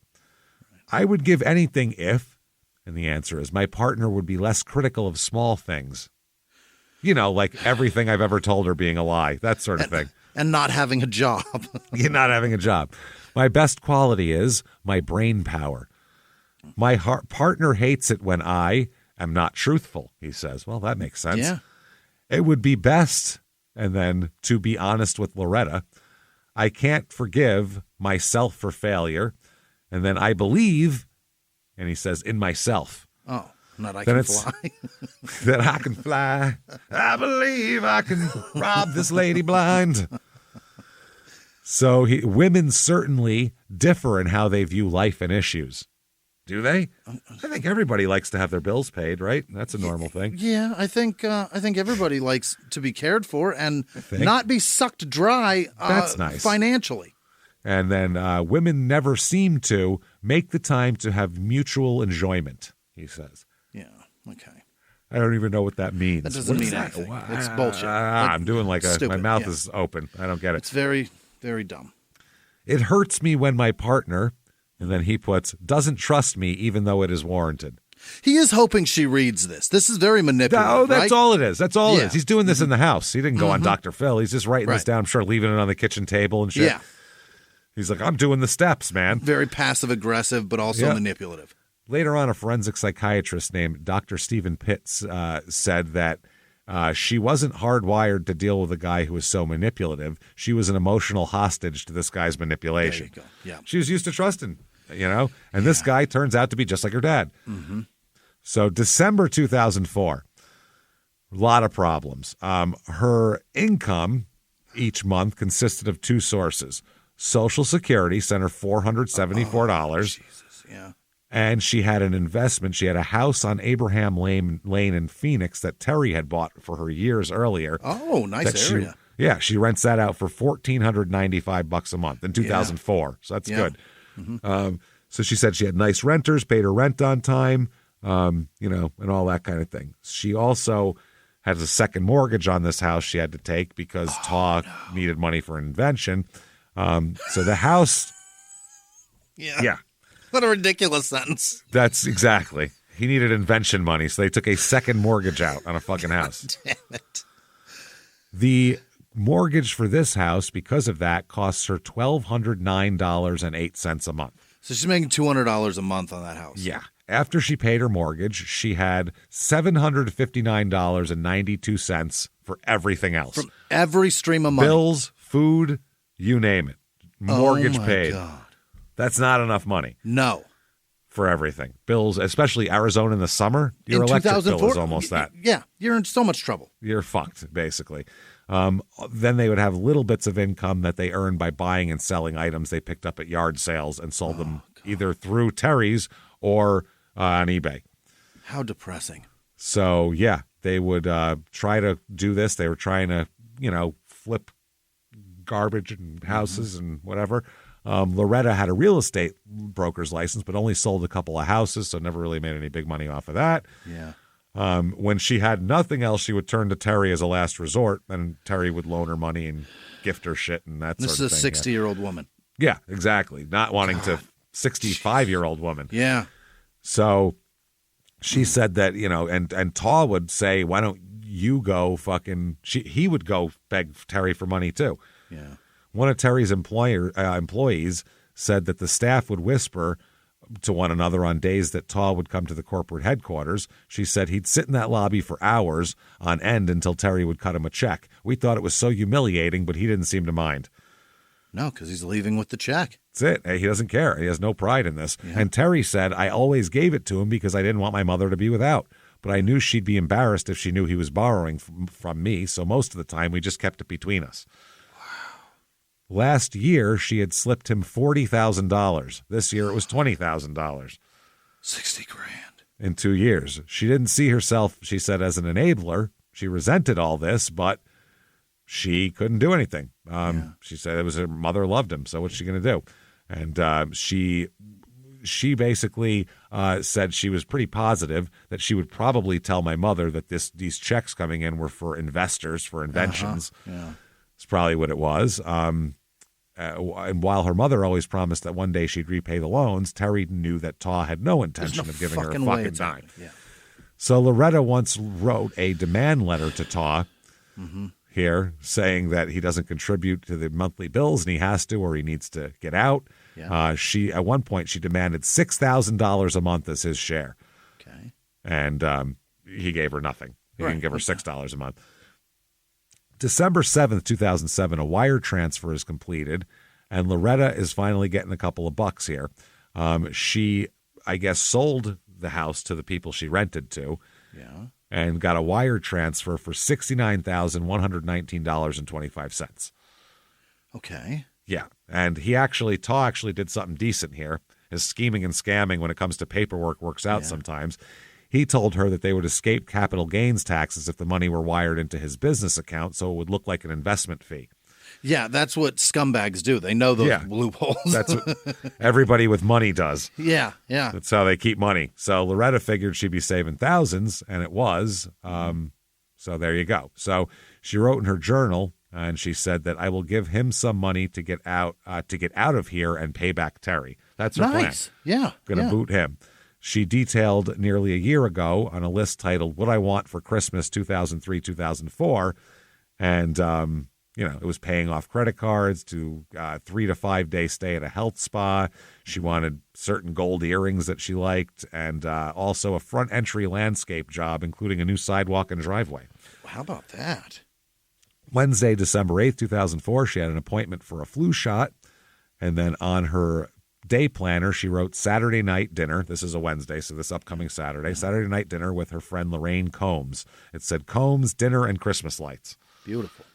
I would give anything if, and the answer is, my partner would be less critical of small things. You know, like everything I've ever told her being a lie, that sort of thing. And not having a job. You're not having a job. My best quality is my brain power. My partner hates it when I am not truthful, he says. Well, that makes sense. Yeah. It would be best, and then to be honest with Loretta, I can't forgive myself for failure. And then I believe, and he says, in myself. Oh, not I can fly. That I can fly. I believe I can rob this lady blind. So women certainly differ in how they view life and issues. Do they? I think everybody likes to have their bills paid, right? That's a normal thing. Yeah, I think everybody likes to be cared for and not be sucked dry. That's nice. Financially. And then women never seem to make the time to have mutual enjoyment, he says. Yeah, okay. I don't even know what that means. That doesn't mean anything. Wow. It's bullshit. I'm doing like stupid, my mouth is open. I don't get it. It's very, very dumb. It hurts me when my partner, and then he puts, doesn't trust me even though it is warranted. He is hoping she reads this. This is very manipulative. Oh, that's right? all it is. That's all it is. He's doing this in the house. He didn't go on Dr. Phil. He's just writing this down, I'm sure, leaving it on the kitchen table and shit. Yeah. He's like, I'm doing the steps, man. Very passive-aggressive, but also manipulative. Later on, a forensic psychiatrist named Dr. Stephen Pitts said that she wasn't hardwired to deal with a guy who was so manipulative. She was an emotional hostage to this guy's manipulation. There you go. Yeah. She was used to trusting, and this guy turns out to be just like her dad. Mm-hmm. So December 2004, a lot of problems. Her income each month consisted of two sources. Social Security sent her $474. Jesus, yeah. And she had an investment. She had a house on Abraham Lane in Phoenix that Terry had bought for her years earlier. Oh, nice area. She rents that out for $1,495 a month in 2004. Yeah. So that's good. Mm-hmm. So she said she had nice renters, paid her rent on time, and all that kind of thing. She also has a second mortgage on this house she had to take because Taw needed money for an invention. So the house. Yeah. What a ridiculous sentence. That's exactly. He needed invention money, so they took a second mortgage out on a fucking house. Damn it. The mortgage for this house, because of that, costs her $1,209.08 a month. So she's making $200 a month on that house. Yeah. after she paid her mortgage, she had $759.92 for everything else. From every stream of money. Bills, food, you name it. Mortgage oh my paid. God. That's not enough money. No. For everything. Bills, especially Arizona in the summer, your in electric bill is almost that. Yeah, you're in so much trouble. You're fucked, basically. Then they would have little bits of income that they earned by buying and selling items they picked up at yard sales and sold them either through Terry's or on eBay. How depressing. So, yeah, they would try to do this. They were trying to, flip garbage and houses and whatever. Loretta had a real estate broker's license, but only sold a couple of houses, so never really made any big money off of that. Yeah. When she had nothing else, she would turn to Terry as a last resort, and Terry would loan her money and gift her shit and that this sort of thing. This is a 60-year-old woman. Yeah, exactly. Not wanting to 65-year-old woman. Yeah. So she said that, and Taw would say, why don't you go he would go beg Terry for money too. Yeah. One of Terry's employees said that the staff would whisper to one another on days that Taw would come to the corporate headquarters. She said he'd sit in that lobby for hours on end until Terry would cut him a check. We thought it was so humiliating, but he didn't seem to mind. No, because he's leaving with the check. That's it. Hey, he doesn't care. He has no pride in this. Yeah. And Terry said, I always gave it to him because I didn't want my mother to be without. But I knew she'd be embarrassed if she knew he was borrowing from me, so most of the time we just kept it between us. Last year, she had slipped him $40,000. This year, it was $20,000. $60,000 in 2 years. She didn't see herself, she said, as an enabler. She resented all this, but she couldn't do anything. She said it was her mother loved him, so what's she going to do? And she basically said she was pretty positive that she would probably tell my mother that these checks coming in were for investors, for inventions. Yeah. It's probably what it was. And while her mother always promised that one day she'd repay the loans, Terry knew that Taw had no intention of giving her a fucking dime. Yeah. So Loretta once wrote a demand letter to Taw here saying that he doesn't contribute to the monthly bills and he has to, or he needs to get out. Yeah. She at one point she demanded $6,000 a month as his share. Okay. And he gave her nothing. He didn't give her $6 a month. December 7th, 2007, a wire transfer is completed, and Loretta is finally getting a couple of bucks here. She, I guess, sold the house to the people she rented to and got a wire transfer for $69,119.25. Okay. Yeah, and Taw actually did something decent here. His scheming and scamming when it comes to paperwork works out sometimes. He told her that they would escape capital gains taxes if the money were wired into his business account, so it would look like an investment fee. Yeah, that's what scumbags do. They know those loopholes. That's what everybody with money does. Yeah. That's how they keep money. So Loretta figured she'd be saving thousands, and it was. So there you go. So she wrote in her journal, and she said that I will give him some money to get out of here and pay back Terry. That's her plan. Yeah. Going to boot him. She detailed nearly a year ago on a list titled What I Want for Christmas 2003-2004. And, it was paying off credit cards to 3 to 5 day stay at a health spa. She wanted certain gold earrings that she liked and also a front entry landscape job, including a new sidewalk and driveway. How about that? Wednesday, December 8th, 2004, she had an appointment for a flu shot. And then on her day planner, she wrote Saturday night dinner. This is a Wednesday, so this upcoming Saturday. Saturday night dinner with her friend Lorraine Combs. It said Combs, dinner, and Christmas lights. Beautiful.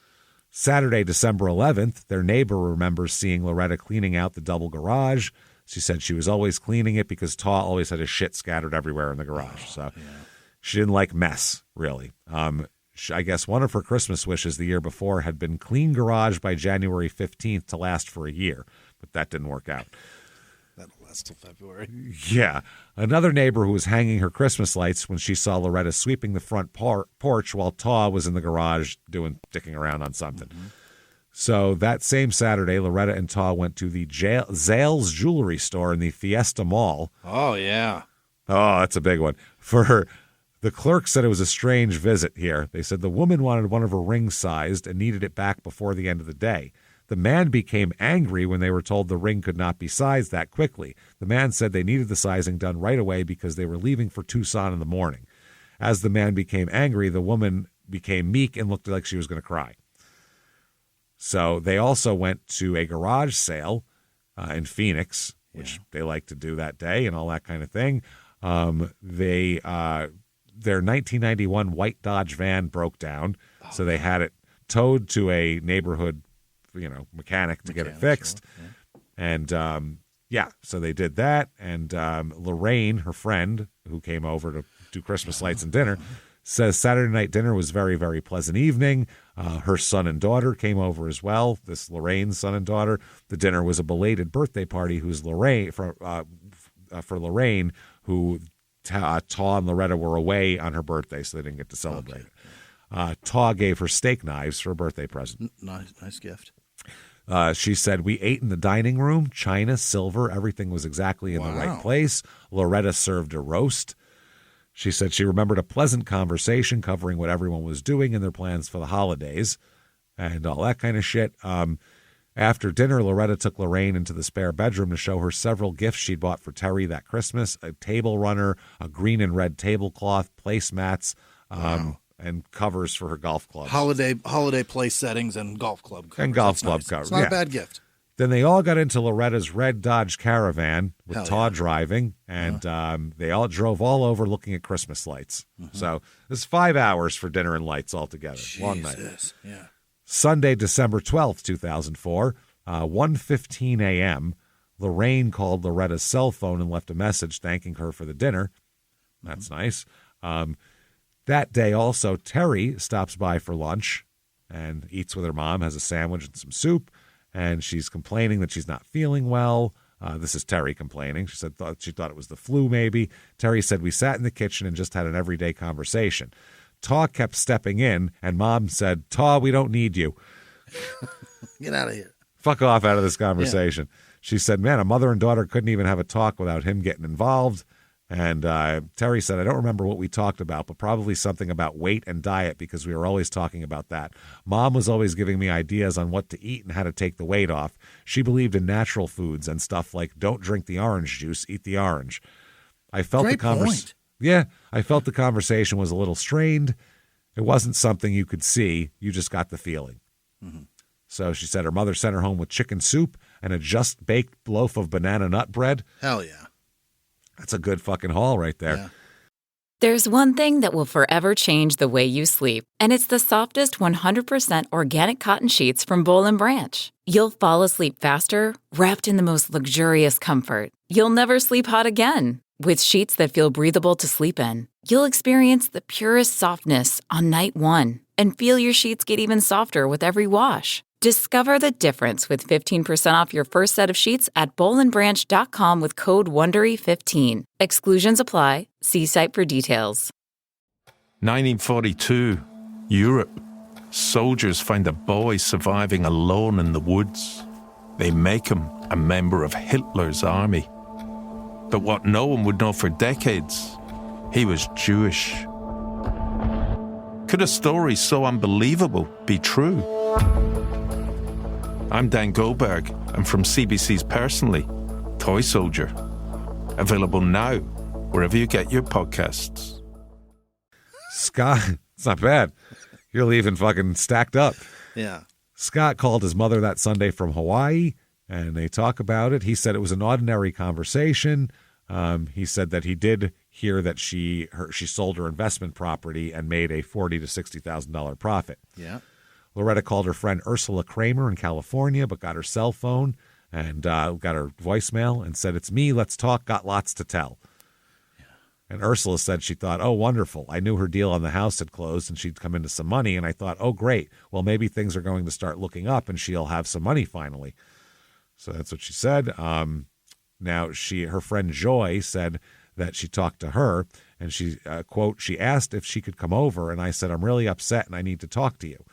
Saturday, December 11th, their neighbor remembers seeing Loretta cleaning out the double garage. She said she was always cleaning it because Taw always had his shit scattered everywhere in the garage. She didn't like mess, really. I guess one of her Christmas wishes the year before had been clean garage by January 15th to last for a year, but that didn't work out. That'll last till February. Yeah. Another neighbor who was hanging her Christmas lights when she saw Loretta sweeping the front porch while Taw was in the garage dicking around on something. So that same Saturday, Loretta and Taw went to the Zales jewelry store in the Fiesta Mall. Oh, yeah. Oh, that's a big one. The clerk said it was a strange visit here. They said the woman wanted one of her rings sized and needed it back before the end of the day. The man became angry when they were told the ring could not be sized that quickly. The man said they needed the sizing done right away because they were leaving for Tucson in the morning. As the man became angry, the woman became meek and looked like she was going to cry. So they also went to a garage sale in Phoenix, which they like to do that day and all that kind of thing. Their 1991 white Dodge van broke down, so they had it towed to a neighborhood, mechanic to get it fixed. Sure. Yeah. And so they did that. And Lorraine, her friend, who came over to do Christmas lights and dinner, says Saturday night dinner was very, very pleasant evening. Her son and daughter came over as well. This Lorraine's son and daughter. The dinner was a belated birthday party. Who's Lorraine for Lorraine, who Taw and Loretta were away on her birthday, so they didn't get to celebrate it. Taw gave her steak knives for a birthday present. Nice gift. She said, we ate in the dining room, china, silver, everything was exactly in the right place. Loretta served a roast. She said she remembered a pleasant conversation covering what everyone was doing and their plans for the holidays and all that kind of shit. After dinner, Loretta took Lorraine into the spare bedroom to show her several gifts she'd bought for Terry that Christmas, a table runner, a green and red tablecloth, placemats, and covers for her golf clubs. Holiday place settings and golf club covers. And golf club covers. It's not a bad gift. Then they all got into Loretta's red Dodge Caravan with Taw driving, and they all drove all over looking at Christmas lights. So it was 5 hours for dinner and lights altogether. Long night. Yeah. Sunday, December 12th, 2004, 1:15 a.m., Lorraine called Loretta's cell phone and left a message thanking her for the dinner. That's nice. That day also, Terry stops by for lunch and eats with her mom, has a sandwich and some soup, and she's complaining that she's not feeling well. This is Terry complaining. She said she thought it was the flu maybe. Terry said, we sat in the kitchen and just had an everyday conversation. Taw kept stepping in, and Mom said, Taw, we don't need you. Get out of here. Fuck off out of this conversation. Yeah. She said, man, a mother and daughter couldn't even have a talk without him getting involved. And Terry said, I don't remember what we talked about, but probably something about weight and diet because we were always talking about that. Mom was always giving me ideas on what to eat and how to take the weight off. She believed in natural foods and stuff like don't drink the orange juice, eat the orange. I felt Great point. Yeah, I felt the conversation was a little strained. It wasn't something you could see. You just got the feeling. Mm-hmm. So she said her mother sent her home with chicken soup and a just-baked loaf of banana nut bread. Hell yeah. That's a good fucking haul right there. Yeah. There's one thing that will forever change the way you sleep, and it's the softest 100% organic cotton sheets from Boll & Branch. You'll fall asleep faster, wrapped in the most luxurious comfort. You'll never sleep hot again. With sheets that feel breathable to sleep in, you'll experience the purest softness on night one and feel your sheets get even softer with every wash. Discover the difference with 15% off your first set of sheets at bollandbranch.com with code WONDERY15. Exclusions apply. See site for details. 1942, Europe. Soldiers find a boy surviving alone in the woods. They make him a member of Hitler's army. But what no one would know for decades, he was Jewish. Could a story so unbelievable be true? I'm Dan Goldberg, and from CBC's Personally, Toy Soldier. Available now, wherever you get your podcasts. Scott, it's not bad. You're leaving fucking stacked up. Yeah. Scott called his mother that Sunday from Hawaii, and they talk about it. He said it was an ordinary conversation. He said that he did hear that she sold her investment property and made a $40,000 to $60,000 profit. Yeah. Loretta called her friend Ursula Kramer in California, but got her cell phone and got her voicemail and said, it's me, let's talk, got lots to tell. Yeah. And Ursula said she thought, oh, wonderful. I knew her deal on the house had closed and she'd come into some money, and I thought, oh, great. Well, maybe things are going to start looking up and she'll have some money finally. So that's what she said. Now, her friend Joy said that she talked to her, and she, quote, she asked if she could come over, and I said, I'm really upset and I need to talk to you.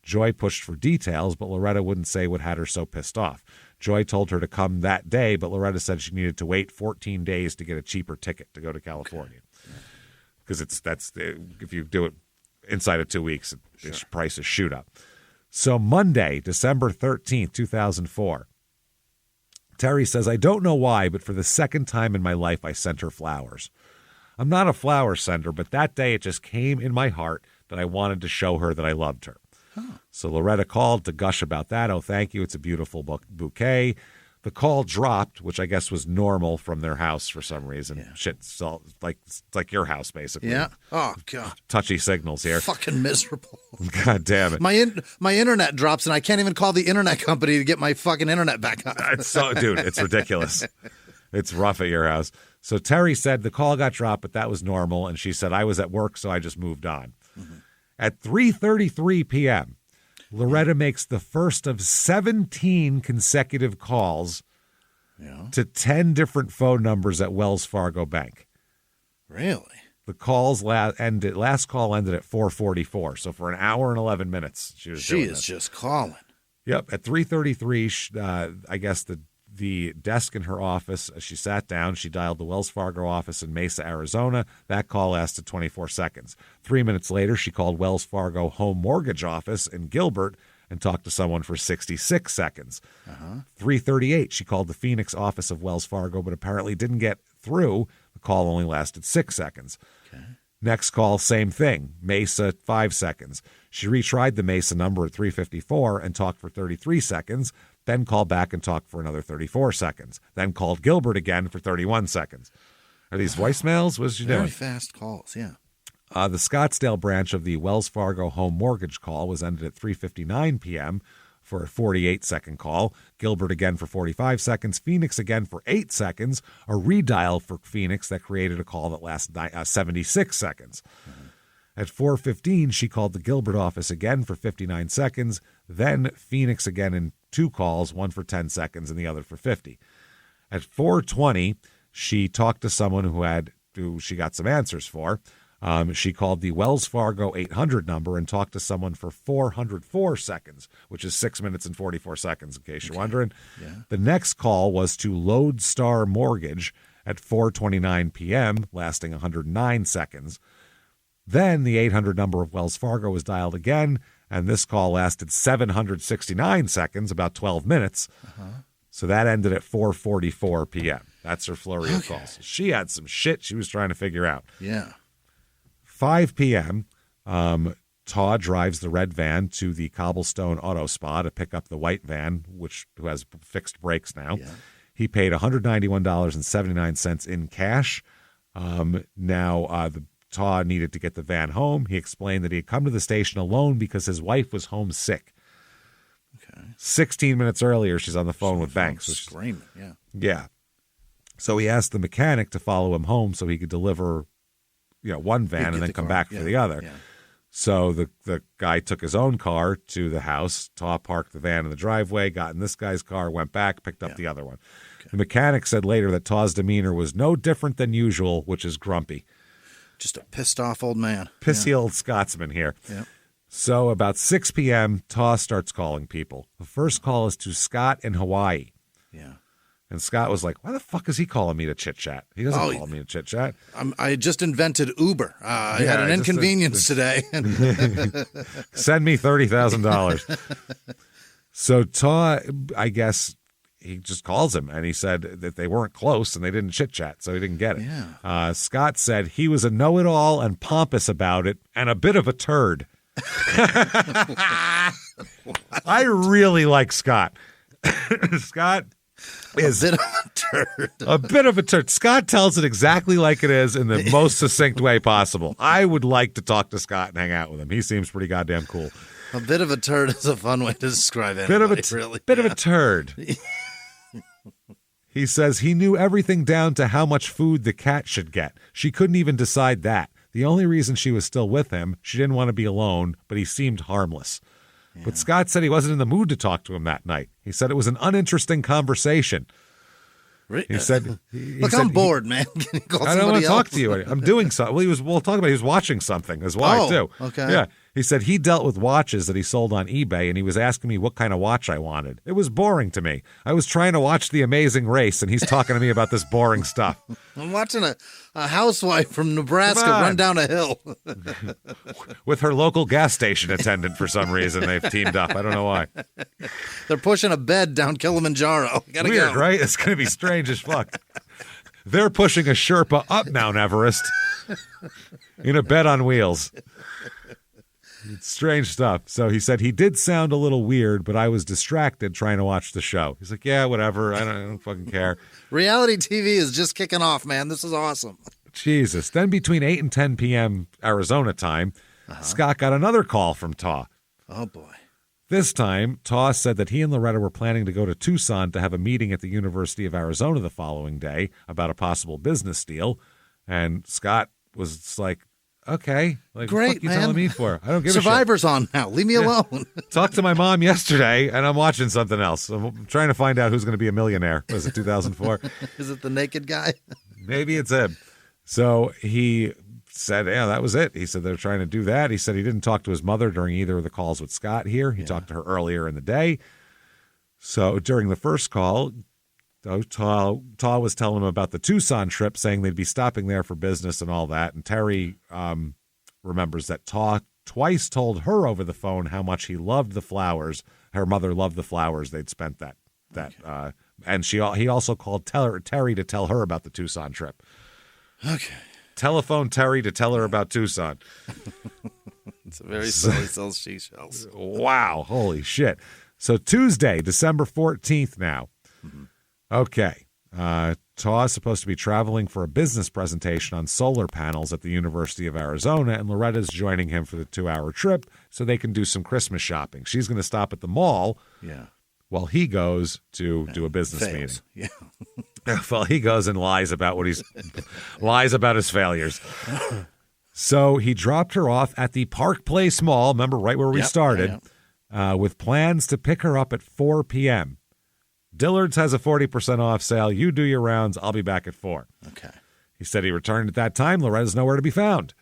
Joy pushed for details, but Loretta wouldn't say what had her so pissed off. Joy told her to come that day, but Loretta said she needed to wait 14 days to get a cheaper ticket to go to California. Because if you do it inside of 2 weeks, the prices shoot up. So Monday, December 13th, 2004, Terry says, I don't know why, but for the second time in my life, I sent her flowers. I'm not a flower sender, but that day it just came in my heart that I wanted to show her that I loved her. So Loretta called to gush about that. Oh, thank you. It's a beautiful bouquet. The call dropped, which I guess was normal from their house for some reason. Yeah. Shit, so, it's like your house, basically. Yeah. Oh, God. Touchy signals here. Fucking miserable. God damn it. My internet drops, and I can't even call the internet company to get my fucking internet back on. Dude, it's ridiculous. It's rough at your house. So Terry said the call got dropped, but that was normal. And she said, I was at work, so I just moved on. Mm-hmm. At 3:33 p.m., Loretta makes the first of 17 consecutive calls to 10 different phone numbers at Wells Fargo Bank. Really? The calls last call ended at 4:44. So for an hour and 11 minutes, she was doing this. Just calling. Yep. At 3:33, I guess the desk in her office, she sat down. She dialed the Wells Fargo office in Mesa, Arizona. That call lasted 24 seconds. 3 minutes later, she called Wells Fargo home mortgage office in Gilbert and talked to someone for 66 seconds. 3:38, she called the Phoenix office of Wells Fargo, but apparently didn't get through. The call only lasted 6 seconds. Okay. Next call, same thing. Mesa, 5 seconds. She retried the Mesa number at 3:54 and talked for 33 seconds. Then called back and talked for another 34 seconds. Then called Gilbert again for 31 seconds. Are these voicemails? What's she doing? Very fast calls, yeah. The Scottsdale branch of the Wells Fargo home mortgage call was ended at 3:59 p.m. for a 48-second call. Gilbert again for 45 seconds. Phoenix again for 8 seconds. A redial for Phoenix that created a call that lasted 76 seconds. At 4:15, she called the Gilbert office again for 59 seconds. Then Phoenix again in 2 calls, one for 10 seconds and the other for 50. At 4:20, she talked to someone who she got some answers for. She called the Wells Fargo 800 number and talked to someone for 404 seconds, which is 6 minutes and 44 seconds, in case you're wondering. Yeah. The next call was to Lodestar Mortgage at 4:29 p.m., lasting 109 seconds. Then the 800 number of Wells Fargo was dialed again, and this call lasted 769 seconds, about 12 minutes. So that ended at 4:44 p.m. That's her flurry of calls. She had some shit she was trying to figure out. Yeah. 5 p.m., Todd drives the red van to the Cobblestone Auto Spa to pick up the white van, who has fixed brakes now. Yeah. He paid $191.79 in cash. Todd needed to get the van home. He explained that he had come to the station alone because his wife was homesick. Okay. 16 minutes earlier, she's on the phone with Banks. Screaming, yeah. Yeah. So he asked the mechanic to follow him home so he could deliver, one van and then come back for the other. Yeah. So the guy took his own car to the house. Todd parked the van in the driveway, got in this guy's car, went back, picked up the other one. Okay. The mechanic said later that Todd's demeanor was no different than usual, which is grumpy. Just a pissed off old man. Pissy old Scotsman here. Yeah. So about 6 p.m., Todd starts calling people. The first call is to Scott in Hawaii. Yeah. And Scott was like, why the fuck is he calling me to chit-chat? He doesn't call me to chit-chat. I just invented Uber. I had an inconvenience today. Send me $30,000. So Todd, I guess, he just calls him, and he said that they weren't close and they didn't chit-chat, so he didn't get it. Yeah. Scott said he was a know-it-all and pompous about it and a bit of a turd. I really like Scott. Scott is a bit of a turd. A bit of a turd. Scott tells it exactly like it is in the most succinct way possible. I would like to talk to Scott and hang out with him. He seems pretty goddamn cool. A bit of a turd is a fun way to describe it. Bit of a turd. He says he knew everything down to how much food the cat should get. She couldn't even decide that. The only reason she was still with him, she didn't want to be alone, but he seemed harmless. Yeah. But Scott said he wasn't in the mood to talk to him that night. He said it was an uninteresting conversation. He said, "Look, I'm bored, man. I don't want to talk to you. I'm doing something." Well, we'll talk about. He was watching something as well too. Okay. Yeah. He said he dealt with watches that he sold on eBay, and he was asking me what kind of watch I wanted. It was boring to me. I was trying to watch The Amazing Race, and he's talking to me about this boring stuff. I'm watching a housewife from Nebraska run down a hill. With her local gas station attendant for some reason. They've teamed up. I don't know why. They're pushing a bed down Kilimanjaro. Gotta Weird, go. right? It's going to be strange as fuck. They're pushing a Sherpa up Mount Everest in a bed on wheels. It's strange stuff. So he said he did sound a little weird, but I was distracted trying to watch the show. He's like, yeah, whatever. I don't fucking care. Reality TV is just kicking off, man. This is awesome. Jesus. Then between 8 and 10 p.m. Arizona time, Scott got another call from Taw. Oh, boy. This time, Taw said that he and Loretta were planning to go to Tucson to have a meeting at the University of Arizona the following day about a possible business deal. And Scott was just like, okay, like, Great, what are you man. telling me for? I don't give Survivor's on now. Leave me alone. Talked to my mom yesterday, and I'm watching something else. I'm trying to find out who's going to be a millionaire. Was it 2004? Is it the naked guy? Maybe it's him. So he said, yeah, that was it. He said they're trying to do that. He said he didn't talk to his mother during either of the calls with Scott here. He talked to her earlier in the day. So during the first call, Taw was telling him about the Tucson trip, saying they'd be stopping there for business and all that. And Terry remembers that Taw twice told her over the phone how much he loved the flowers. Her mother loved the flowers they'd spent and he also called Terry to tell her about the Tucson trip. Okay. Telephone Terry to tell her about Tucson. It's a very silly sells seashells. Wow. Holy shit. So Tuesday, December 14th now. Okay. Taw is supposed to be traveling for a business presentation on solar panels at the University of Arizona, and Loretta's joining him for the 2-hour trip so they can do some Christmas shopping. She's going to stop at the mall while he goes to do a business meeting. Yeah. Well, he goes and lies about lies about his failures. So he dropped her off at the Park Place Mall, remember right where we started, with plans to pick her up at 4 p.m. Dillard's has a 40% off sale. You do your rounds. I'll be back at 4. Okay. He said he returned at that time. Loretta's nowhere to be found.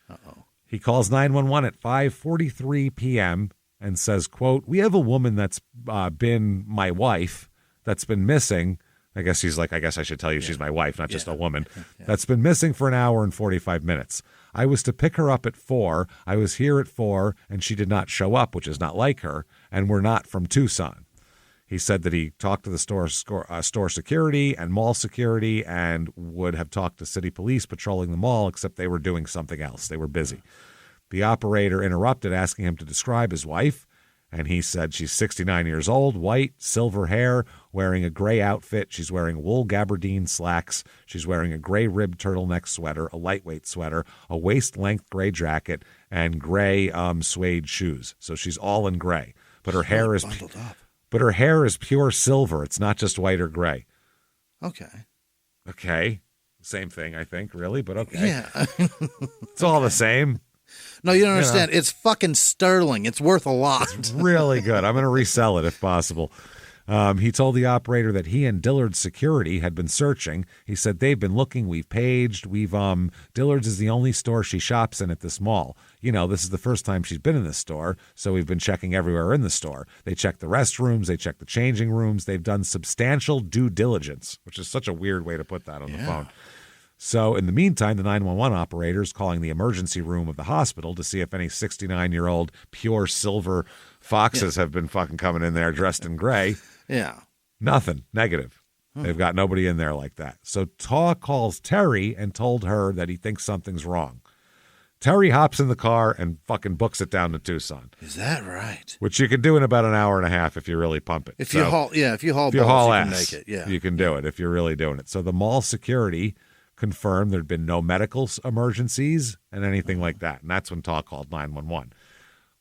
Uh-oh. He calls 911 at 5:43 p.m. and says, quote, we have a woman that's been my wife that's been missing. I guess she's like, I guess I should tell you she's my wife, not just a woman. That's been missing for an hour and 45 minutes. I was to pick her up at 4. I was here at 4, and she did not show up, which is not like her, and we're not from Tucson. He said that he talked to the store security and mall security and would have talked to city police patrolling the mall, except they were doing something else. They were busy. The operator interrupted, asking him to describe his wife, and he said she's 69 years old, white, silver hair, wearing a gray outfit. She's wearing wool gabardine slacks. She's wearing a gray ribbed turtleneck sweater, a lightweight sweater, a waist-length gray jacket, and gray suede shoes. So she's all in gray, but her hair is bundled up. But her hair is pure silver. It's not just white or gray. Okay. Okay. Same thing, I think, really, but okay. Yeah. It's all the same. No, you don't understand. It's fucking sterling. It's worth a lot. It's really good. I'm going to resell it if possible. He told the operator that he and Dillard's security had been searching. He said, they've been looking. We've paged. Dillard's is the only store she shops in at this mall. You know, this is the first time she's been in this store, so we've been checking everywhere in the store. They checked the restrooms. They checked the changing rooms. They've done substantial due diligence, which is such a weird way to put that on the phone. So in the meantime, the 911 operator is calling the emergency room of the hospital to see if any 69-year-old pure silver foxes have been fucking coming in there dressed in gray. Yeah. Nothing. Negative. They've got nobody in there like that. So Taw calls Terry and told her that he thinks something's wrong. Terry hops in the car and fucking books it down to Tucson. Is that right? Which you can do in about an hour and a half if you really pump it. If you haul balls, you can make it. Yeah. You can do it if you're really doing it. So the mall security confirmed there'd been no medical emergencies and anything like that. And that's when Taw called 911.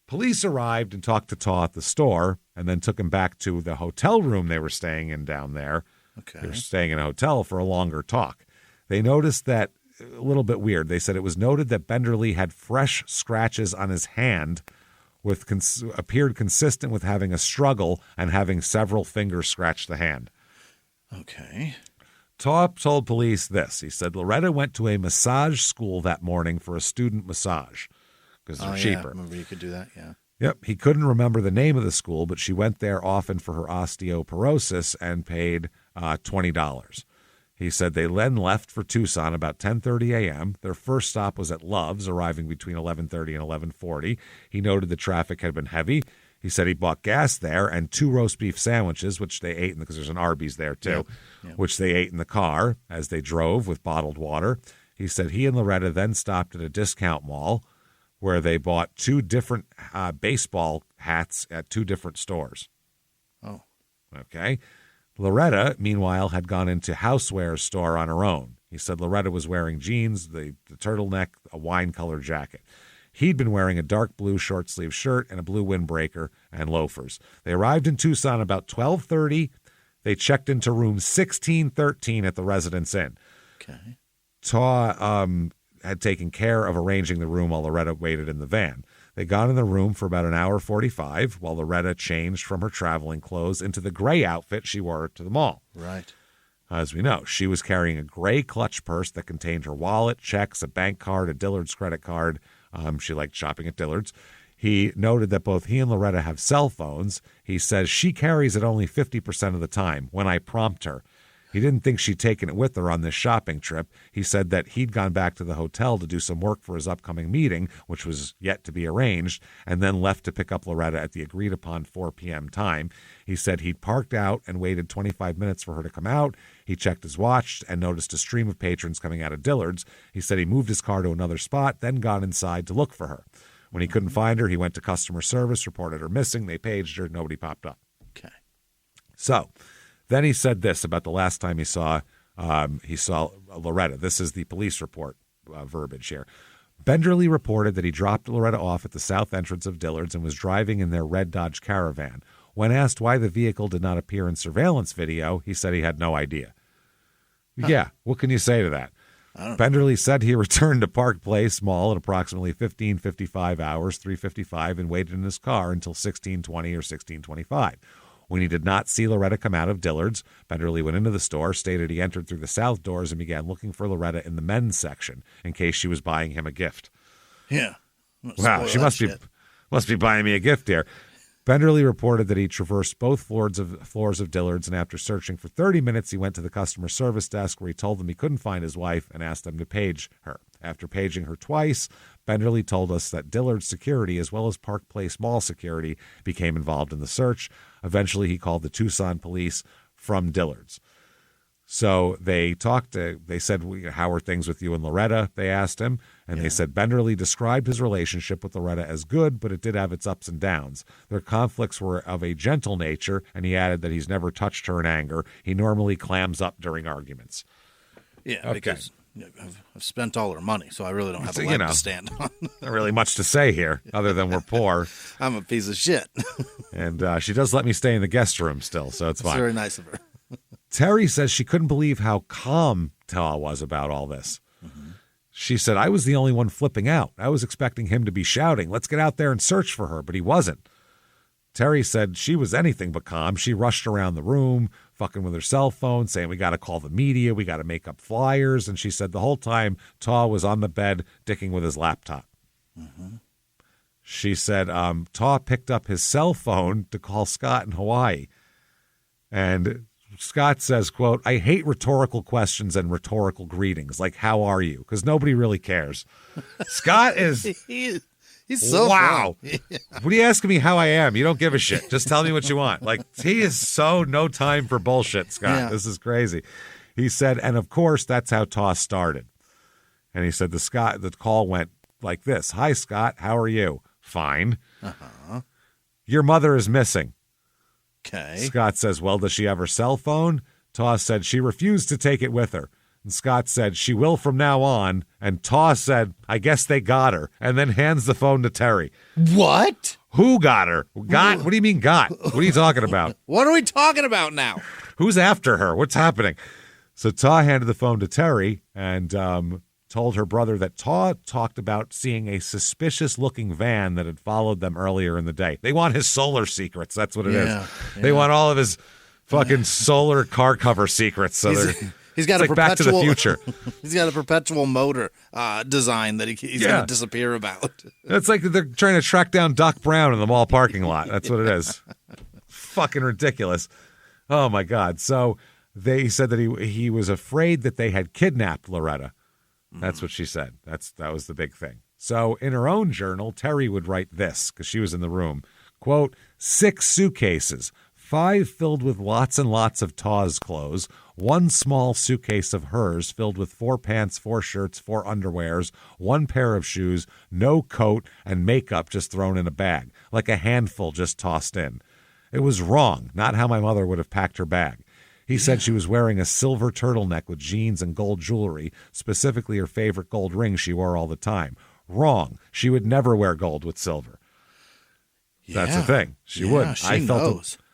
Police arrived and talked to Taw at the store and then took him back to the hotel room they were staying in down there. Okay. They were staying in a hotel for a longer talk. They noticed that, a little bit weird, they said it was noted that Benderly had fresh scratches on his hand appeared consistent with having a struggle and having several fingers scratch the hand. Okay. Taw told police this. He said, Loretta went to a massage school that morning for a student massage. because they're cheaper. Yeah, remember you could do that, yeah. Yep. He couldn't remember the name of the school, but she went there often for her osteoporosis and paid $20. He said they then left for Tucson about 10:30 a.m. Their first stop was at Love's, arriving between 11:30 and 11:40. He noted the traffic had been heavy. He said he bought gas there and 2 roast beef sandwiches, which they ate because there's an Arby's there too, which they ate in the car as they drove with bottled water. He said he and Loretta then stopped at a discount mall where they bought 2 different baseball hats at 2 different stores. Oh. Okay. Loretta, meanwhile, had gone into Houseware's store on her own. He said Loretta was wearing jeans, the turtleneck, a wine-colored jacket. He'd been wearing a dark blue short-sleeve shirt and a blue windbreaker and loafers. They arrived in Tucson about 12:30. They checked into room 1613 at the Residence Inn. Okay. Taw had taken care of arranging the room while Loretta waited in the van. They got in the room for about an hour 45 while Loretta changed from her traveling clothes into the gray outfit she wore to the mall. Right. As we know, she was carrying a gray clutch purse that contained her wallet, checks, a bank card, a Dillard's credit card. She liked shopping at Dillard's. He noted that both he and Loretta have cell phones. He says she carries it only 50% of the time when I prompt her. He didn't think she'd taken it with her on this shopping trip. He said that he'd gone back to the hotel to do some work for his upcoming meeting, which was yet to be arranged, and then left to pick up Loretta at the agreed-upon 4 p.m. time. He said he'd parked out and waited 25 minutes for her to come out. He checked his watch and noticed a stream of patrons coming out of Dillard's. He said he moved his car to another spot, then got inside to look for her. When he couldn't find her, he went to customer service, reported her missing. They paged her. Nobody popped up. Okay. So then he said this about the last time he saw Loretta. This is the police report verbiage here. Benderly reported that he dropped Loretta off at the south entrance of Dillard's and was driving in their red Dodge Caravan. When asked why the vehicle did not appear in surveillance video, he said he had no idea. Yeah, what can you say to that? Benderly said he returned to Park Place Mall at approximately 15:55 hours, 3:55, and waited in his car until 16:20 or 16:25. When he did not see Loretta come out of Dillard's, Benderly went into the store, stated he entered through the south doors and began looking for Loretta in the men's section in case she was buying him a gift. Yeah. Wow, she must be buying me a gift here. Benderly reported that he traversed both floors of Dillard's, and after searching for 30 minutes, he went to the customer service desk where he told them he couldn't find his wife and asked them to page her. After paging her twice, Benderly told us that Dillard's security, as well as Park Place Mall security, became involved in the search. Eventually, he called the Tucson police from Dillard's. So they said, how are things with you and Loretta? They asked him, and they said Benderly described his relationship with Loretta as good, but it did have its ups and downs. Their conflicts were of a gentle nature, and he added that he's never touched her in anger. He normally clams up during arguments. Yeah, okay. Because I've spent all her money, so I really don't have a leg to stand on. Not really much to say here, other than we're poor. I'm a piece of shit. And she does let me stay in the guest room still, so it's fine. Very nice of her. Terry says she couldn't believe how calm Taw was about all this. Mm-hmm. She said, I was the only one flipping out. I was expecting him to be shouting, let's get out there and search for her, but he wasn't. Terry said she was anything but calm. She rushed around the room, fucking with her cell phone, saying we got to call the media, we got to make up flyers. And she said the whole time Taw was on the bed dicking with his laptop. Mm-hmm. She said Taw picked up his cell phone to call Scott in Hawaii. And Scott says, quote, I hate rhetorical questions and rhetorical greetings, like, how are you? Because nobody really cares. Scott is... He's so wow. Yeah. What are you asking me how I am? You don't give a shit. Just tell me what you want. Like, he is so no time for bullshit, Scott. Yeah. This is crazy. He said, and of course, that's how Toss started. And he said the call went like this. Hi, Scott. How are you? Fine. Uh-huh. Your mother is missing. Okay. Scott says, well, does she have her cell phone? Toss said she refused to take it with her. And Scott said, she will from now on. And Toss said, I guess they got her. And then hands the phone to Terry. What? Who got her? Got? What do you mean got? What are you talking about? What are we talking about now? Who's after her? What's happening? So Taw handed the phone to Terry and told her brother that Taw talked about seeing a suspicious-looking van that had followed them earlier in the day. They want his solar secrets. That's what it is. They want all of his fucking solar car cover secrets. So He's got it's a like Back to the perpetual Future. He's got a perpetual motor design that he's going to disappear about. It's like they're trying to track down Doc Brown in the mall parking lot. That's what it is. Fucking ridiculous. Oh my God. So they said that he was afraid that they had kidnapped Loretta. That's what she said. That was the big thing. So in her own journal, Terry would write this because she was in the room. Quote, 6 suitcases, 5 filled with lots and lots of Taw's clothes, 1 small suitcase of hers filled with 4 pants, 4 shirts, 4 underwears, 1 pair of shoes, no coat, and makeup just thrown in a bag, like a handful just tossed in. It was wrong, not how my mother would have packed her bag. He said she was wearing a silver turtleneck with jeans and gold jewelry, specifically her favorite gold ring she wore all the time. Wrong. She would never wear gold with silver. That's the thing. She wouldn't.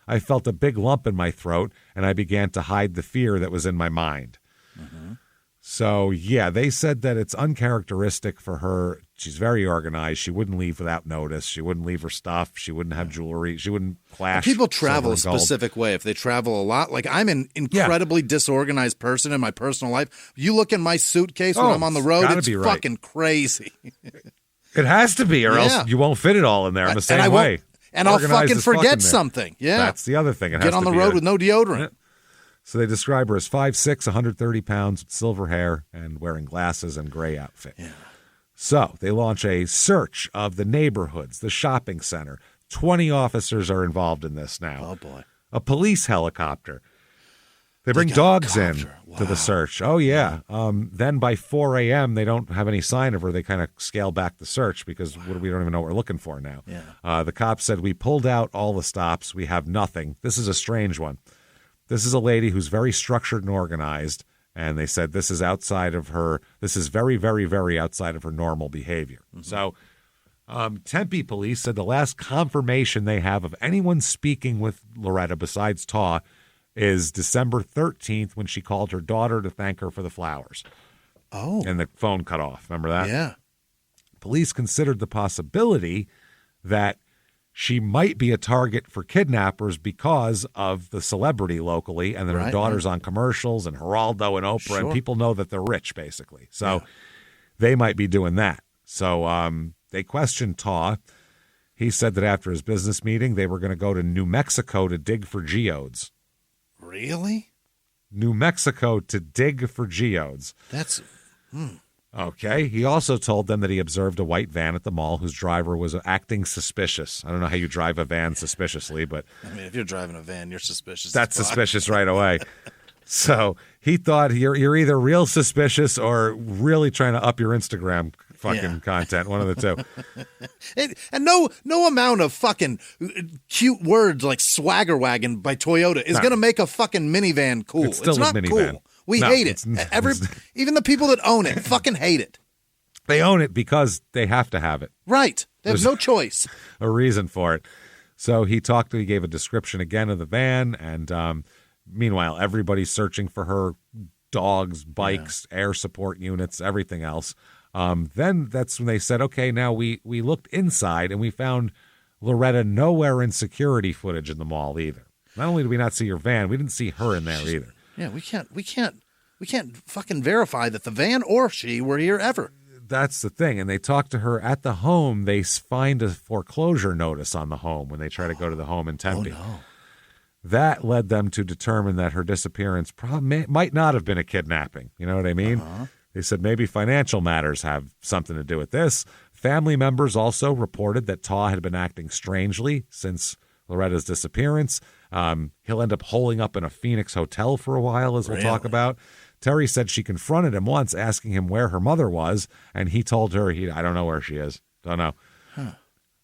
I felt a big lump in my throat, and I began to hide the fear that was in my mind. Mm-hmm. So, yeah, they said that it's uncharacteristic for her. She's very organized. She wouldn't leave without notice. She wouldn't leave her stuff. She wouldn't have jewelry. She wouldn't flash. People travel a silver and gold. specific way. If they travel a lot, like I'm an incredibly disorganized person in my personal life. You look in my suitcase when I'm on the road, it's fucking crazy. It has to be, or else you won't fit it all in there in the same way. And I'll fucking forget something. Yeah. That's the other thing. It Get on the road with no deodorant. So they describe her as 5'6", 130 pounds, with silver hair, and wearing glasses and gray outfit. Yeah. So they launch a search of the neighborhoods, the shopping center. 20 officers are involved in this now. Oh, boy. A police helicopter. They bring dogs in to the search. Oh, yeah. Then by 4 a.m., they don't have any sign of her. They kind of scale back the search because we don't even know what we're looking for now. Yeah. The cops said, we pulled out all the stops. We have nothing. This is a strange one. This is a lady who's very structured and organized, and they said this is outside of her. This is very, very, very outside of her normal behavior. Mm-hmm. So Tempe police said the last confirmation they have of anyone speaking with Loretta besides Taw is December 13th when she called her daughter to thank her for the flowers. Oh. And the phone cut off. Remember that? Yeah. Police considered the possibility that she might be a target for kidnappers because of the celebrity locally and that her daughter's on commercials and Geraldo and Oprah, and people know that they're rich, basically. So they might be doing that. So they questioned Taw. He said that after his business meeting, they were going to go to New Mexico to dig for geodes. Really? New Mexico to dig for geodes. That's... Okay. He also told them that he observed a white van at the mall whose driver was acting suspicious. I don't know how you drive a van suspiciously, but... I mean, if you're driving a van, you're suspicious. That's suspicious right away. So he thought you're either real suspicious or really trying to up your Instagram fucking content, one of the two. And no amount of fucking cute words like swagger wagon by Toyota is going to make a fucking minivan cool. It's still not a minivan. Cool. We hate it. Even the people that own it fucking hate it. They own it because they have to have it. Right. They have no choice. A reason for it. So he gave a description again of the van, and meanwhile, everybody's searching for her, dogs, bikes, air support units, everything else. Then that's when they said, okay, now we looked inside and we found Loretta nowhere in security footage in the mall either. Not only did we not see her van, we didn't see her in there either. Yeah, we can't fucking verify that the van or she were here ever. That's the thing. And they talked to her at the home. They find a foreclosure notice on the home when they try to go to the home in Tempe. Oh, no. That led them to determine that her disappearance might not have been a kidnapping. You know what I mean? Uh-huh. They said maybe financial matters have something to do with this. Family members also reported that Taw had been acting strangely since Loretta's disappearance. He'll end up holing up in a Phoenix hotel for a while, as we'll talk about. Terry said she confronted him once, asking him where her mother was, and he told her, I don't know where she is. Don't know. Huh.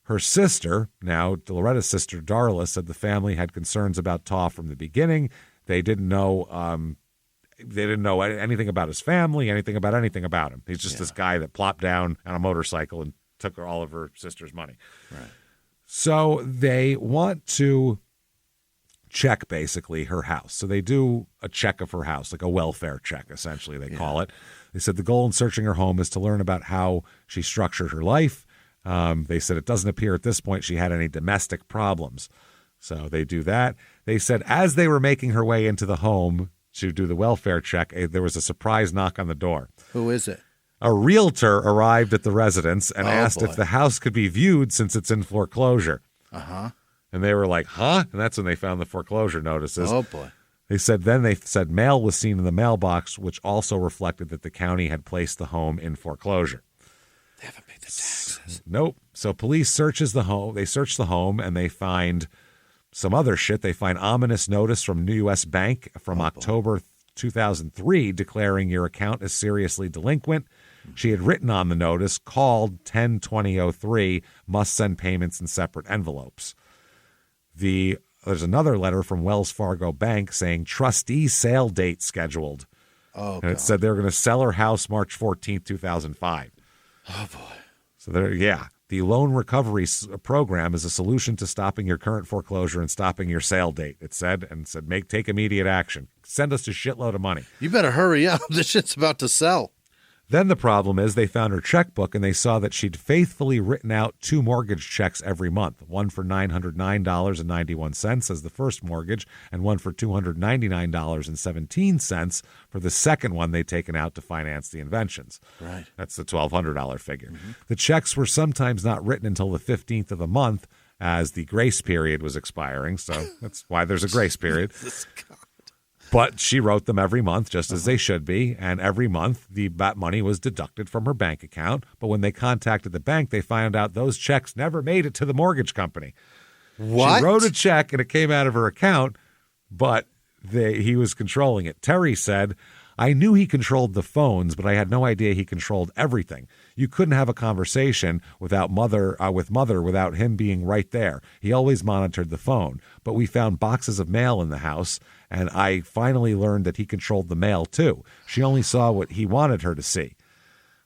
Her sister, now Loretta's sister, Darla, said the family had concerns about Taw from the beginning. They didn't know anything about his family, anything about him. He's just this guy that plopped down on a motorcycle and took all of her sister's money. Right. So they want to check, basically, her house. So they do a check of her house, like a welfare check, essentially, they call it. They said the goal in searching her home is to learn about how she structured her life. They said it doesn't appear at this point she had any domestic problems. So they do that. They said as they were making her way into the home, to do the welfare check, there was a surprise knock on the door. Who is it? A realtor arrived at the residence and asked boy. if the house could be viewed since it's in foreclosure. Uh-huh. And they were like, huh? And that's when they found the foreclosure notices. Oh, boy. They said mail was seen in the mailbox, which also reflected that the county had placed the home in foreclosure. They haven't paid the taxes. Nope. So police searches the home. They search the home and they find some other shit. They find ominous notice from New U.S. Bank from October 2003 declaring your account is seriously delinquent. She had written on the notice, called 10-2003, must send payments in separate envelopes. There's another letter from Wells Fargo Bank saying trustee sale date scheduled. Oh, and it said they were going to sell her house March 14th, 2005. Oh, boy. So the loan recovery program is a solution to stopping your current foreclosure and stopping your sale date, it said, and said, take immediate action. Send us a shitload of money. You better hurry up. This shit's about to sell. Then the problem is they found her checkbook and they saw that she'd faithfully written out 2 mortgage checks every month, one for $909.91 as the first mortgage and one for $299.17 for the second one they'd taken out to finance the inventions. Right. That's the $1,200 figure. Mm-hmm. The checks were sometimes not written until the 15th of the month as the grace period was expiring, so that's why there's a grace period. But she wrote them every month, just as they should be, and every month that money was deducted from her bank account. But when they contacted the bank, they found out those checks never made it to the mortgage company. What? She wrote a check, and it came out of her account, but he was controlling it. Terry said, I knew he controlled the phones, but I had no idea he controlled everything. You couldn't have a conversation with mother without him being right there. He always monitored the phone. But we found boxes of mail in the house, and I finally learned that he controlled the mail, too. She only saw what he wanted her to see.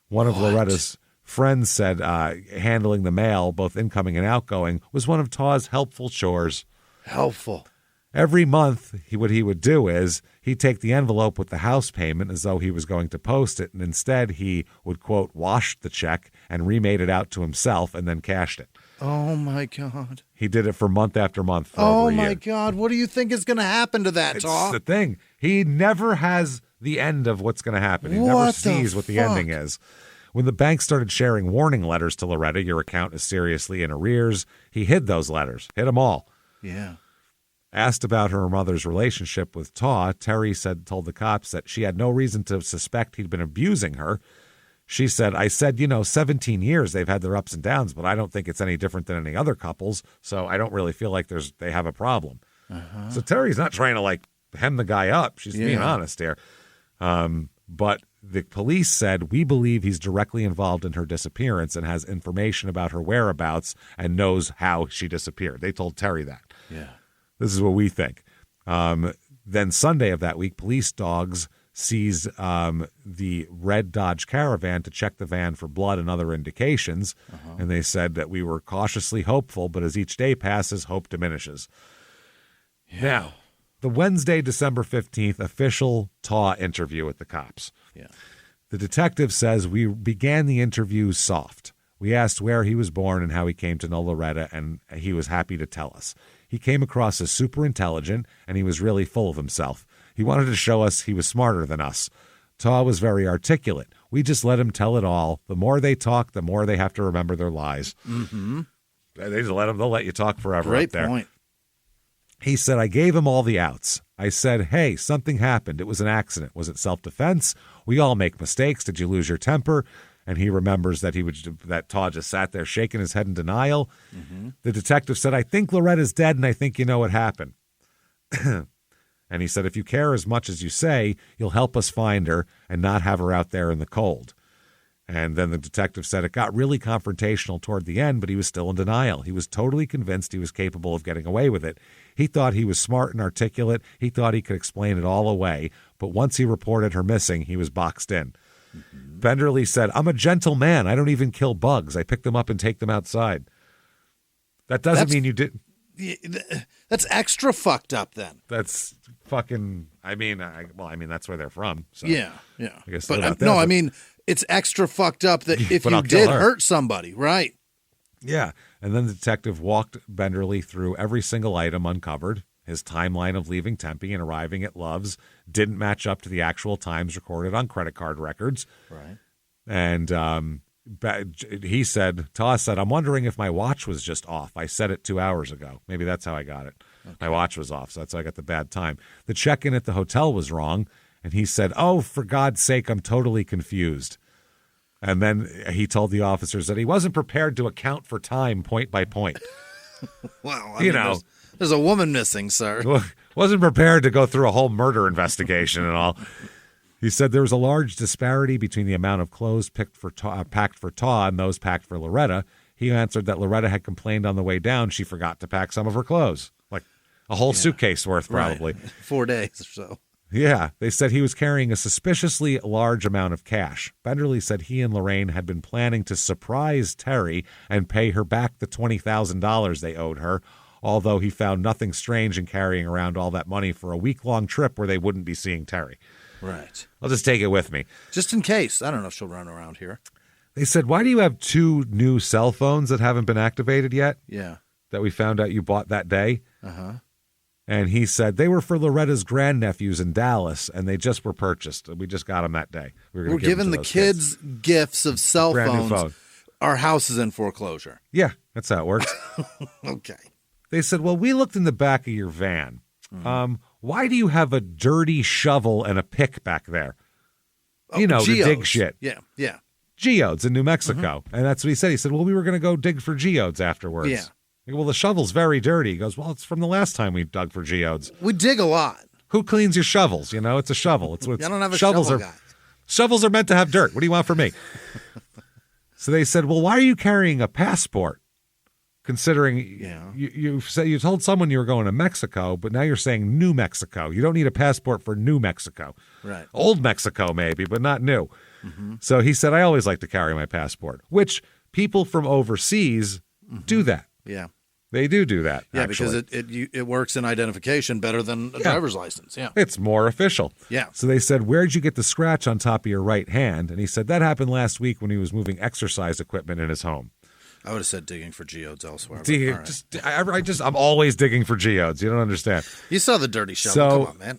One of Loretta's friends said handling the mail, both incoming and outgoing, was one of Taw's helpful chores. Helpful. Every month, what he would do is he'd take the envelope with the house payment as though he was going to post it, and instead he would, quote, wash the check and remade it out to himself and then cashed it. Oh, my God. He did it for month after month for over a year. Oh, my God. What do you think is going to happen to that, Taw? It's the thing. He never has the end of what's going to happen. He never sees what the ending is. When the bank started sharing warning letters to Loretta, your account is seriously in arrears, he hid those letters, hid them all. Yeah. Asked about her mother's relationship with Taw, Terry told the cops that she had no reason to suspect he'd been abusing her. She said, 17 years they've had their ups and downs, but I don't think it's any different than any other couples, so I don't really feel like they have a problem. Uh-huh. So Terry's not trying to, hem the guy up. She's being honest here. But the police said, we believe he's directly involved in her disappearance and has information about her whereabouts and knows how she disappeared. They told Terry that. Yeah. This is what we think. Then Sunday of that week, police dogs seized the red Dodge Caravan to check the van for blood and other indications. Uh-huh. And they said that we were cautiously hopeful, but as each day passes, hope diminishes. Yeah. Now, the Wednesday, December 15th, official Taw interview with the cops. Yeah. The detective says we began the interview soft. We asked where he was born and how he came to know Loretta, and he was happy to tell us. He came across as super intelligent, and he was really full of himself. He wanted to show us he was smarter than us. Taw was very articulate. We just let him tell it all. The more they talk, the more they have to remember their lies. Mm-hmm. They just they'll let you talk forever. Great up there. Point. He said, I gave him all the outs. I said, hey, something happened. It was an accident. Was it self-defense? We all make mistakes. Did you lose your temper? And he remembers that Taw just sat there shaking his head in denial. Mm-hmm. The detective said, I think Loretta's dead, and I think you know what happened. And he said, if you care as much as you say, you'll help us find her and not have her out there in the cold. And then the detective said it got really confrontational toward the end, but he was still in denial. He was totally convinced he was capable of getting away with it. He thought he was smart and articulate. He thought he could explain it all away. But once he reported her missing, he was boxed in. Mm-hmm. Benderly said, I'm a gentle man. I don't even kill bugs. I pick them up and take them outside. That doesn't mean you didn't. That's extra fucked up then. That's fucking, that's where they're from. So yeah. I guess but no, I mean, it's extra fucked up that if you did hurt somebody, right? Yeah. And then the detective walked Benderly through every single item uncovered His timeline of leaving Tempe and arriving at Love's didn't match up to the actual times recorded on credit card records. Right. And he said, Toss said, I'm wondering if my watch was just off. I set it 2 hours ago. Maybe that's how I got it. Okay. My watch was off, so that's how I got the bad time. The check-in at the hotel was wrong. And he said, oh, for God's sake, I'm totally confused. And then he told the officers that he wasn't prepared to account for time point by point. Well, I mean, there's a woman missing, sir. Wasn't prepared to go through a whole murder investigation and all. He said there was a large disparity between the amount of clothes packed for Taw and those packed for Loretta. He answered that Loretta had complained on the way down she forgot to pack some of her clothes, like a whole suitcase worth probably. Right. 4 days or so. Yeah, they said he was carrying a suspiciously large amount of cash. Benderly said he and Lorraine had been planning to surprise Terry and pay her back the $20,000 they owed her, although he found nothing strange in carrying around all that money for a week-long trip where they wouldn't be seeing Terry. Right. I'll just take it with me. Just in case. I don't know if she'll run around here. They said, why do you have 2 new cell phones that haven't been activated yet? Yeah. That we found out you bought that day? Uh-huh. And he said they were for Loretta's grandnephews in Dallas, and they just were purchased. We just got them that day. We're giving the kids gifts of cell phones. Phone. Our house is in foreclosure. Yeah, that's how it works. Okay. They said, well, we looked in the back of your van. Why do you have a dirty shovel and a pick back there? You know, geodes. to dig shit. Yeah. Geodes in New Mexico. And that's what he said. He said, well, we were going to go dig for geodes afterwards. Yeah. I go, well, the shovel's very dirty. He goes, well, it's from the last time we dug for geodes. We dig a lot. Who cleans your shovels? You know, it's a shovel. It's I don't have a shovels shovel are, guy. Shovels are meant to have dirt. What do you want from me? So they said, well, why are you carrying a passport? Considering you told someone you were going to Mexico, but now you're saying New Mexico. You don't need a passport for New Mexico. Right. Old Mexico, maybe, but not new. Mm-hmm. So he said, I always like to carry my passport, which people from overseas do that. Yeah. They do that. Yeah, actually. because it works in identification better than a driver's license. Yeah. It's more official. Yeah. So they said, where'd you get the scratch on top of your right hand? And he said, that happened last week when he was moving exercise equipment in his home. I would have said digging for geodes elsewhere. I'm always digging for geodes. You don't understand. You saw the dirty shovel. So, come on, man.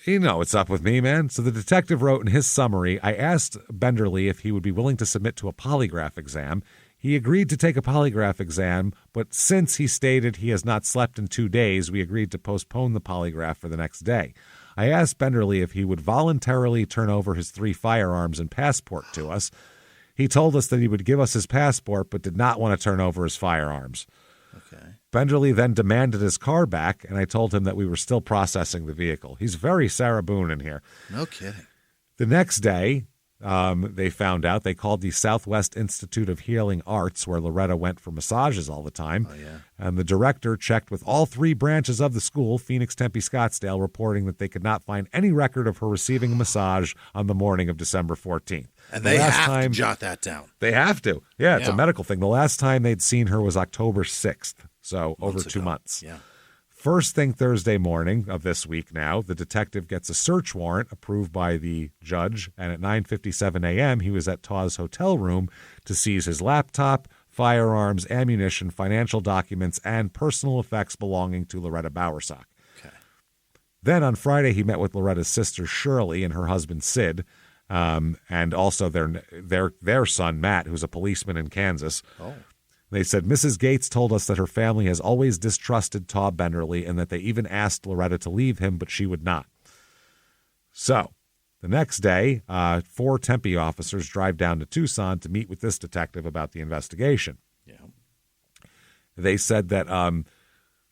You know what's up with me, man. So the detective wrote in his summary, I asked Benderly if he would be willing to submit to a polygraph exam. He agreed to take a polygraph exam, but since he stated he has not slept in 2 days, we agreed to postpone the polygraph for the next day. I asked Benderly if he would voluntarily turn over his 3 firearms and passport to us. He told us that he would give us his passport, but did not want to turn over his firearms. Okay. Benderly then demanded his car back, and I told him that we were still processing the vehicle. He's very Sarah Boone in here. No kidding. The next day, they found out. They called the Southwest Institute of Healing Arts, where Loretta went for massages all the time. Oh, yeah. And the director checked with all 3 branches of the school, Phoenix, Tempe, Scottsdale, reporting that they could not find any record of her receiving a massage on the morning of December 14th. And they have to jot that down. They have to. Yeah, it's a medical thing. The last time they'd seen her was October 6th, so over 2 months. Yeah. First thing Thursday morning of this week now, the detective gets a search warrant approved by the judge, and at 9:57 a.m., he was at Taw's hotel room to seize his laptop, firearms, ammunition, financial documents, and personal effects belonging to Loretta Bowersock. Okay. Then on Friday, he met with Loretta's sister Shirley and her husband Sid, and also their son Matt, who's a policeman in Kansas. Oh. They said Mrs. Gates told us that her family has always distrusted Taw Benderly and that they even asked Loretta to leave him, but she would not. So the next day, 4 Tempe officers drive down to Tucson to meet with this detective about the investigation. Yeah. They said that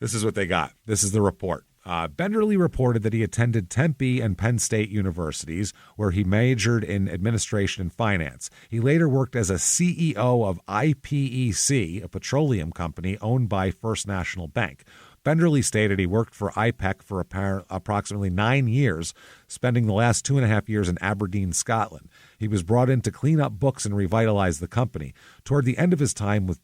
this is what they got. This is the report. Benderly reported that he attended Tempe and Penn State universities, where he majored in administration and finance. He later worked as a CEO of IPEC, a petroleum company owned by First National Bank. Benderly stated he worked for IPEC for approximately 9 years, spending the last 2.5 years in Aberdeen, Scotland. He was brought in to clean up books and revitalize the company. Toward the end of his time with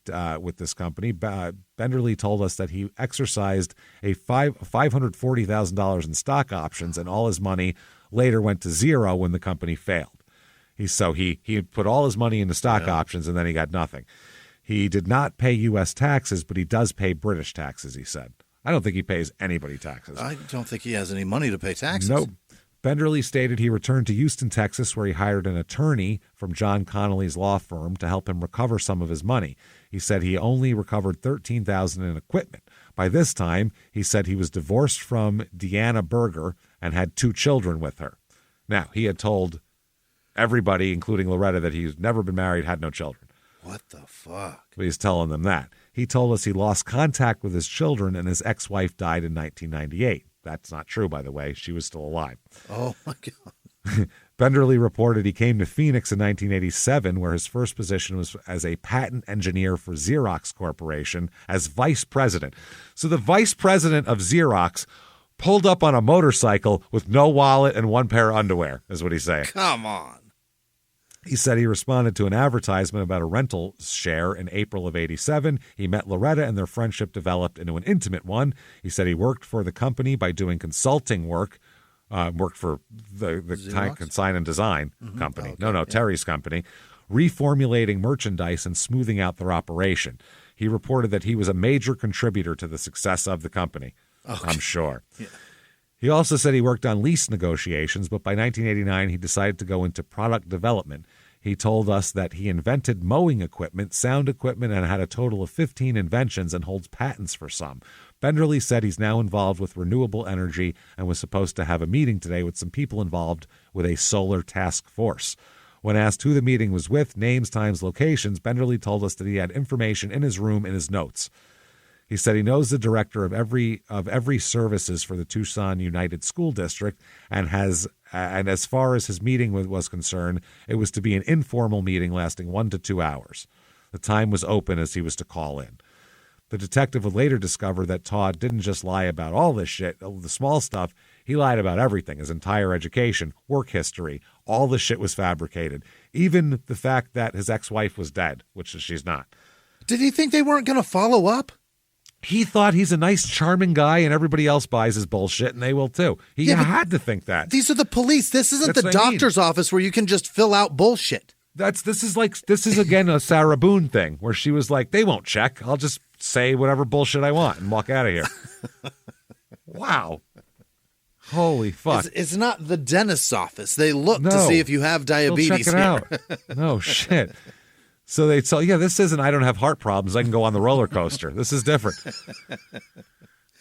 this company, Benderly told us that he exercised a $540,000 in stock options, and all his money later went to zero when the company failed. He had put all his money into stock options, and then he got nothing. He did not pay U.S. taxes, but he does pay British taxes, he said. I don't think he pays anybody taxes. I don't think he has any money to pay taxes. Nope. Benderly stated he returned to Houston, Texas, where he hired an attorney from John Connolly's law firm to help him recover some of his money. He said he only recovered $13,000 in equipment. By this time, he said he was divorced from Deanna Berger and had 2 children with her. Now, he had told everybody, including Loretta, that he's never been married, had no children. What the fuck? But he's telling them that. He told us he lost contact with his children and his ex-wife died in 1998. That's not true, by the way. She was still alive. Oh, my God. Benderly reported he came to Phoenix in 1987, where his first position was as a patent engineer for Xerox Corporation as vice president. So the vice president of Xerox pulled up on a motorcycle with no wallet and 1 pair of underwear, is what he's saying. Come on. He said he responded to an advertisement about a rental share in April of 87. He met Loretta and their friendship developed into an intimate one. He said he worked for the company by doing consulting work, worked for the Consign and Design company. Oh, okay. Terry's company, reformulating merchandise and smoothing out their operation. He reported that he was a major contributor to the success of the company, I'm sure. Yeah. He also said he worked on lease negotiations, but by 1989, he decided to go into product development. He told us that he invented mowing equipment, sound equipment, and had a total of 15 inventions and holds patents for some. Benderly said he's now involved with renewable energy and was supposed to have a meeting today with some people involved with a solar task force. When asked who the meeting was with, names, times, locations, Benderly told us that he had information in his room in his notes. He said he knows the director of every services for the Tucson United School District and as far as his meeting was concerned, it was to be an informal meeting lasting 1 to 2 hours. The time was open as he was to call in. The detective would later discover that Todd didn't just lie about all this shit, the small stuff. He lied about everything, his entire education, work history. All the shit was fabricated. Even the fact that his ex-wife was dead, which she's not. Did he think they weren't going to follow up? He thought he's a nice, charming guy, and everybody else buys his bullshit, and they will too. He had to think that. These are the police. This isn't the doctor's office where you can just fill out bullshit. This is again a Sarah Boone thing where she was like, they won't check. I'll just say whatever bullshit I want and walk out of here. Wow. Holy fuck. It's not the dentist's office. They look to see if you have diabetes. They'll check it out. No shit. So they tell, this isn't, I don't have heart problems. I can go on the roller coaster. This is different.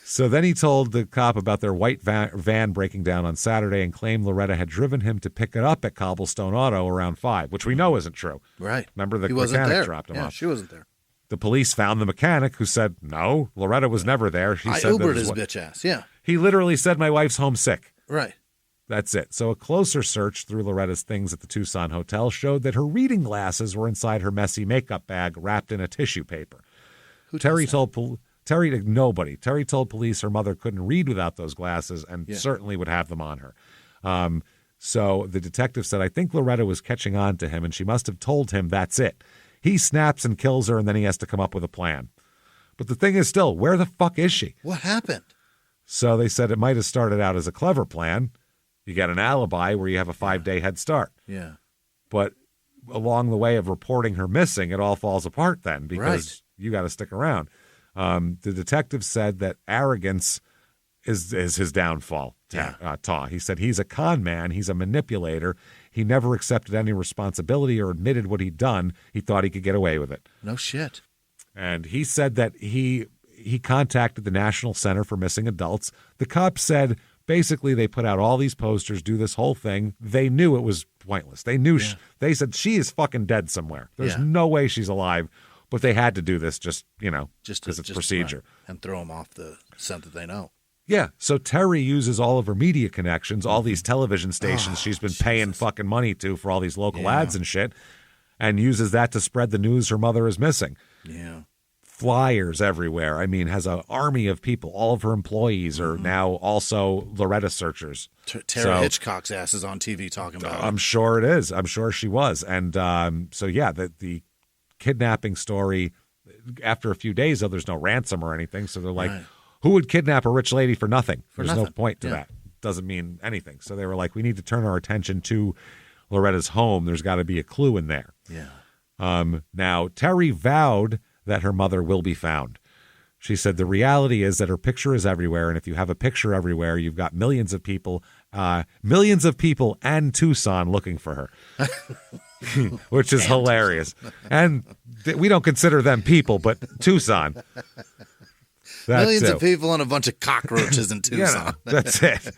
So then he told the cop about their white van breaking down on Saturday and claimed Loretta had driven him to pick it up at Cobblestone Auto around 5, which we know isn't true. Right. Remember the mechanic dropped him off. She wasn't there. The police found the mechanic who said, no, Loretta was never there. I Ubered his bitch ass, yeah. He literally said, my wife's homesick. Right. That's it. So a closer search through Loretta's things at the Tucson hotel showed that her reading glasses were inside her messy makeup bag wrapped in a tissue paper. Terry told police her mother couldn't read without those glasses and certainly would have them on her. So the detective said, I think Loretta was catching on to him and she must have told him that's it. He snaps and kills her and then he has to come up with a plan. But the thing is still, where the fuck is she? What happened? So they said it might have started out as a clever plan. You get an alibi where you have a 5-day head start. Yeah. But along the way of reporting her missing, it all falls apart then because you got to stick around. The detective said that arrogance is his downfall, Taw. He said he's a con man. He's a manipulator. He never accepted any responsibility or admitted what he'd done. He thought he could get away with it. No shit. And he said that he contacted the National Center for Missing Adults. The cops said basically they put out all these posters, do this whole thing. They knew it was pointless. They knew they said she is fucking dead somewhere. There's no way she's alive. But they had to do this just because it's procedure. Right. And throw them off the scent that they know. Yeah. So Terry uses all of her media connections, all these television stations she's been paying fucking money to for all these local ads and shit, and uses that to spread the news her mother is missing. Yeah. Flyers everywhere. I mean, has an army of people. All of her employees are now also Loretta searchers. Tara Hitchcock's ass is on TV talking about it. I'm sure it is. I'm sure she was. And the kidnapping story, after a few days, though, there's no ransom or anything. So they're like, who would kidnap a rich lady for nothing? There's no point to that. Doesn't mean anything. So they were like, we need to turn our attention to Loretta's home. There's got to be a clue in there. Yeah. Now, Terry vowed that her mother will be found. She said the reality is that her picture is everywhere, and if you have a picture everywhere, you've got millions of people and Tucson looking for her, which is hilarious. And we don't consider them people, but Tucson. Millions of people and a bunch of cockroaches in Tucson. That's it.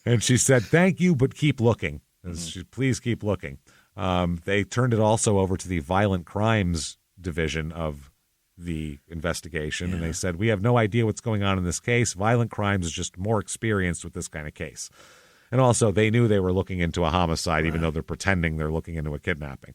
And she said, thank you, but keep looking. Please keep looking. They turned it also over to the violent crimes division of the investigation, and they said, we have no idea what's going on in this case. Violent crimes is just more experienced with this kind of case. And also, they knew they were looking into a homicide, even though they're pretending they're looking into a kidnapping.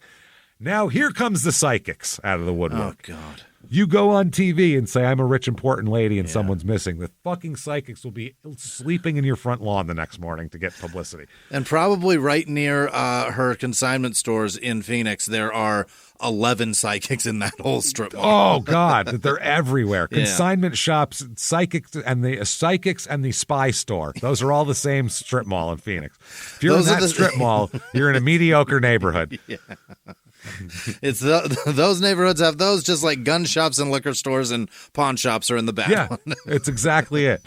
Now, here comes the psychics out of the woodwork. Oh, God. You go on TV and say, I'm a rich, important lady and someone's missing. The fucking psychics will be sleeping in your front lawn the next morning to get publicity. And probably right near her consignment stores in Phoenix, there are 11 psychics in that whole strip mall. Oh, God, they're everywhere. Consignment shops, psychics, and the spy store. Those are all the same strip mall in Phoenix. If you're in that strip mall, you're in a mediocre neighborhood. Yeah. It's those neighborhoods have those, just like gun shops and liquor stores and pawn shops are in the back. Yeah, it's exactly it.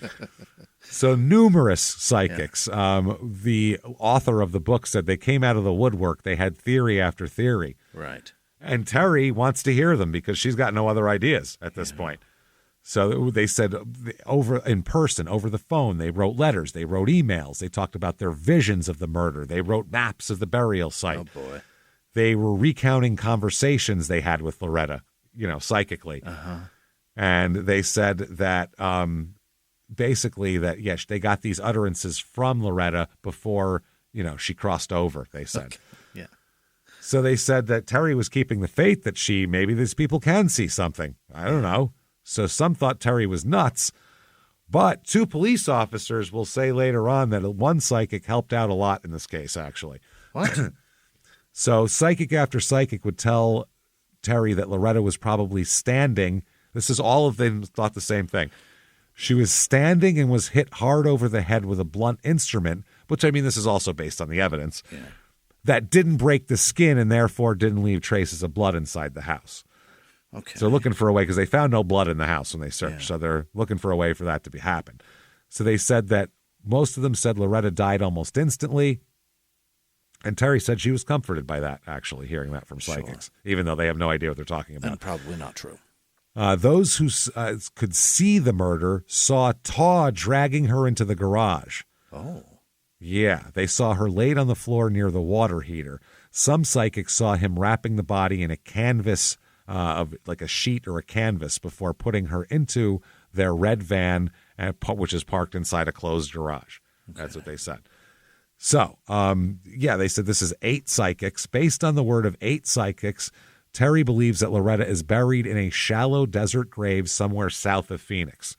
So numerous psychics. The author of the book said they came out of the woodwork. They had theory after theory. Right. And Terry wants to hear them because she's got no other ideas at this point. So they said over in person, over the phone, they wrote letters, they wrote emails, they talked about their visions of the murder, they wrote maps of the burial site. Oh, boy. They were recounting conversations they had with Loretta, psychically. And they said that basically that, yes, they got these utterances from Loretta before, she crossed over, they said. Okay. Yeah. So they said that Terry was keeping the faith that maybe these people can see something. I don't know. So some thought Terry was nuts. But 2 police officers will say later on that one psychic helped out a lot in this case, actually. What? So psychic after psychic would tell Terry that Loretta was probably standing. This is all of them thought the same thing. She was standing and was hit hard over the head with a blunt instrument, which, this is also based on the evidence, that didn't break the skin and therefore didn't leave traces of blood inside the house. Okay. So they're looking for a way, because they found no blood in the house when they searched. So they're looking for a way for that to happen. So they said that most of them said Loretta died almost instantly. And Terry said she was comforted by that, actually, hearing that from psychics, even though they have no idea what they're talking about. And probably not true. Those who could see the murder saw Taw dragging her into the garage. Oh. Yeah, they saw her laid on the floor near the water heater. Some psychics saw him wrapping the body in a canvas, of like a sheet or a canvas, before putting her into their red van, which is parked inside a closed garage. Okay. That's what they said. So, they said this is 8 psychics. Based on the word of 8 psychics, Terry believes that Loretta is buried in a shallow desert grave somewhere south of Phoenix.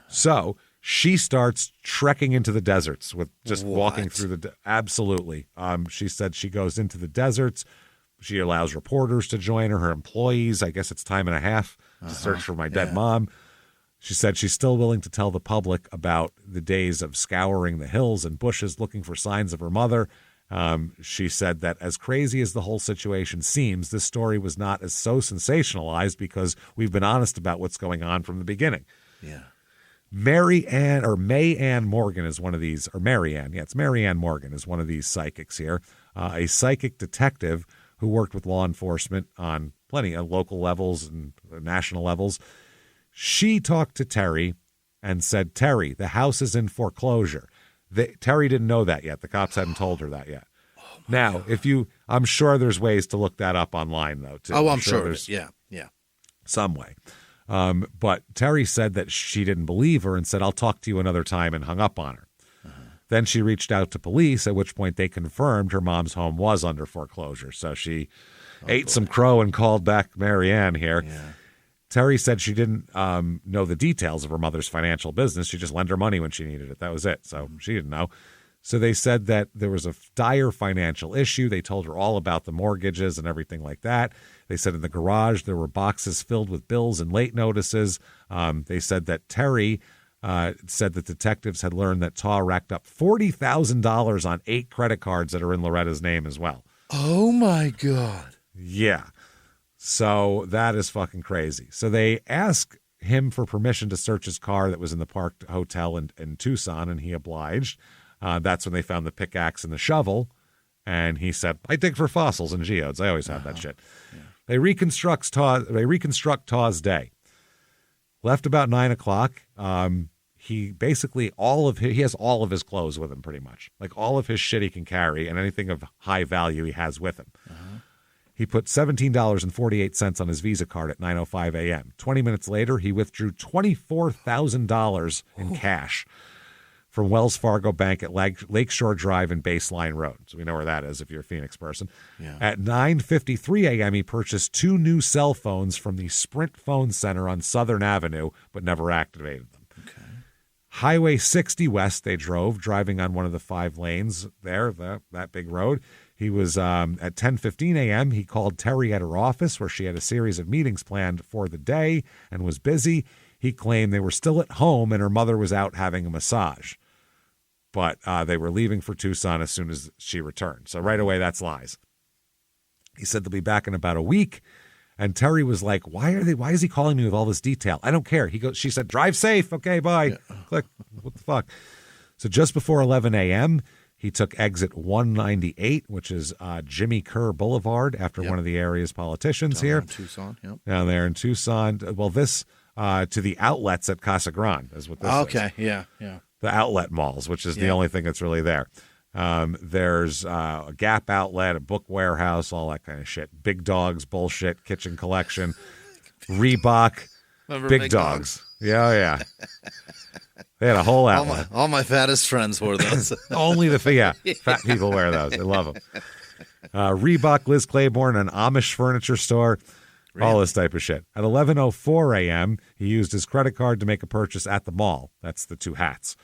So she starts trekking into the deserts with just walking through absolutely. She said she goes into the deserts. She allows reporters to join her employees. I guess it's time and a half to search for my dead mom. She said she's still willing to tell the public about the days of scouring the hills and bushes looking for signs of her mother. She said that as crazy as the whole situation seems, this story was not as so sensationalized because we've been honest about what's going on from the beginning. Yeah. May Ann Morgan is one of these, or Mary Ann. Yeah, it's Mary Ann Morgan is one of these psychics here. A psychic detective who worked with law enforcement on plenty of local levels and national levels. She talked to Terry and said, Terry, the house is in foreclosure. Terry didn't know that yet. The cops hadn't told her that yet. Now, I'm sure there's ways to look that up online, though, too. Oh, I'm sure there's, yeah. Some way. But Terry said that she didn't believe her and said, I'll talk to you another time, and hung up on her. Then she reached out to police, at which point they confirmed her mom's home was under foreclosure. So she ate some crow and called back Mary Ann here. Yeah. Terry said she didn't know the details of her mother's financial business. She just lent her money when she needed it. That was it. So she didn't know. So they said that there was a dire financial issue. They told her all about the mortgages and everything like that. They said in the garage there were boxes filled with bills and late notices. They said that Terry said that detectives had learned that Taw racked up $40,000 on 8 credit cards that are in Loretta's name as well. Oh, my God. Yeah. So that is fucking crazy. So they ask him for permission to search his car that was in the parked hotel in Tucson, and he obliged. That's when they found the pickaxe and the shovel, and he said, I dig for fossils and geodes. I always have that shit. Yeah. They reconstruct Taw's day. Left about 9 o'clock. He basically he has all of his clothes with him pretty much. Like all of his shit he can carry and anything of high value he has with him. He put $17.48 on his Visa card at 9:05 a.m. 20 minutes later, he withdrew $24,000 in cash from Wells Fargo Bank at Lakeshore Drive and Baseline Road. So we know where that is if you're a Phoenix person. Yeah. At 9:53 a.m., he purchased 2 new cell phones from the Sprint Phone Center on Southern Avenue, but never activated them. Okay. Highway 60 West they driving on one of the 5 lanes there, that big road. He was at 10:15 a.m. He called Terry at her office where she had a series of meetings planned for the day and was busy. He claimed they were still at home and her mother was out having a massage. But they were leaving for Tucson as soon as she returned. So right away, that's lies. He said they'll be back in about a week. And Terry was like, why is he calling me with all this detail? I don't care. She said, drive safe. Okay, bye. Yeah. Click. What the fuck? So just before 11 a.m., he took exit 198, which is Jimmy Kerr Boulevard, after one of the area's politicians here. In Tucson, yep. Down there in Tucson. Well, this to the outlets at Casa Grande is what this is. Okay, yeah. The outlet malls, which is the only thing that's really there. There's a Gap outlet, a book warehouse, all that kind of shit. Big Dogs, bullshit, kitchen collection, Reebok, Big Dogs. Yeah. They had a whole outlet. All my fattest friends wore those. Only fat people wear those. They love them. Reebok, Liz Claiborne, an Amish furniture store. Really? All this type of shit. At 11:04 a.m., he used his credit card to make a purchase at the mall. That's the 2 hats.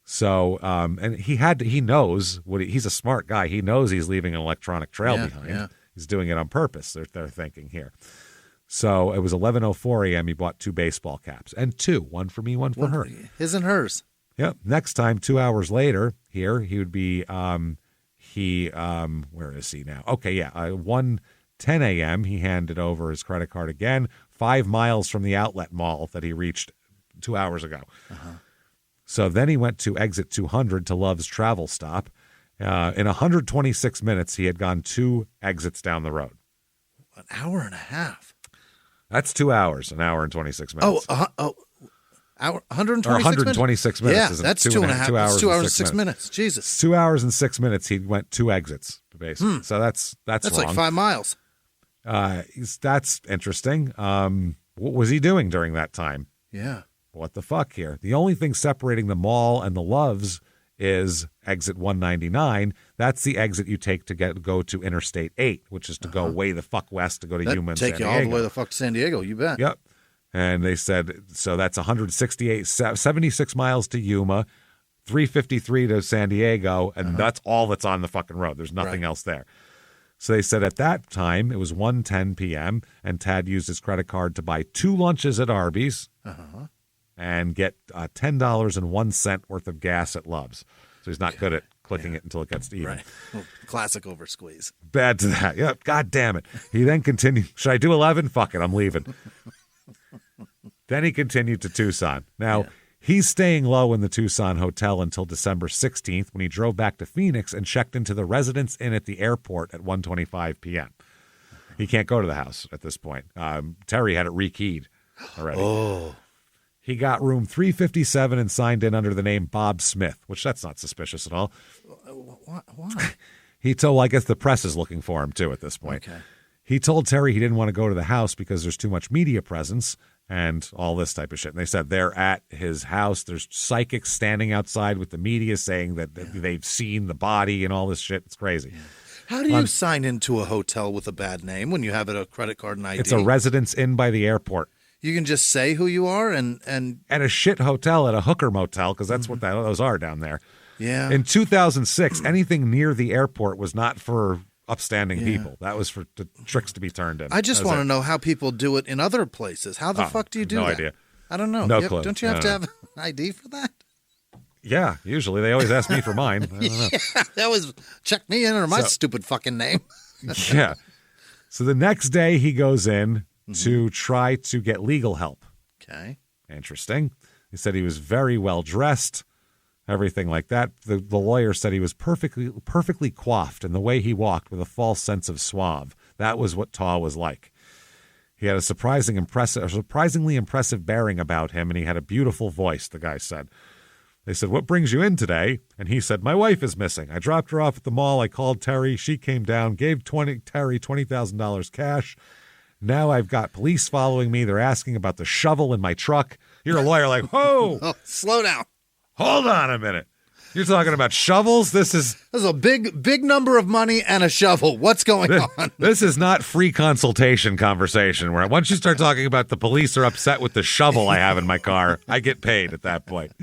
So, and he knows he's a smart guy. He knows he's leaving an electronic trail behind. Yeah. He's doing it on purpose. They're thinking here. So it was 11:04 a.m. He bought 2 baseball caps and 2, one for me, one for her. His and hers. Yep. Next time, 2 hours later, here he would be. Where is he now? Okay, yeah. 1:10 a.m. He handed over his credit card again, 5 miles from the outlet mall that he reached 2 hours ago. So then he went to exit 200 to Love's travel stop. In 126 minutes, he had gone 2 exits down the road. An hour and a half. That's 2 hours, an hour and 26 minutes. Hour, 126 or 126 minutes. Yeah, that's 2.5. 2 hours and 6 minutes. Jesus. 2 hours and 6 minutes. He went 2 exits, basically. So that's wrong. Like 5 miles. That's interesting. What was he doing during that time? Yeah. What the fuck here? The only thing separating the mall and the Loves is exit 199. That's the exit you take to go to Interstate 8, which is to go way the fuck west to go to Yuma and San Diego. Take you all the way the fuck to San Diego, you bet. Yep. And they said, so that's 76 miles to Yuma, 353 to San Diego, and that's all that's on the fucking road. There's nothing else there. So they said at that time, it was 1:10 p.m., and Tad used his credit card to buy 2 lunches at Arby's and get $10.01 worth of gas at Love's. So he's not good at clicking it until it gets to even. Right. Classic over squeeze. Bad to that. Yep. God damn it. He then continued. Should I do 11? Fuck it. I'm leaving. Then he continued to Tucson. Now, he's staying low in the Tucson hotel until December 16th when he drove back to Phoenix and checked into the Residence Inn at the airport at 1:25 p.m. He can't go to the house at this point. Terry had it rekeyed already. Oh. He got room 357 and signed in under the name Bob Smith, which that's not suspicious at all. Why? He told, I guess the press is looking for him, too, at this point. Okay. He told Terry he didn't want to go to the house because there's too much media presence and all this type of shit. And they said they're at his house. There's psychics standing outside with the media saying that they've seen the body and all this shit. It's crazy. Yeah. How do you sign into a hotel with a bad name when you have a credit card and ID? It's a Residence Inn by the airport. You can just say who you are and at a shit hotel, at a hooker motel, because that's what those are down there. Yeah. In 2006, anything near the airport was not for upstanding people. That was for tricks to be turned in. I just want to know how people do it in other places. How the fuck do you do that? No idea. I don't know. No clue. Don't you have to have an ID for that? Yeah, usually. They always ask me for mine. I don't know. Yeah, they always check me in or my stupid fucking name. Yeah. So the next day he goes in to try to get legal help. Okay. Interesting. He said he was very well dressed, everything like that. The lawyer said he was perfectly coiffed, and the way he walked with a false sense of suave. That was what Taw was like. He had a surprisingly impressive bearing about him, and he had a beautiful voice, the guy said. They said, "What brings you in today?" And he said, "My wife is missing. I dropped her off at the mall. I called Terry. She came down, gave Terry $20,000 cash. Now I've got police following me. They're asking about the shovel in my truck." You're a lawyer like, whoa. Oh, slow down. Hold on a minute. You're talking about shovels? This is a big number of money and a shovel. What's going on? This is not free consultation conversation where once you start talking about the police are upset with the shovel I have in my car, I get paid at that point.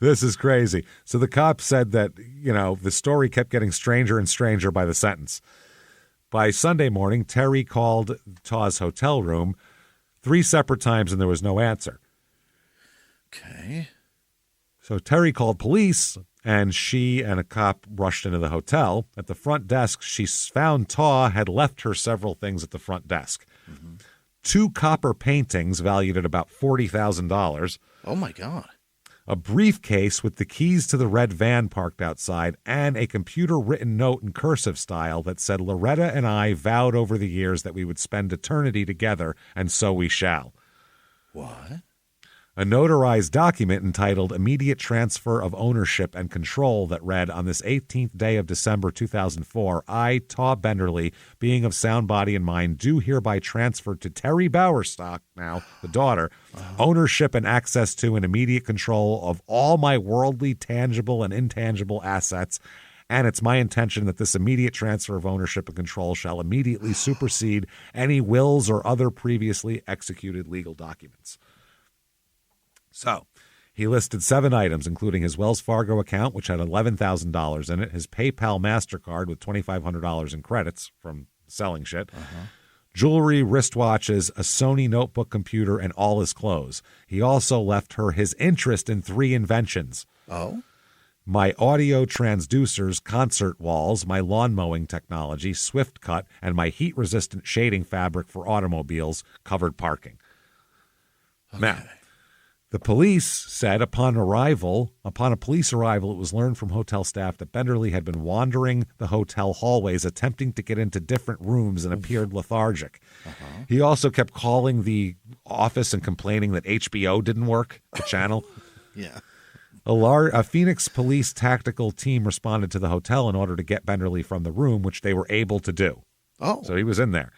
This is crazy. So the cop said that, the story kept getting stranger and stranger by the sentence. By Sunday morning, Terry called Taw's hotel room 3 separate times and there was no answer. Okay. So Terry called police, and she and a cop rushed into the hotel. At the front desk, she found Taw had left her several things at the front desk. Mm-hmm. 2 copper paintings valued at about $40,000. Oh, my God. A briefcase with the keys to the red van parked outside, and a computer-written note in cursive style that said, "Loretta and I vowed over the years that we would spend eternity together, and so we shall." What? A notarized document entitled "Immediate Transfer of Ownership and Control" that read, "On this 18th day of December 2004, I, Taw Benderly, being of sound body and mind, do hereby transfer to Terry Bowerstock," now the daughter, "ownership and access to and immediate control of all my worldly, tangible, and intangible assets. And it's my intention that this immediate transfer of ownership and control shall immediately supersede any wills or other previously executed legal documents." So he listed 7 items, including his Wells Fargo account, which had $11,000 in it, his PayPal MasterCard with $2,500 in credits from selling shit, jewelry, wristwatches, a Sony notebook computer, and all his clothes. He also left her his interest in 3 inventions. Oh? My audio transducers, concert walls, my lawn mowing technology, Swift Cut, and my heat-resistant shading fabric for automobiles, covered parking. Okay. Now, the police said upon a police arrival, it was learned from hotel staff that Benderly had been wandering the hotel hallways, attempting to get into different rooms and appeared lethargic. He also kept calling the office and complaining that HBO didn't work, the channel. Yeah. A Phoenix police tactical team responded to the hotel in order to get Benderly from the room, which they were able to do. Oh. So he was in there.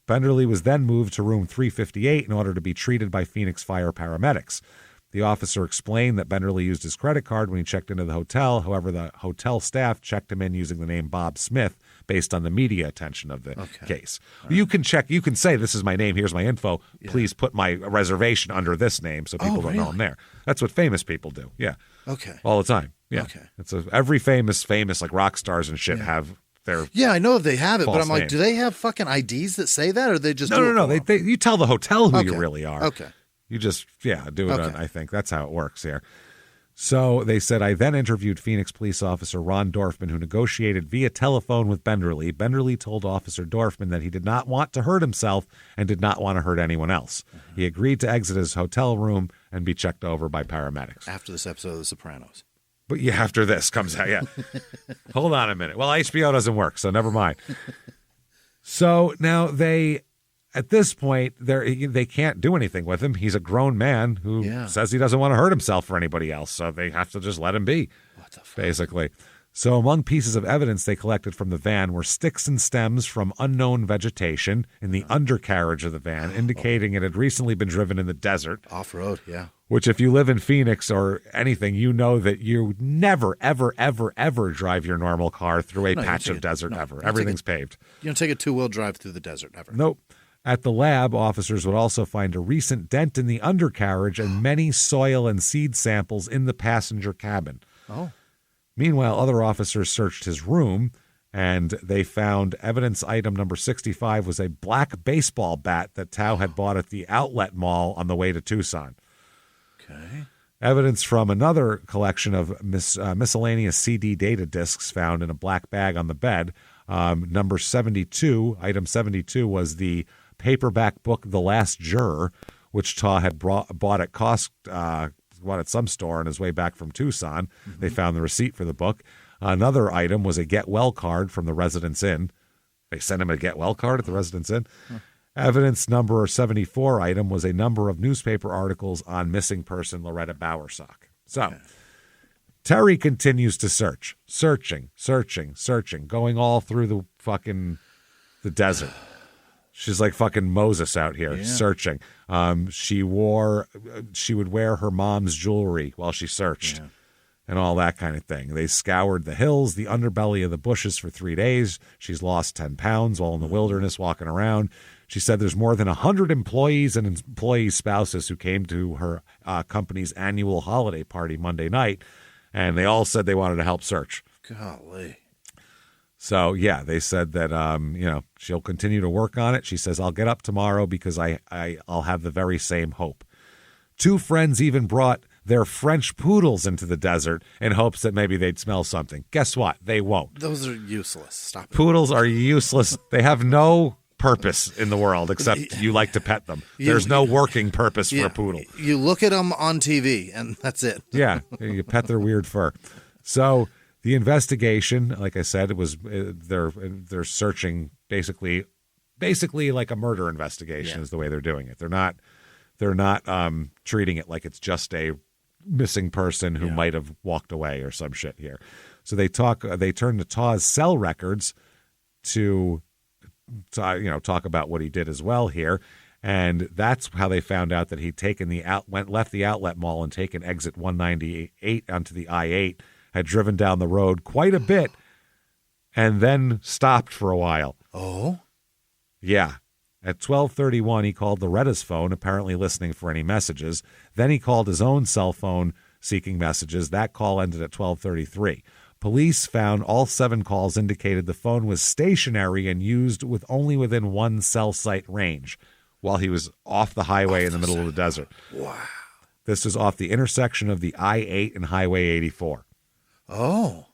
Benderly was then moved to room 358 in order to be treated by Phoenix fire paramedics. The officer explained that Benderly used his credit card when he checked into the hotel. However, the hotel staff checked him in using the name Bob Smith based on the media attention of the case. You can say, "This is my name, here's my info. Please put my reservation under this name so people don't know I'm there." That's what famous people do. Yeah. Okay. All the time. Yeah. Okay. Every famous like rock stars and shit have their I know they have it, but I'm like, name. do they have fucking IDs that say that, or they just No. You tell the hotel who you really are. Okay. You just, do it on, I think. That's how it works here. So they said, I then interviewed Phoenix police officer Ron Dorfman, who negotiated via telephone with Benderly. Benderly told Officer Dorfman that he did not want to hurt himself and did not want to hurt anyone else. He agreed to exit his hotel room and be checked over by paramedics. After this episode of The Sopranos. But after this comes out, Hold on a minute. Well, HBO doesn't work, so never mind. So now at this point, they can't do anything with him. He's a grown man who says he doesn't want to hurt himself or anybody else, so they have to just let him be, basically. So among pieces of evidence they collected from the van were sticks and stems from unknown vegetation in the undercarriage of the van, indicating it had recently been driven in the desert. Off-road, yeah. Which, if you live in Phoenix or anything, you know that you never, ever, ever, ever drive your normal car through a patch of desert ever. Everything's paved. You don't take a 2-wheel drive through the desert ever. Nope. At the lab, officers would also find a recent dent in the undercarriage and many soil and seed samples in the passenger cabin. Oh. Meanwhile, other officers searched his room, and they found evidence item number 65 was a black baseball bat that Tao had bought at the outlet mall on the way to Tucson. Okay. Evidence from another collection of miscellaneous CD data discs found in a black bag on the bed. Number 72, item 72, was the paperback book The Last Juror, which Taw had bought at bought at some store on his way back from Tucson. They found the receipt for the book. Another item was a Get Well card from the Residence Inn. They sent him a Get Well card at the Residence Inn. Evidence number 74 item was a number of newspaper articles on missing person Loretta Bowersock. So Terry continues to searching, going all through the desert. She's like fucking Moses out here searching. She would wear her mom's jewelry while she searched and all that kind of thing. They scoured the hills, the underbelly of the bushes for 3 days. She's lost 10 pounds while in the wilderness walking around. She said there's more than 100 employees and employees' spouses who came to her company's annual holiday party Monday night, and they all said they wanted to help search. Golly. So, yeah, they said that, she'll continue to work on it. She says, I'll get up tomorrow because I'll have the very same hope. 2 friends even brought their French poodles into the desert in hopes that maybe they'd smell something. Guess what? They won't. Those are useless. Stop it. Poodles are useless. They have no purpose in the world except you like to pet them. There's no working purpose for a poodle. You look at them on TV, and that's it. Yeah, you pet their weird fur. So the investigation, like I said, it was they're searching basically like a murder investigation is the way they're doing it. They're not treating it like it's just a missing person who might have walked away or some shit here. So they turn to Taw's cell records to talk about what he did as well here. And that's how they found out that he'd left the outlet mall and taken exit 198 onto the I-8, had driven down the road quite a bit, and then stopped for a while. Oh? Yeah. At 12:31, he called Loretta's phone, apparently listening for any messages. Then he called his own cell phone seeking messages. That call ended at 12:33. Police found all 7 calls indicated the phone was stationary and used only within one cell site range while he was off the highway in the middle of the desert. Wow. This was off the intersection of the I-8 and Highway 84. Oh.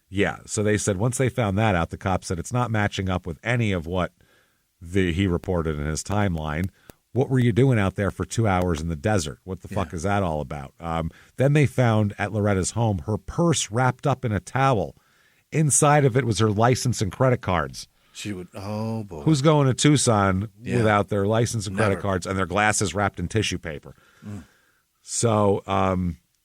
Yeah, so they said once they found that out, the cops said it's not matching up with any of what he reported in his timeline. What were you doing out there for 2 hours in the desert? What the fuck is that all about? Then they found at Loretta's home her purse wrapped up in a towel. Inside of it was her license and credit cards. She would, oh boy. Who's going to Tucson without their license and credit cards and their glasses wrapped in tissue paper? So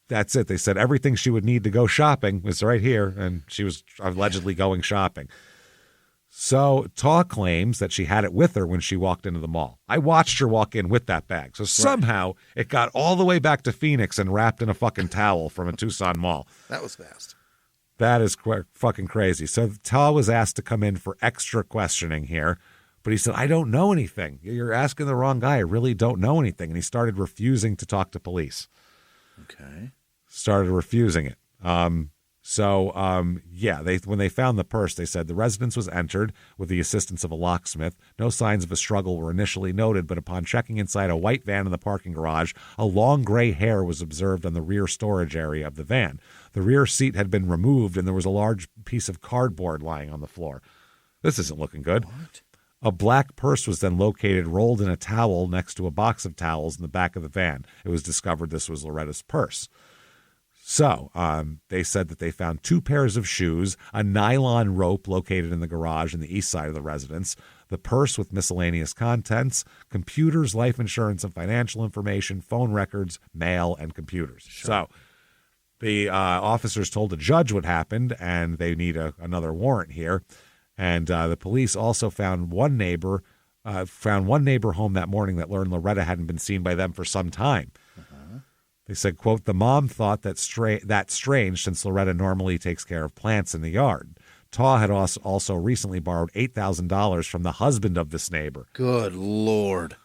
that's it. They said everything she would need to go shopping was right here, and she was allegedly going shopping. So Taw claims that she had it with her when she walked into the mall. I watched her walk in with that bag. So somehow it got all the way back to Phoenix and wrapped in a fucking towel from a Tucson mall. That was fast. That is fucking crazy. So Taw was asked to come in for extra questioning here, but he said, I don't know anything. You're asking the wrong guy. I really don't know anything. And he started refusing to talk to police. Okay. Started refusing it. When they found the purse, they said the residence was entered with the assistance of a locksmith. No signs of a struggle were initially noted, but upon checking inside a white van in the parking garage, a long gray hair was observed on the rear storage area of the van. The rear seat had been removed, and there was a large piece of cardboard lying on the floor. This isn't looking good. What? A black purse was then located rolled in a towel next to a box of towels in the back of the van. It was discovered this was Loretta's purse. So they said that they found 2 pairs of shoes, a nylon rope located in the garage in the east side of the residence, the purse with miscellaneous contents, computers, life insurance and financial information, phone records, mail, and computers. Sure. So the officers told the judge what happened, and they need another warrant here. And the police also found one neighbor home that morning that learned Loretta hadn't been seen by them for some time. They said, quote, the mom thought that's strange since Loretta normally takes care of plants in the yard. Taw had also recently borrowed $8,000 from the husband of this neighbor. Good Lord.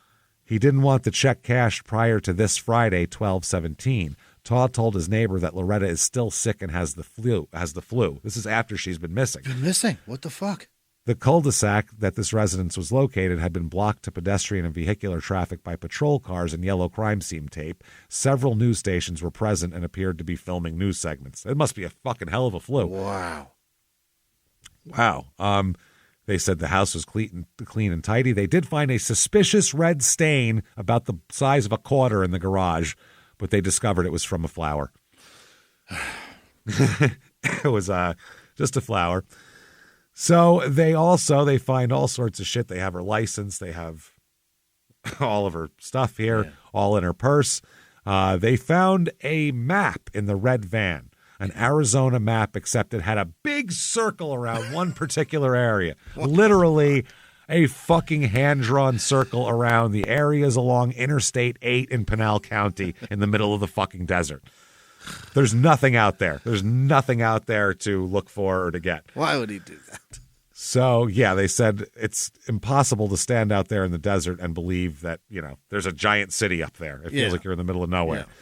He didn't want the check cashed prior to this Friday, 12/17. Taw told his neighbor that Loretta is still sick and has the flu. This is after she's been missing. Been missing? What the fuck? The cul-de-sac that this residence was located had been blocked to pedestrian and vehicular traffic by patrol cars and yellow crime scene tape. Several news stations were present and appeared to be filming news segments. It must be a fucking hell of a flu. Wow. They said the house was clean and tidy. They did find a suspicious red stain about the size of a quarter in the garage, but they discovered it was from a flower. It was just a flower. So they find all sorts of shit. They have her license. They have all of her stuff here, all in her purse. They found a map in the red van, an Arizona map, except it had a big circle around one particular area. Literally a fucking hand-drawn circle around the areas along Interstate 8 in Pinal County in the middle of the fucking desert. There's nothing out there. There's nothing out there to look for or to get. Why would he do that? So, yeah, they said it's impossible to stand out there in the desert and believe that, there's a giant city up there. It feels like you're in the middle of nowhere. Yeah.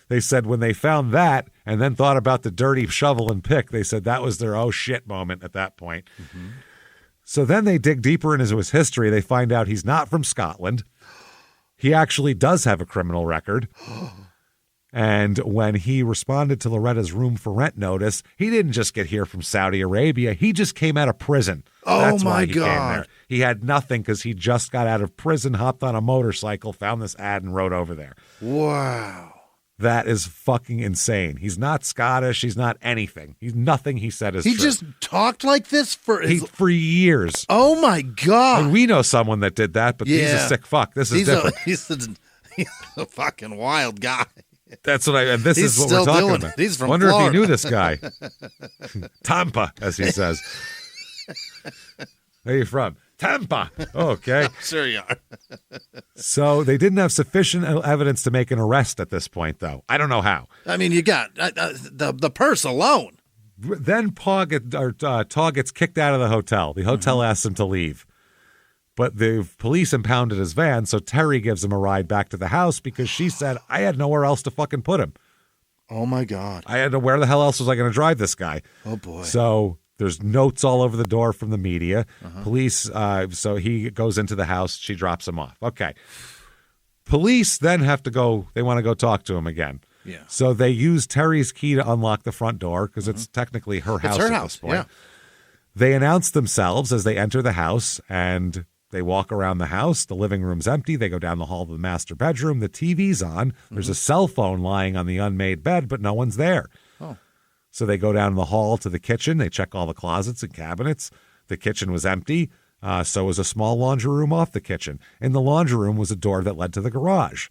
They said when they found that and then thought about the dirty shovel and pick, they said that was their oh shit moment at that point. Mm-hmm. So then they dig deeper into his history. They find out he's not from Scotland. He actually does have a criminal record. And when he responded to Loretta's room for rent notice, he didn't just get here from Saudi Arabia. He just came out of prison. That's why he came there. He had nothing because he just got out of prison, hopped on a motorcycle, found this ad, and rode over there. Wow. That is fucking insane. He's not Scottish. He's not anything. He's nothing he said is true. He just talked like this for years. Oh, my God. And we know someone that did that, but he's a sick fuck. This is different. He's a fucking wild guy. That's what and this is what we're talking about. He's from Wonder Florida. if he knew this guy. Tampa, as he says. Where are you from? Tampa. Okay. Sure you are. So they didn't have sufficient evidence to make an arrest at this point, though. I don't know how. I mean, you got the purse alone. Then Taw gets kicked out of the hotel. The hotel asks him to leave. But the police impounded his van, so Terry gives him a ride back to the house because she said, I had nowhere else to fucking put him. Oh, my God. Where the hell else was I going to drive this guy? Oh, boy. So there's notes all over the door from the media. Police, so he goes into the house. She drops him off. Okay. Police then have to go, they want to go talk to him again. Yeah. So they use Terry's key to unlock the front door because it's technically her house at this point. Yeah. They announce themselves as they enter the house, and they walk around the house. The living room's empty. They go down the hall to the master bedroom. The TV's on. There's a cell phone lying on the unmade bed, but no one's there. Oh. So they go down the hall to the kitchen. They check all the closets and cabinets. The kitchen was empty. So was a small laundry room off the kitchen. In the laundry room was a door that led to the garage.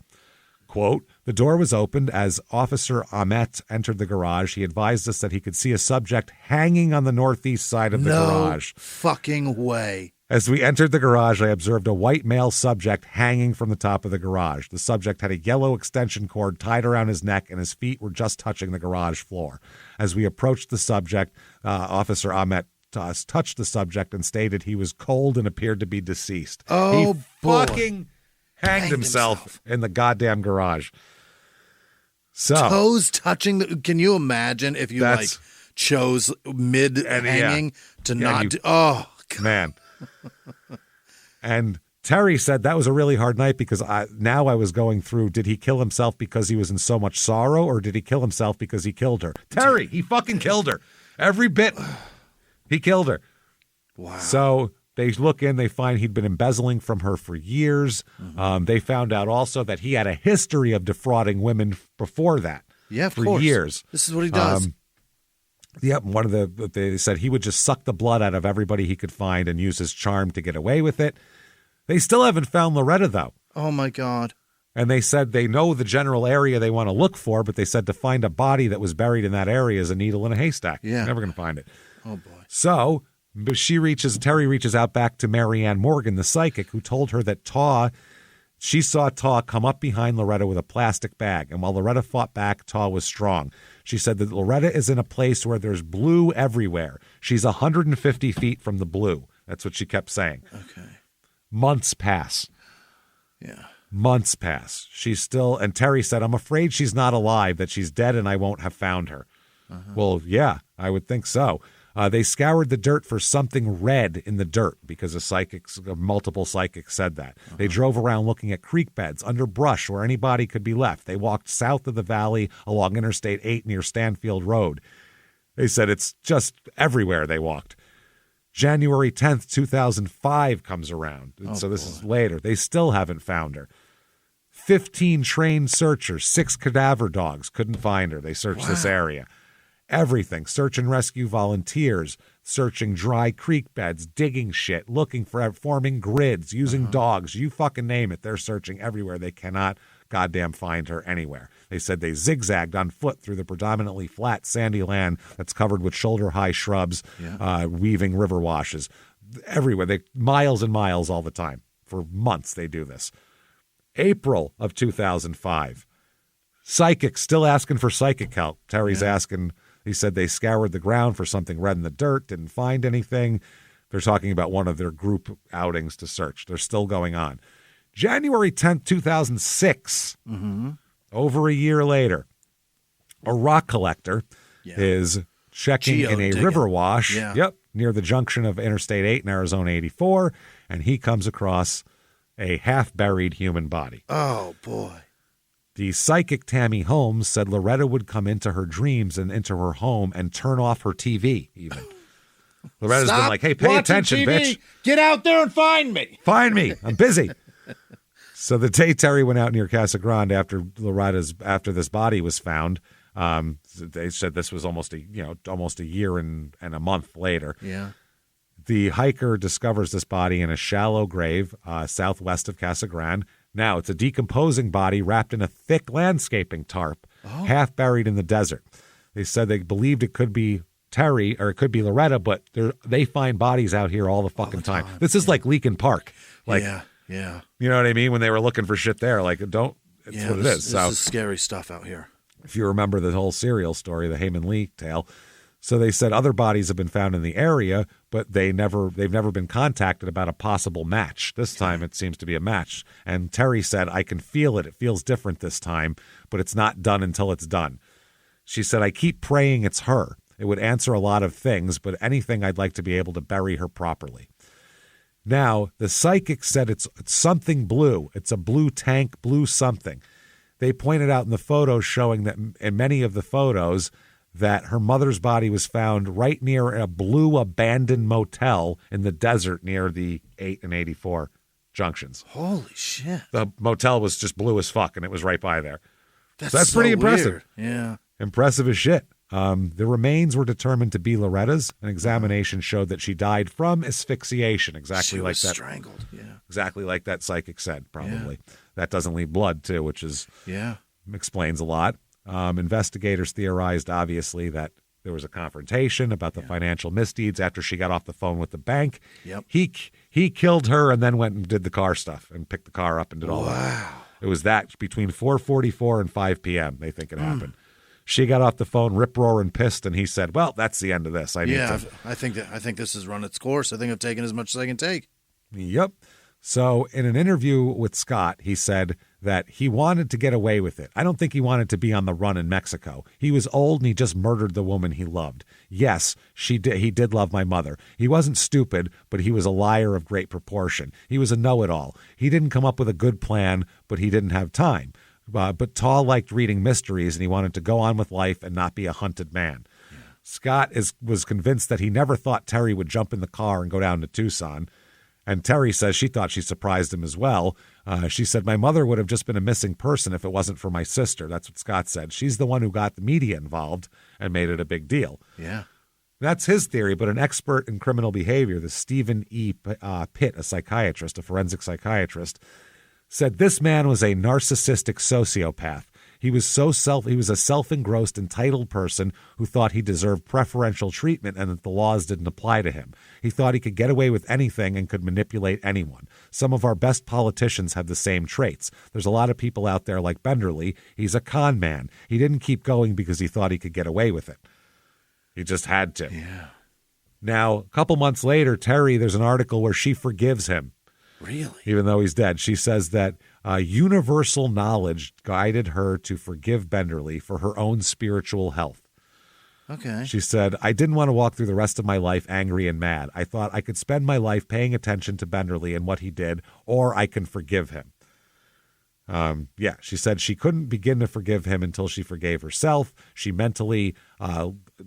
Quote, the door was opened as Officer Ahmet entered the garage. He advised us that he could see a subject hanging on the northeast side of the garage. No fucking way. As we entered the garage, I observed a white male subject hanging from the top of the garage. The subject had a yellow extension cord tied around his neck, and his feet were just touching the garage floor. As we approached the subject, Officer Ahmet touched the subject and stated he was cold and appeared to be deceased. Oh, he fucking hanged himself in the goddamn garage. So toes touching the. Can you imagine if you chose mid hanging to not? Oh God. Man. And Terry said that was a really hard night because now I was going through, did he kill himself because he was in so much sorrow, or did he kill himself because he killed her? Terry, he fucking killed her. Every bit. He killed her. Wow. So they look in, they find he'd been embezzling from her for years. They found out also that he had a history of defrauding women before that. Yeah, of for course. years. This is what he does. Yep, they said he would just suck the blood out of everybody he could find and use his charm to get away with it. They still haven't found Loretta, though. Oh, my God. And they said they know the general area they want to look for, but they said to find a body that was buried in that area is a needle in a haystack. Yeah. Never going to find it. Oh, boy. So Terry reaches out back to Marianne Morgan, the psychic, who told her that she saw Taw come up behind Loretta with a plastic bag. And while Loretta fought back, Taw was strong. She said that Loretta is in a place where there's blue everywhere. She's 150 feet from the blue. That's what she kept saying. Okay. Months pass. Yeah. Months pass. She's still, and Terry said, I'm afraid she's not alive, that she's dead and I won't have found her. Well, yeah, I would think so. They scoured the dirt for something red in the dirt because multiple psychics said that. They drove around looking at creek beds, under brush where any body could be left. They walked south of the valley along Interstate 8 near Stanfield Road. They said it's just everywhere they walked. January 10th, 2005 comes around. So this is later. They still haven't found her. 15 trained searchers, 6 cadaver dogs couldn't find her. They searched this area. Everything. Search and rescue volunteers, searching dry creek beds, digging shit, looking for, forming grids, using dogs. You fucking name it. They're searching everywhere. They cannot goddamn find her anywhere. They said they zigzagged on foot through the predominantly flat, sandy land that's covered with shoulder-high shrubs, weaving river washes. Everywhere. They miles and miles all the time. For months they do this. April of 2005. Psychic, still asking for psychic help. Terry's asking, he said they scoured the ground for something red in the dirt, didn't find anything. They're talking about one of their group outings to search. They're still going on. January 10th, 2006, over a year later, a rock collector is checking in a river wash near the junction of Interstate 8 and Arizona 84, and he comes across a half-buried human body. Oh, boy. The psychic Tammy Holmes said Loretta would come into her dreams and into her home and turn off her TV, even. Loretta's been like, hey, pay attention, TV. bitch. Get out there and find me. Find me. I'm busy. So the day Terry went out near Casa Grande after this body was found, they said this was almost a year and a month later. Yeah. The hiker discovers this body in a shallow grave southwest of Casa Grande. Now, it's a decomposing body wrapped in a thick landscaping tarp, half buried in the desert. They said they believed it could be Terry or it could be Loretta, but they find bodies out here all the fucking time. This is like Leakin Park. Like, yeah. You know what I mean? When they were looking for shit there, like, it's what it is. This is scary stuff out here. If you remember the whole serial story, the Heyman Lee tale. So they said other bodies have been found in the area, but they've never been contacted about a possible match. This time it seems to be a match. And Terry said, I can feel it. It feels different this time, but it's not done until it's done. She said, I keep praying it's her. It would answer a lot of things, but anything I'd like to be able to bury her properly. Now, the psychic said it's something blue. It's a blue tank, blue something. They pointed out in the photos showing that in many of the photos that her mother's body was found right near a blue abandoned motel in the desert near the 8 and 84 junctions. Holy shit. The motel was just blue as fuck, and it was right by there. That's pretty impressive. Weird. Yeah. Impressive as shit. The remains were determined to be Loretta's. An examination showed that she died from asphyxiation, exactly she like was that. Strangled, yeah. Exactly like that psychic said, probably. That doesn't leave blood, too, which is explains a lot. Investigators theorized, obviously, that there was a confrontation about the financial misdeeds after she got off the phone with the bank. Yep. He killed her and then went and did the car stuff and picked the car up and did all that. Wow. It was that between 4:44 and 5 p.m. they think it happened. She got off the phone, rip-roaring pissed, and he said, well, that's the end of this. I think this has run its course. I think I've taken as much as I can take. Yep. So in an interview with Scott, he said that he wanted to get away with it. I don't think he wanted to be on the run in Mexico. He was old and he just murdered the woman he loved. Yes, he did love my mother. He wasn't stupid, but he was a liar of great proportion. He was a know-it-all. He didn't come up with a good plan, but he didn't have time. But Tall liked reading mysteries, and he wanted to go on with life and not be a hunted man. Yeah. Scott was convinced that he never thought Terry would jump in the car and go down to Tucson. And Terry says she thought she surprised him as well. She said, my mother would have just been a missing person if it wasn't for my sister. That's what Scott said. She's the one who got the media involved and made it a big deal. Yeah. That's his theory, but an expert in criminal behavior, the Stephen E. Pitt, a psychiatrist, a forensic psychiatrist, said this man was a narcissistic sociopath. He was a self-engrossed, entitled person who thought he deserved preferential treatment and that the laws didn't apply to him. He thought he could get away with anything and could manipulate anyone. Some of our best politicians have the same traits. There's a lot of people out there like Benderly. He's a con man. He didn't keep going because he thought he could get away with it. He just had to. Yeah. Now, a couple months later, Terry, there's an article where she forgives him. Really? Even though he's dead. She says that universal knowledge guided her to forgive Benderly for her own spiritual health. Okay. She said, I didn't want to walk through the rest of my life angry and mad. I thought I could spend my life paying attention to Benderly and what he did, or I can forgive him. She said she couldn't begin to forgive him until she forgave herself. She mentally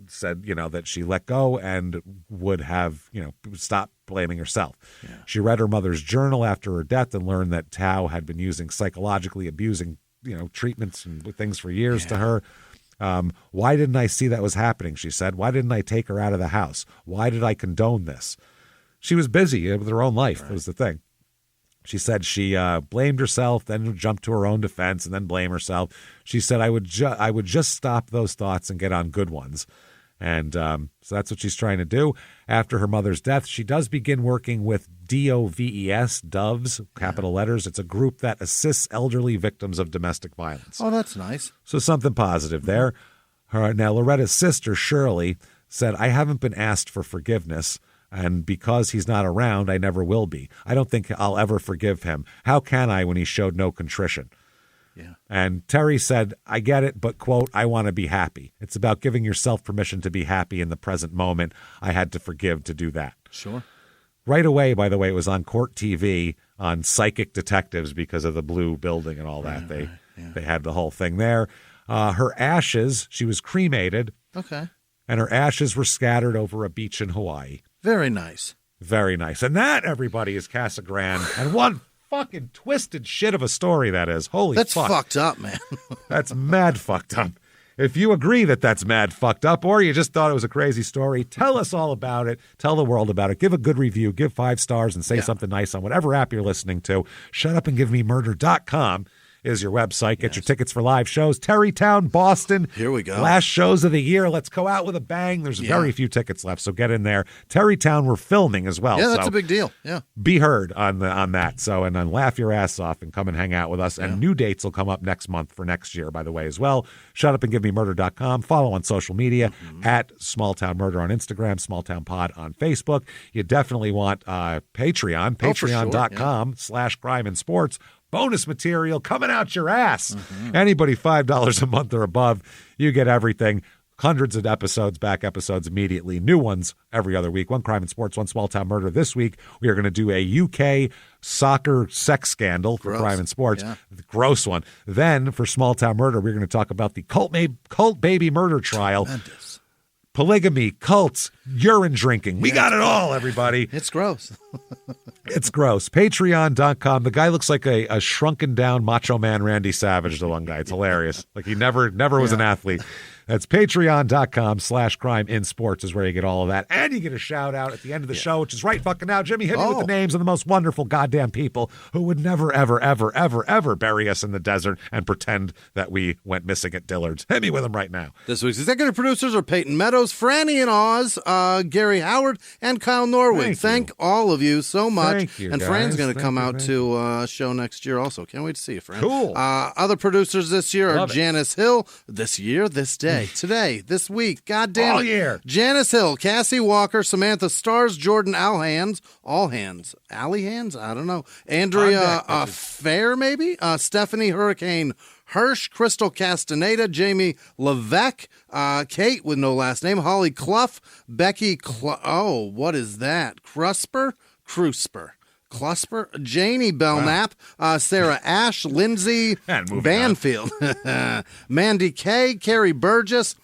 said, that she let go and would have, stop blaming herself. Yeah. She read her mother's journal after her death and learned that Tao had been using psychologically abusing, treatments and things for years to her. Why didn't I see that was happening? She said. Why didn't I take her out of the house? Why did I condone this? She was busy with her own life, was the thing. She said she blamed herself, then jumped to her own defense, and then blame herself. She said, I would just stop those thoughts and get on good ones. And so that's what she's trying to do. After her mother's death, she does begin working with DOVES, Doves, capital letters. It's a group that assists elderly victims of domestic violence. Oh, that's nice. So something positive there. Now, Loretta's sister, Shirley, said, I haven't been asked for forgiveness. And because he's not around, I never will be. I don't think I'll ever forgive him. How can I when he showed no contrition? Yeah. And Terry said, I get it, but, quote, I want to be happy. It's about giving yourself permission to be happy in the present moment. I had to forgive to do that. Sure. Right away, by the way, it was on Court TV on Psychic Detectives because of the blue building and all that. They had the whole thing there. Her ashes, she was cremated. Okay. And her ashes were scattered over a beach in Hawaii. Very nice. Very nice. And that, everybody, is Casa Grande. And one fucking twisted shit of a story that is. Holy fuck. That's fucked up, man. That's mad fucked up. If you agree that that's mad fucked up, or you just thought it was a crazy story, tell us all about it. Tell the world about it. Give a good review. Give 5 stars and say something nice on whatever app you're listening to. ShutUpAndGiveMeMurder.com is your website. Get your tickets for live shows. Terrytown, Boston. Here we go. Last shows of the year. Let's go out with a bang. There's very few tickets left, so get in there. Terrytown, we're filming as well. Yeah, that's a big deal. Yeah. Be heard on that. So, and then laugh your ass off and come and hang out with us. And new dates will come up next month for next year, by the way, as well. ShutUpAndGiveMeMurder.com. Follow on social media at Smalltown Murder on Instagram, Smalltown Pod on Facebook. You definitely want Patreon, patreon.com/crime and sports. Bonus material coming out your ass. Anybody $5 a month or above, you get everything. Hundreds of episodes, back episodes immediately. New ones every other week. One crime and sports, one small town murder. This week, we are going to do a UK soccer sex scandal for crime and sports. Yeah. The gross one. Then, for small town murder, we're going to talk about the cult baby murder trial. Tremendous. Polygamy, cults, urine drinking. We got it all, everybody. It's gross. It's gross. Patreon.com. The guy looks like a shrunken down Macho Man Randy Savage, the one guy. It's hilarious. Like he never was an athlete. That's patreon.com/crime in sports is where you get all of that. And you get a shout out at the end of the show, which is right fucking now. Jimmy, hit me with the names of the most wonderful goddamn people who would never, ever, ever, ever, ever bury us in the desert and pretend that we went missing at Dillard's. Hit me with them right now. This week's executive producers are Peyton Meadows, Franny and Oz, Gary Howard, and Kyle Norwood. Thank all of you so much. Thank you, and guys. Fran's going to come out to a show next year also. Can't wait to see you, Fran. Cool. Other producers this year are Love it. Janice Hill. This year, this day, today, this week. God damn it. All year. Janice Hill, Cassie Walker, Samantha Stars, Jordan Allhands, Alley Hands? I don't know. Andrea Fair, maybe? Stephanie Hurricane Hirsch, Crystal Castaneda, Jamie Levesque, Kate with no last name, Holly Clough, Becky what is that? Crusper? Clusper, Janie Belknap, Sarah Ash, Lindsay Banfield, Mandy Kay, Carrie Burgess,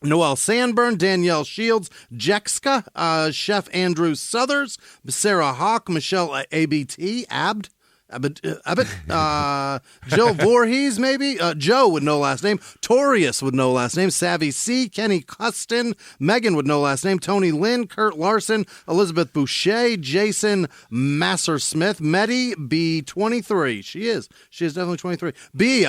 Noelle Sandburn, Danielle Shields, Jexka, Chef Andrew Southers, Sarah Hawk, Michelle ABT, Joe Voorhees, maybe? Joe with no last name. Torius with no last name. Savvy C. Kenny Custon. Megan with no last name. Tony Lynn. Kurt Larson. Elizabeth Boucher. Jason Masser-Smith. Meddy B23. She is definitely 23. Bea.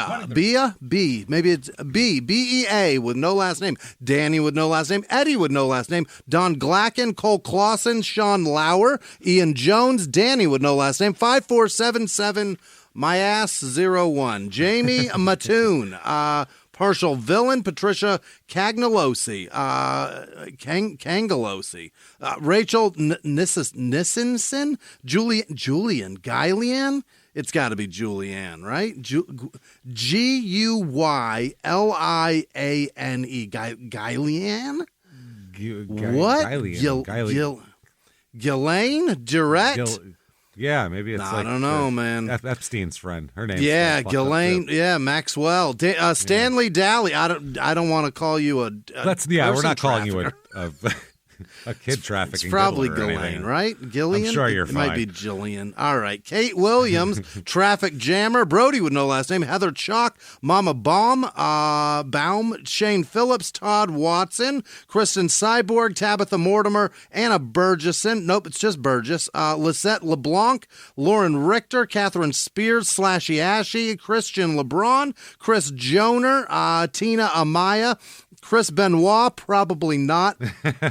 Maybe it's B. B-E-A with no last name. Danny with no last name. Eddie with no last name. Don Glacken. Cole Clausen. Sean Lauer. Ian Jones. Danny with no last name. 5477 my ass 01. Jamie Mattoon, Partial Villain, Patricia Cagnalosi, Cangalosi, Rachel Nissenson, Julian Guylian. It's got to be Julianne, right? Guyliane. Guyliane? What? Ghislaine Durrett. Yeah, maybe it's I don't know, man. Epstein's friend. Her name. Yeah, Ghislaine. Yeah, Maxwell. Stanley Dally. I don't want to call you a we're not calling you a kid trafficking. It's probably diddler or Ghislaine, anything. right? Gillian? I'm sure you're it fine. might be Jillian. All right. Kate Williams, traffic jammer. Brody would know last name. Heather Chalk, Mama Baum, Shane Phillips, Todd Watson, Kristen Cyborg, Tabitha Mortimer, Anna Burgesson. Nope, it's just Burgess. Lisette LeBlanc, Lauren Richter, Catherine Spears, Slashy Ashy, Christian LeBron, Chris Joner, Tina Amaya, Chris Benoit, probably not.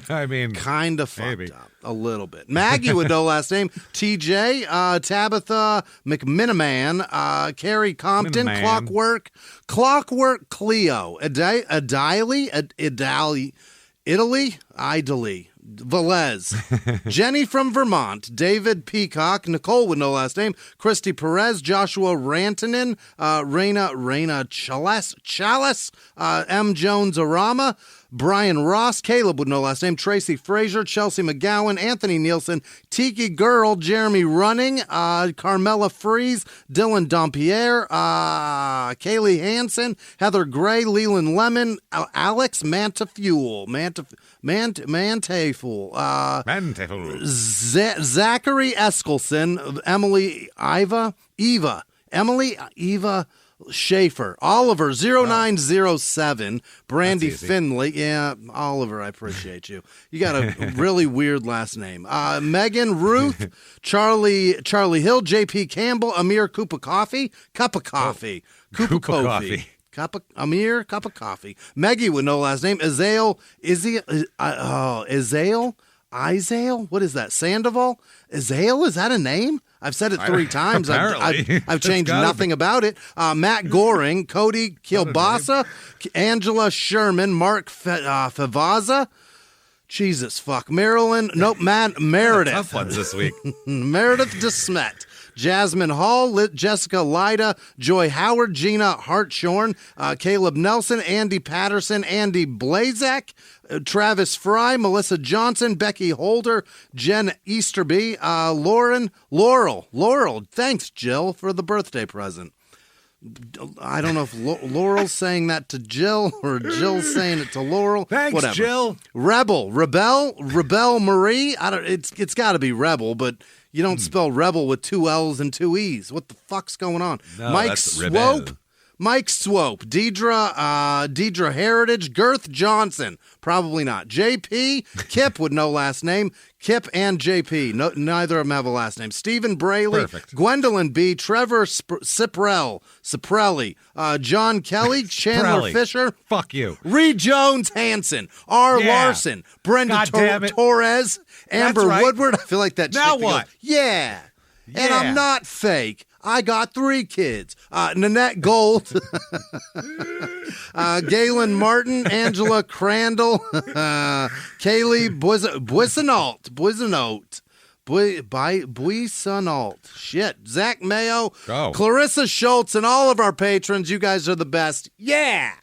I mean, kind of fucked maybe. up a little bit. Maggie would know last name. TJ, Tabitha McMiniman, Carrie Compton, Miniman. Clockwork Cleo, Italy, Velez, Jenny from Vermont, David Peacock, Nicole would know last name, Christy Perez, Joshua Rantanen, Raina Chalice, M. Jones Arama, Brian Ross, Caleb would know last name, Tracy Frazier, Chelsea McGowan, Anthony Nielsen, Tiki Girl, Jeremy Running, Carmela Fries, Dylan Dompierre, Kaylee Hansen, Heather Gray, Leland Lemon, Alex Mantefuel, Zachary Eskelson, Emily Eva Schaefer, Oliver 0907, Brandy Finley. Yeah, Oliver, I appreciate you. You got a really weird last name. Megan Ruth, Charlie Hill, JP Campbell, Amir Cup of Coffee. Amir Cup of Coffee. Maggie would know last name. Izael. What is that? Sandoval? Izael? Is that a name? I've said it 3 times. I've changed nothing about it. Matt Goring, Cody Kielbasa, Angela Sherman, Mark Favaza. Jesus fuck. Meredith. Tough ones this week. Meredith DeSmet. Jasmine Hall, Jessica Lyda, Joy Howard, Gina Hartshorn, Caleb Nelson, Andy Patterson, Andy Blazak, Travis Fry, Melissa Johnson, Becky Holder, Jen Easterby, Laurel. Thanks, Jill, for the birthday present. I don't know if Laurel's saying that to Jill or Jill's saying it to Laurel. Thanks, whatever. Jill. Rebel Marie. It's got to be Rebel, but you don't spell rebel with 2 L's and 2 E's. What the fuck's going on? No, Mike Swope, Deidre Heritage, Girth Johnson. Probably not. JP, Kip would know last name. Kip and JP. No, neither of them have a last name. Stephen Braley, Perfect. Gwendolyn B, Trevor Ciprelli, John Kelly, Chandler Fisher. Fuck you. Reed Jones Hansen, Larson, Brenda Torres, Amber Woodward. I feel like that. Now chick what? Goes, yeah. And I'm not fake. I got 3 kids. Nanette Gold, Galen Martin, Angela Crandall, Kaylee Buissonalt. Shit. Zach Mayo, Go. Clarissa Schultz, and all of our patrons. You guys are the best. Yeah.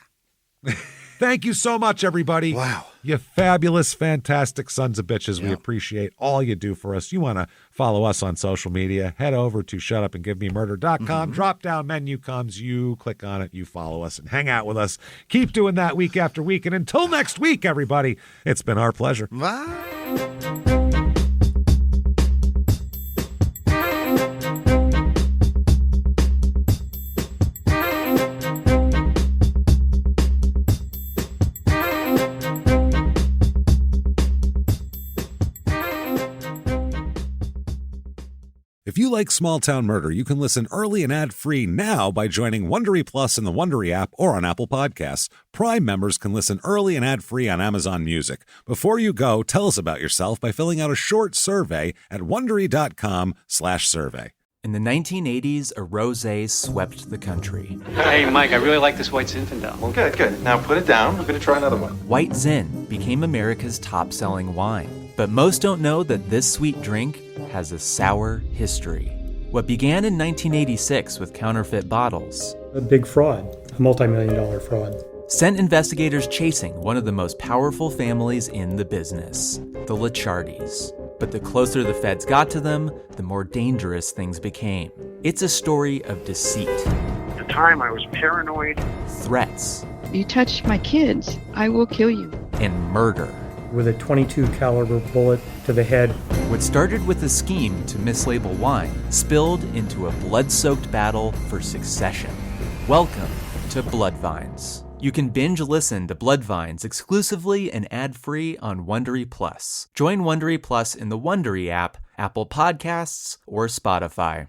Thank you so much, everybody. Wow. You fabulous, fantastic sons of bitches. We appreciate all you do for us. You want to follow us on social media, head over to shutupandgivememurder.com. Drop down menu comes. You click on it. You follow us and hang out with us. Keep doing that week after week. And until next week, everybody, it's been our pleasure. Bye. If you like Small Town Murder, you can listen early and ad-free now by joining Wondery Plus in the Wondery app or on Apple Podcasts. Prime members can listen early and ad-free on Amazon Music. Before you go, tell us about yourself by filling out a short survey at Wondery.com/survey. In the 1980s, a rosé swept the country. Hey, Mike, I really like this White Zinfandel. Well, good. Now put it down. We're going to try another one. White Zin became America's top-selling wine. But most don't know that this sweet drink has a sour history. What began in 1986 with counterfeit bottles, a big fraud, a multi-million-dollar fraud, sent investigators chasing one of the most powerful families in the business, the Licciardis. But the closer the feds got to them, the more dangerous things became. It's a story of deceit. At the time, I was paranoid. Threats. You touch my kids, I will kill you. And murder. With a .22 caliber bullet to the head. What started with a scheme to mislabel wine spilled into a blood-soaked battle for succession. Welcome to Bloodvines. You can binge listen to Bloodvines exclusively and ad-free on Wondery Plus. Join Wondery Plus in the Wondery app, Apple Podcasts, or Spotify.